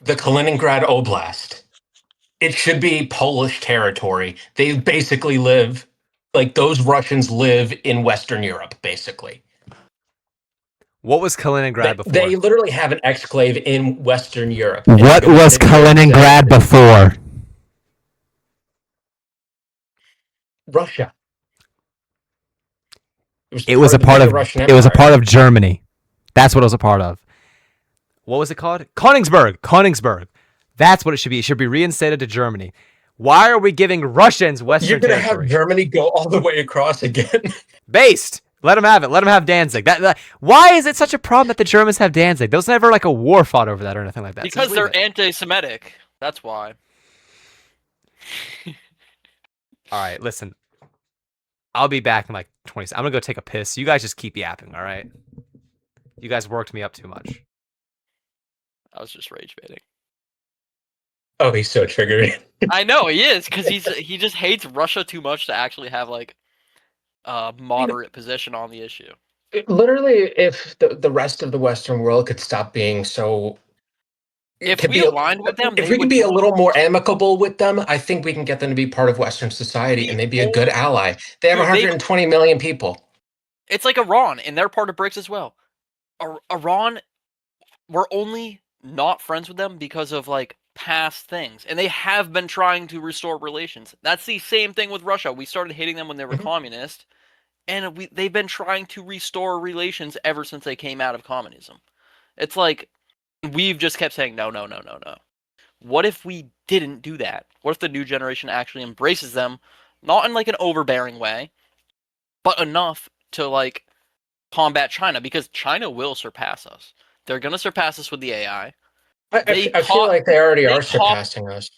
the Kaliningrad Oblast. It should be Polish territory. They basically live, like those Russians live in Western Europe, basically. What was Kaliningrad before? They literally have an exclave in Western Europe. What was Kaliningrad before? Russia. It was a part of Russian it was a Empire. part of Germany. That's what it was a part of. What was it called? Königsberg. That's what it should be. It should be reinstated to Germany. Why are we giving Russians Western You're gonna territory? have Germany go all the way across again. Based. Let them have it. Let them have Danzig. Why is it such a problem that the Germans have Danzig? There was never like a war fought over that or anything like that. because they're anti-Semitic. That's why. All right, listen. I'll be back in like 20 seconds. I'm going to go take a piss. You guys just keep yapping, all right? You guys worked me up too much. I was just rage baiting. Oh, he's so triggered. I know he is, because he just hates Russia too much to actually have like a moderate position on the issue. Literally, if the rest of the Western world could stop being so, If we aligned with them, if they we could would be a join little us. more amicable with them, I think we can get them to be part of Western society, and they'd be a good ally. They have Dude, 120 million people. It's like Iran, and they're part of BRICS as well. Iran, we're only not friends with them because of like past things, and they have been trying to restore relations. That's the same thing with Russia. We started hating them when they were communist, and they've been trying to restore relations ever since they came out of communism. It's like we've just kept saying no. What if we didn't do that? What if the new generation actually embraces them, not in like an overbearing way, but enough to like combat China? Because China will surpass us. They're gonna surpass us with the AI. I feel like they already they are cop surpassing us.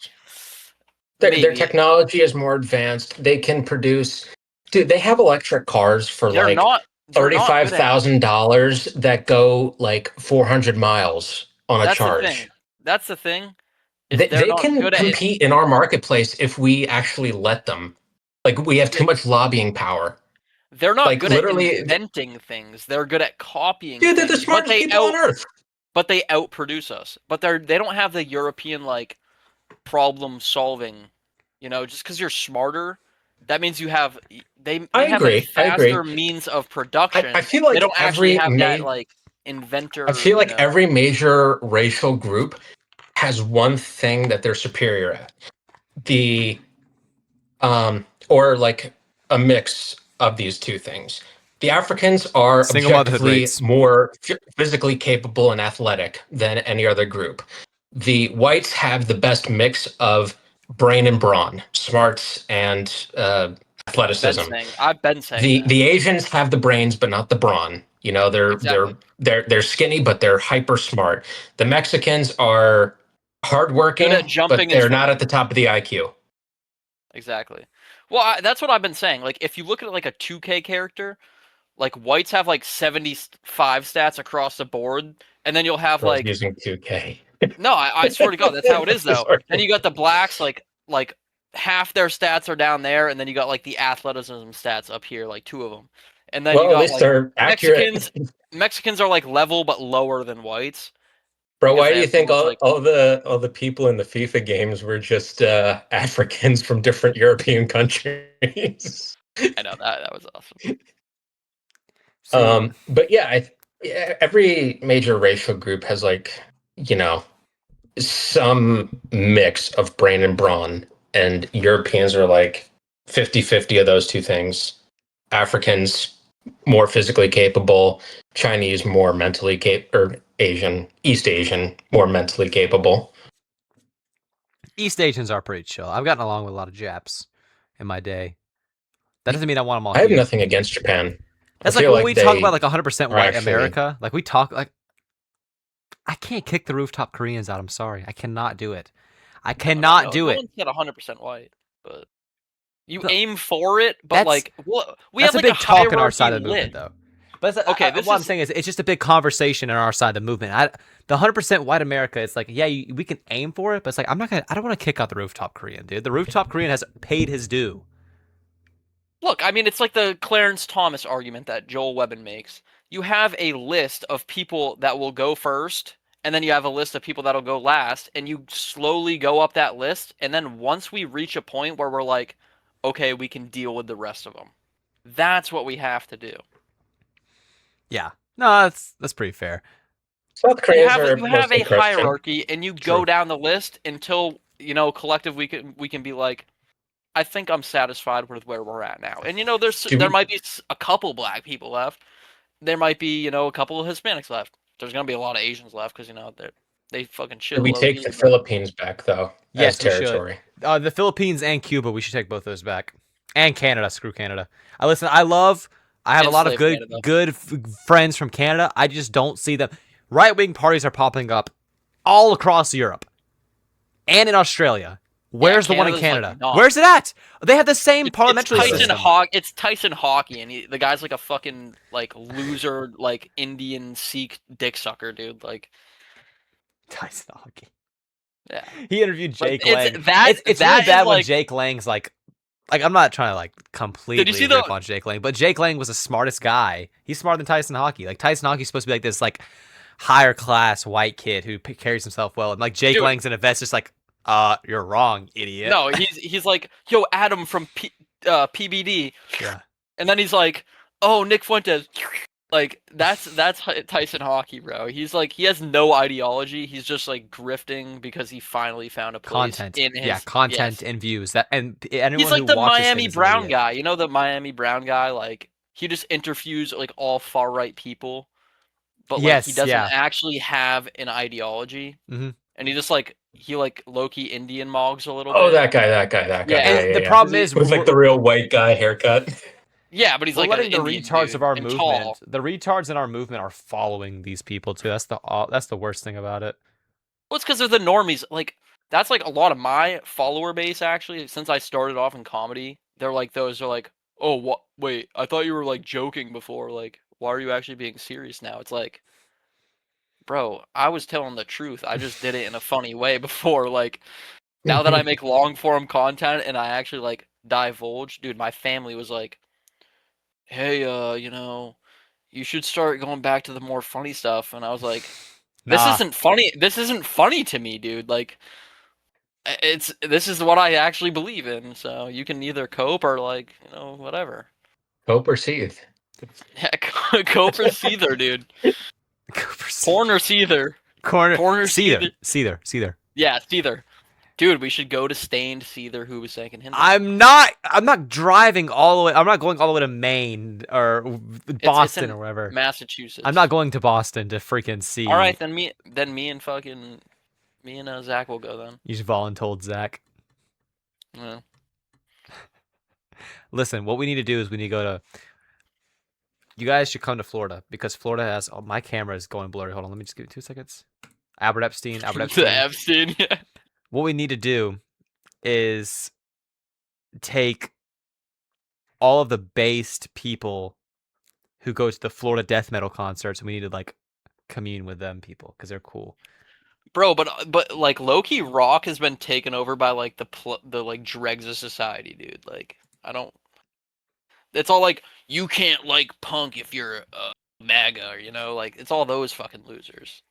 Their maybe technology is more advanced. They can produce. Dude, they have electric cars for they're like not they're not thirty-five good at it. thousand dollars that go like 400 miles on a That's the thing. charge. That's the thing is they're They not can good at it. compete in our marketplace if we actually let them. Like we have too much lobbying power. They're not Like good at literally, inventing things. They're good at copying dude, they're the things, but smartest people on earth. they outproduce us. But they don't have the European like problem solving. You know, just because you're smarter, that means you have I they have like agree. I agree. faster means of I production. feel They like don't actually have that like I inventor, feel you like know. every major racial group has one thing that they're superior at. The or like a mix of these two things. The Africans are Single motherhood objectively rates. more physically capable and athletic than any other group. The whites have the best mix of brain and brawn, smarts and athleticism. I've been saying that. The Asians have the brains but not the brawn. You know, Exactly. they're skinny but they're hyper smart. The Mexicans are Good at hardworking but jumping and they're not at swimming. the top of the IQ. Exactly. Well, that's what I've been saying. Like, if you look at like a 2K character, like whites have like 75 stats across the board, and then you'll have I was like using 2K. no, I swear to God, that's how it is though. Then Sorry. you got the blacks like half their stats are down there, and then you got like the athleticism stats up here, like two of them, and then you Well, at got least like they're accurate. Mexicans. Mexicans are like level but lower than whites Bro, because why they do you have so think much like. all the people in the FIFA games were just Africans from different European countries? I know that was awesome. See, But yeah, yeah, every major racial group has like, you know, some mix of brain and brawn, and Europeans are like 50-50 of those two things. Africans more physically capable, Chinese more mentally capable, or Asian, East Asian more mentally capable. East Asians are pretty chill. I've gotten along with a lot of Japs in my day. That doesn't mean I want them all I have here. nothing against Japan. I That's like feel when like we talk about they like 100% are white actually. America. Like we talk like I can't kick the rooftop Koreans out. I'm sorry. I cannot do it. I cannot do No it. one's said 100% white, but you The- aim for it. But That's like, what we that's have a like a big talk in our hierarchy side of the movement, list. though. But Okay, what I'm saying is, it's just a big conversation in our side of the movement. The 100% white America, it's like, yeah, we can aim for it, but it's like I don't want to kick out the rooftop Korean, dude. The rooftop Korean has paid his due. Look, I mean, it's like the Clarence Thomas argument that Joel Webben makes. You have a list of people that will go first, and then you have a list of people that'll go last, and you slowly go up that list, and then once we reach a point where we're like, okay, we can deal with the rest of them. That's what we have to do. Yeah, no, that's pretty fair. South Koreans are You have mostly a Christian. hierarchy, and you True. go down the list until collective we can be like, I think I'm satisfied with where we're at now. And there We might be a couple black people left. There might be a couple of Hispanics left. There's gonna be a lot of Asians left because they fucking do chill we low take key. the But Philippines back though as Yes, we should. territory? The Philippines and Cuba, we should take both those back, and Canada. Screw Canada. I have a lot of enslave Canada. good friends from Canada. I just don't see them. Right wing parties are popping up all across Europe and in Australia. Yeah, Where's the one in Canada's like Canada? not. Where's it at? They have the same It's parliamentary Tyson system. It's Tyson Hockey, and the guy's like a fucking like loser, like Indian Sikh dick sucker, dude. Like, Tyson Hockey. yeah. He interviewed But Jake Lang. It's really that is bad when like. Jake Lang's like I'm not trying to like Did you completely see rip the? on Jake Lang, but Jake Lang was the smartest guy. He's smarter than Tyson Hockey. Like Tyson Hockey's supposed to be like this like higher class white kid who carries himself well, and like Jake Dude, Lang's in a vest, just like, you're wrong, idiot. no, he's like, yo, Adam from PBD, Yeah. and then he's like, oh, Nick Fuentes. Like that's Tyson Hockey, bro. He's like he has no ideology. He's just like grifting because he finally found a place Content. in his Content yes. and views. Anyone He's who like the watches him Miami is an Brown idiot. guy. You know the Miami Brown guy? Like he just interviews like all far right people, but like he Yes, doesn't yeah. actually have an ideology. Mm-hmm. And he just like low key Indian mogs a little Oh, bit. that guy. Yeah. Yeah, The yeah. problem is With like the real white guy haircut. Yeah, but he's we're like an letting the Indian retards dude of our and movement. tall. The retards in our movement are following these people too. That's the worst thing about it. Well, it's because they're the normies. Like, that's like a lot of my follower base, actually. Since I started off in comedy, they're like, those are like, oh, what? Wait, I thought you were like joking before. Like, why are you actually being serious now? It's like, bro, I was telling the truth. I just did it in a funny way before. Like, now that I make long form content and I actually like divulge, dude, my family was like, hey, you should start going back to the more funny stuff. And I was like, this Nah, isn't funny. This isn't funny to me, dude. Like, this is what I actually believe in. So you can either cope or like, whatever. Cope or seethe. Yeah, cope or seether, dude. Corn or seether. corner, Corn or Seether, seether. Seether. Yeah, seether. Dude, we should go to Stained Seether who was saying in Hindi. I'm not driving all the way. I'm not going all the way to Maine or It's Boston in or wherever. Massachusetts. I'm not going to Boston to freaking see. All right, then me and Zach will go then. You just voluntold Zach. Yeah. Listen, what we need to do is we need to go to. You guys should come to Florida because Florida has. Oh, my camera is going blurry. Hold on, let me just give it 2 seconds. Albert Epstein. The Epstein. Yeah. What we need to do is take all of the based people who go to the Florida death metal concerts, and we need to like commune with them people because they're cool. Bro, but like low-key rock has been taken over by like the like dregs of society, dude. Like I don't. It's all like you can't like punk if you're MAGA, or like it's all those fucking losers.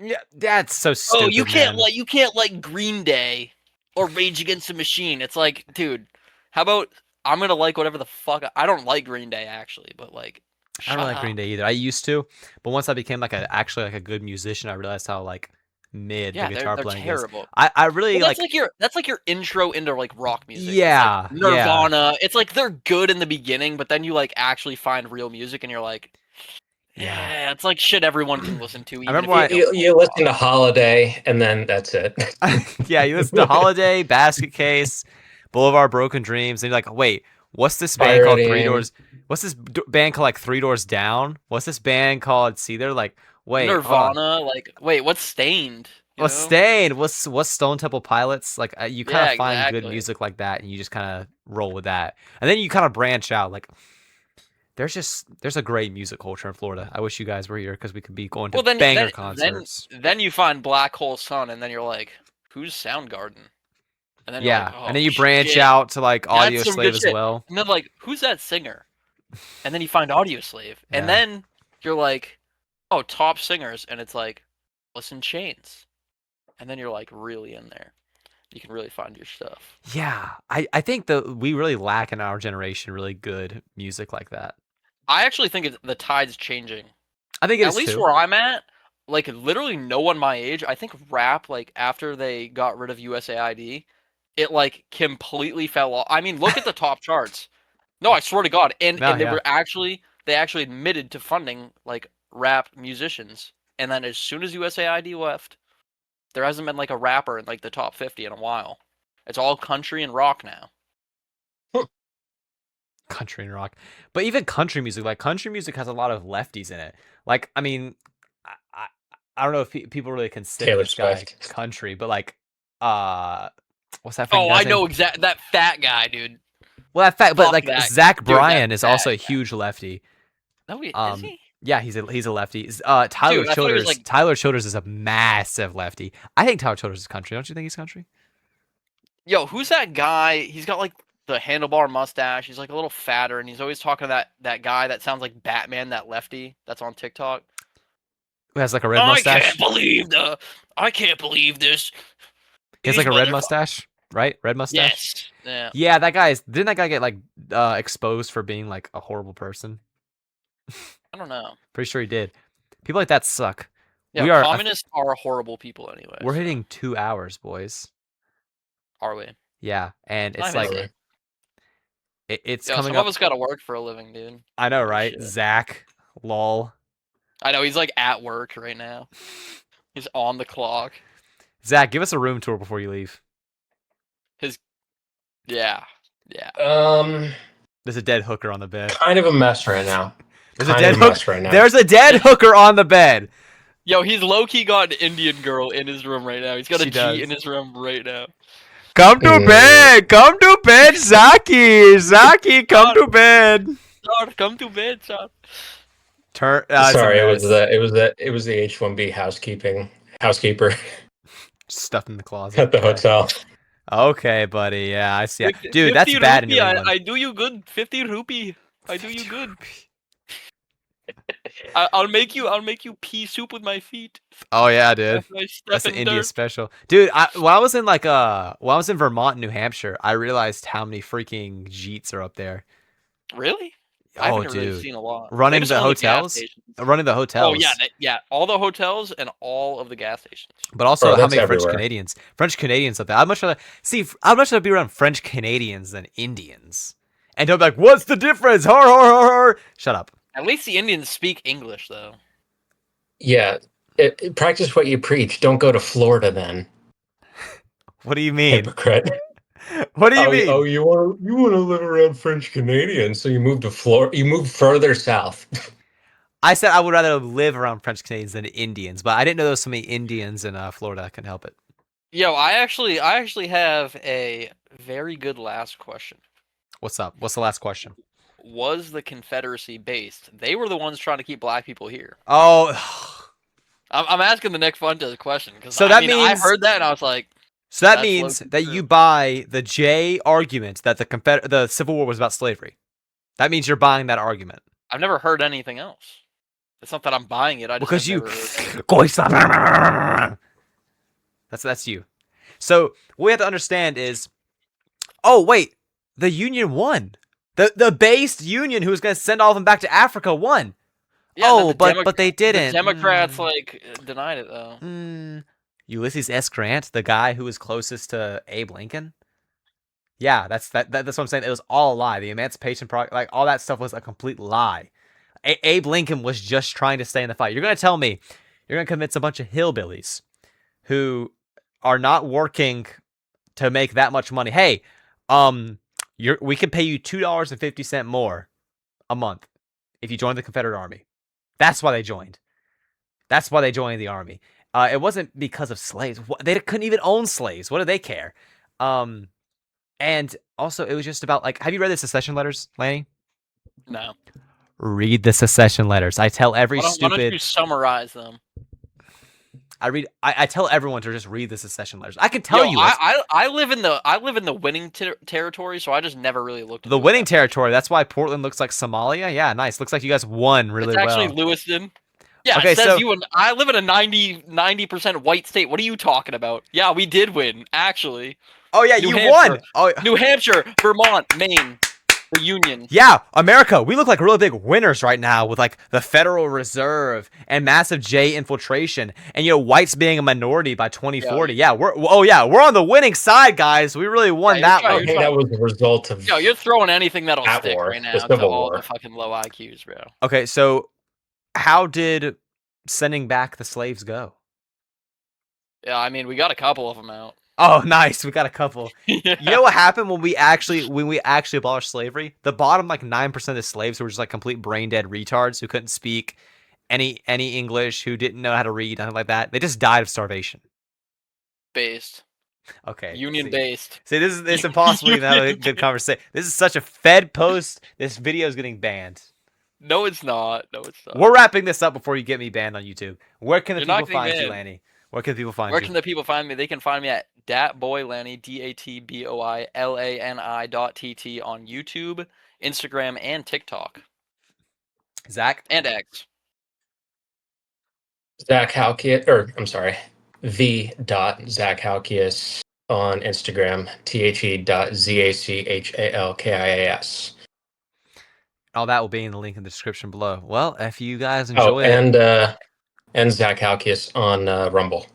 Yeah, that's so stupid. Oh, you can't man. you can't like Green Day or Rage Against the Machine. It's like, dude, how about I'm gonna like whatever the fuck I don't like Green Day actually, but like I don't really like Green Day either. I used to, but once I became actually a good musician, I realized how like mid Yeah, the guitar they're playing is. terrible. I really Well, like. that's like your intro into like rock music. It's Yeah, like Nirvana. It's like they're good in the beginning, but then you like actually find real music, and you're like, yeah, it's like shit everyone can listen to. Even remember if You listen to Holiday, and then that's it. Yeah, you listen to Holiday, Basket Case, Boulevard Broken Dreams, and you're like, wait, what's this band called Three Pirating. Doors? What's this band called like Three Doors Down? What's this band called? See, they're like, wait, hold on. Nirvana, like, wait, what's Stained? What's Stained? What's Stone Temple Pilots? Like you kind Yeah, of find good exactly. music like that, and you just kind of roll with that, and then you kind of branch out. Like there's a great music culture in Florida. I wish you guys were here because we could be going to banger concerts. Then you find Black Hole Sun, and then you're like, who's Soundgarden? And then you're Yeah, like, oh, and then you branch shit, out to like that's Audio some Slave good as shit. well. And then like, who's that singer? And then you find Audio Slave, and Yeah. then you're like, oh, top singers, and it's like, Alice in Chains, and then you're like really in there. You can really find your stuff. Yeah, I think that we really lack in our generation really good music like that. I actually think the tide's changing. I think it At is least too. where I'm at, like literally no one my age. I think rap, like after they got rid of USAID, it like completely fell off. I mean, look at the top charts. No, I swear to God, and No, they yeah. were actually they actually admitted to funding like rap musicians, and then as soon as USAID left, there hasn't been like a rapper in like the top 50 in a while. It's all country and rock now. Country and rock, but even country music, like country music has a lot of lefties in it. Like, I mean, I don't know if people really consider Taylor this guy Swift. country, but like, what's that? Oh, guy's I know name? that fat guy, dude. Well, that fact, but Fuck like that. Zach Dude, Bryan that is also a fat guy. huge lefty. No, is he? Yeah, he's a lefty. Tyler Dude, I thought he was, Childers. like- Tyler Childers is a massive lefty. I think Tyler Childers is country. Don't you think he's country? Yo, who's that guy? He's got like the handlebar mustache. He's like a little fatter, and he's always talking to that guy that sounds like Batman, that lefty that's on TikTok. Who has like a red mustache? I can't believe this. He has like a red Motherfuck- mustache, right? Red mustache. Yes. Yeah. Yeah, didn't that guy get like exposed for being like a horrible person? I don't know. Pretty sure he did. People like that suck. Yeah, communists are horrible people anyway. We're so- hitting 2 hours, boys. Are we? Yeah, and it's Time like is it? it's Yo, coming some up. of us gotta work for a living, dude. I know, Oh, right? shit. Zach, lol. I know he's like at work right now. He's on the clock. Zach, give us a room tour before you leave. Yeah. There's a dead hooker on the bed. Kind of a mess right now. There's a Kind dead of a mess right now. There's a dead hooker on the bed. Yo, he's low-key got an Indian girl in his room right now. He's got She a G does. in his room right now. Come to bed! Come to bed, Zaki! Zaki, come to bed! Son, come to bed, son. It's Sorry, a mess. it was the H-1B housekeeper Stuff in the closet. at the Okay. hotel. Okay, buddy. Yeah, I see. 50 Dude, that's bad in rupee, New England. I do you good. 50 rupee. I do you 50 good. rupee. I'll make you pea soup with my feet. Oh yeah, dude. After I step That's an in India dirt. special, dude. When I was in when I was in Vermont, and New Hampshire, I realized how many freaking Jeets are up there. Really? I Oh, haven't really dude, seen a lot. running Maybe the some of the gas hotels, stations. running the Oh yeah, hotels, yeah. All the hotels and all of the gas stations. but also Bro, how that's many French everywhere. Canadians, up there. I'd much rather be around French Canadians than Indians. And don't be like, what's the difference? Har har har har. Shut up. At least the Indians speak English, though. Yeah, practice what you preach. Don't go to Florida then, What do you mean? hypocrite. What do you mean? You want to live around French Canadians, so you move to Florida. You move further south. I said I would rather live around French Canadians than Indians, but I didn't know there was so many Indians in Florida. I couldn't help it. Yo, I actually have a very good last question. What's up? What's the last question? Was the Confederacy based? They were the ones trying to keep black people here. Oh, I'm asking the Nick Fuentes question because So I that mean, I means- heard that and I was like, so that That's means low-key that true. you buy the J argument that the Civil War was about slavery. That means you're buying that argument I've never heard anything else. It's not that I'm buying it. I just because have you. never heard anything. That's you. So what we have to understand is, oh wait, the Union won. The based Union who was going to send all of them back to Africa won. Yeah, and then Oh, but they didn't. The Democrats Mm. denied it though. Ulysses S. Grant, the guy who was closest to Abe Lincoln. Yeah, that's what I'm saying. It was all a lie. The Emancipation Project, like all that stuff, was a complete lie. Abe Lincoln was just trying to stay in the fight. You're gonna tell me, you're gonna convince a bunch of hillbillies who are not working to make that much money. Hey, we can pay you $2.50 more a month if you join the Confederate Army. That's why they joined. That's why they joined the army. It wasn't because of slaves. They couldn't even own slaves. What do they care? And also, it was just about have you read the secession letters, Lanny? No. Read the secession letters. I tell every Why don't you summarize them? I tell everyone to just read the secession letters. I can tell you I live in the winning territory, so I just never really looked at the winning territory. That's why Portland looks like Somalia. Yeah, nice. Looks like you guys won really well. It's actually Lewiston. Yeah, Okay, it says so I live in a 90% white state. What are you talking about? Yeah, we did win, actually. oh yeah, New you Hampshire. won. Oh New Hampshire, Vermont, Maine, the Union. yeah, America. We look like really big winners right now with the Federal Reserve and massive J infiltration, and whites being a minority by 2040. Yeah, we're on the winning side, guys. We really won Yeah, that you're one. trying- That was the result of. Yo, you're throwing anything that'll That stick war, right now the to Civil all War. the fucking low IQs, bro. Okay, so how did sending back the slaves go? Yeah, I mean, we got a couple of them out. Oh, nice. We got a couple. Yeah. You know what happened when we actually abolished slavery? The bottom 9% of the slaves were just complete brain dead retards who couldn't speak any English, who didn't know how to read, nothing like that. They just died of starvation. Based. Okay. Union based. See, it's impossible to even have a good conversation. This is such a Fed post. This video is getting banned. No, it's not. No, it's not. We're wrapping this up before you get me banned on YouTube. Where can the You're not people find getting you, banned. Lanny? Where can people find Where you? can the people find me? They can find me at datboylani, DATBOILANI.TT on YouTube, Instagram, and TikTok. Zach? And X. Zach Halkias, or I'm sorry, the.Zach Halkias on Instagram, the.ZACHALKIAS. All that will be in the link in the description below. Well, if you guys Oh, enjoy it. and Zach Halkias on Rumble.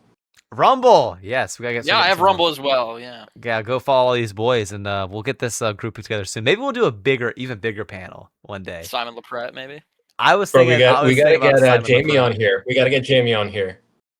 Rumble! Yes, we gotta get Yeah, I have some more. Rumble as well. Yeah. Yeah, go follow all these boys, and we'll get this group together soon. Maybe we'll do a even bigger panel one day. Simon LaPret, maybe. I was Bro, thinking, we gotta about get Simon Jamie LaPret. on here. We gotta get Jamie on here.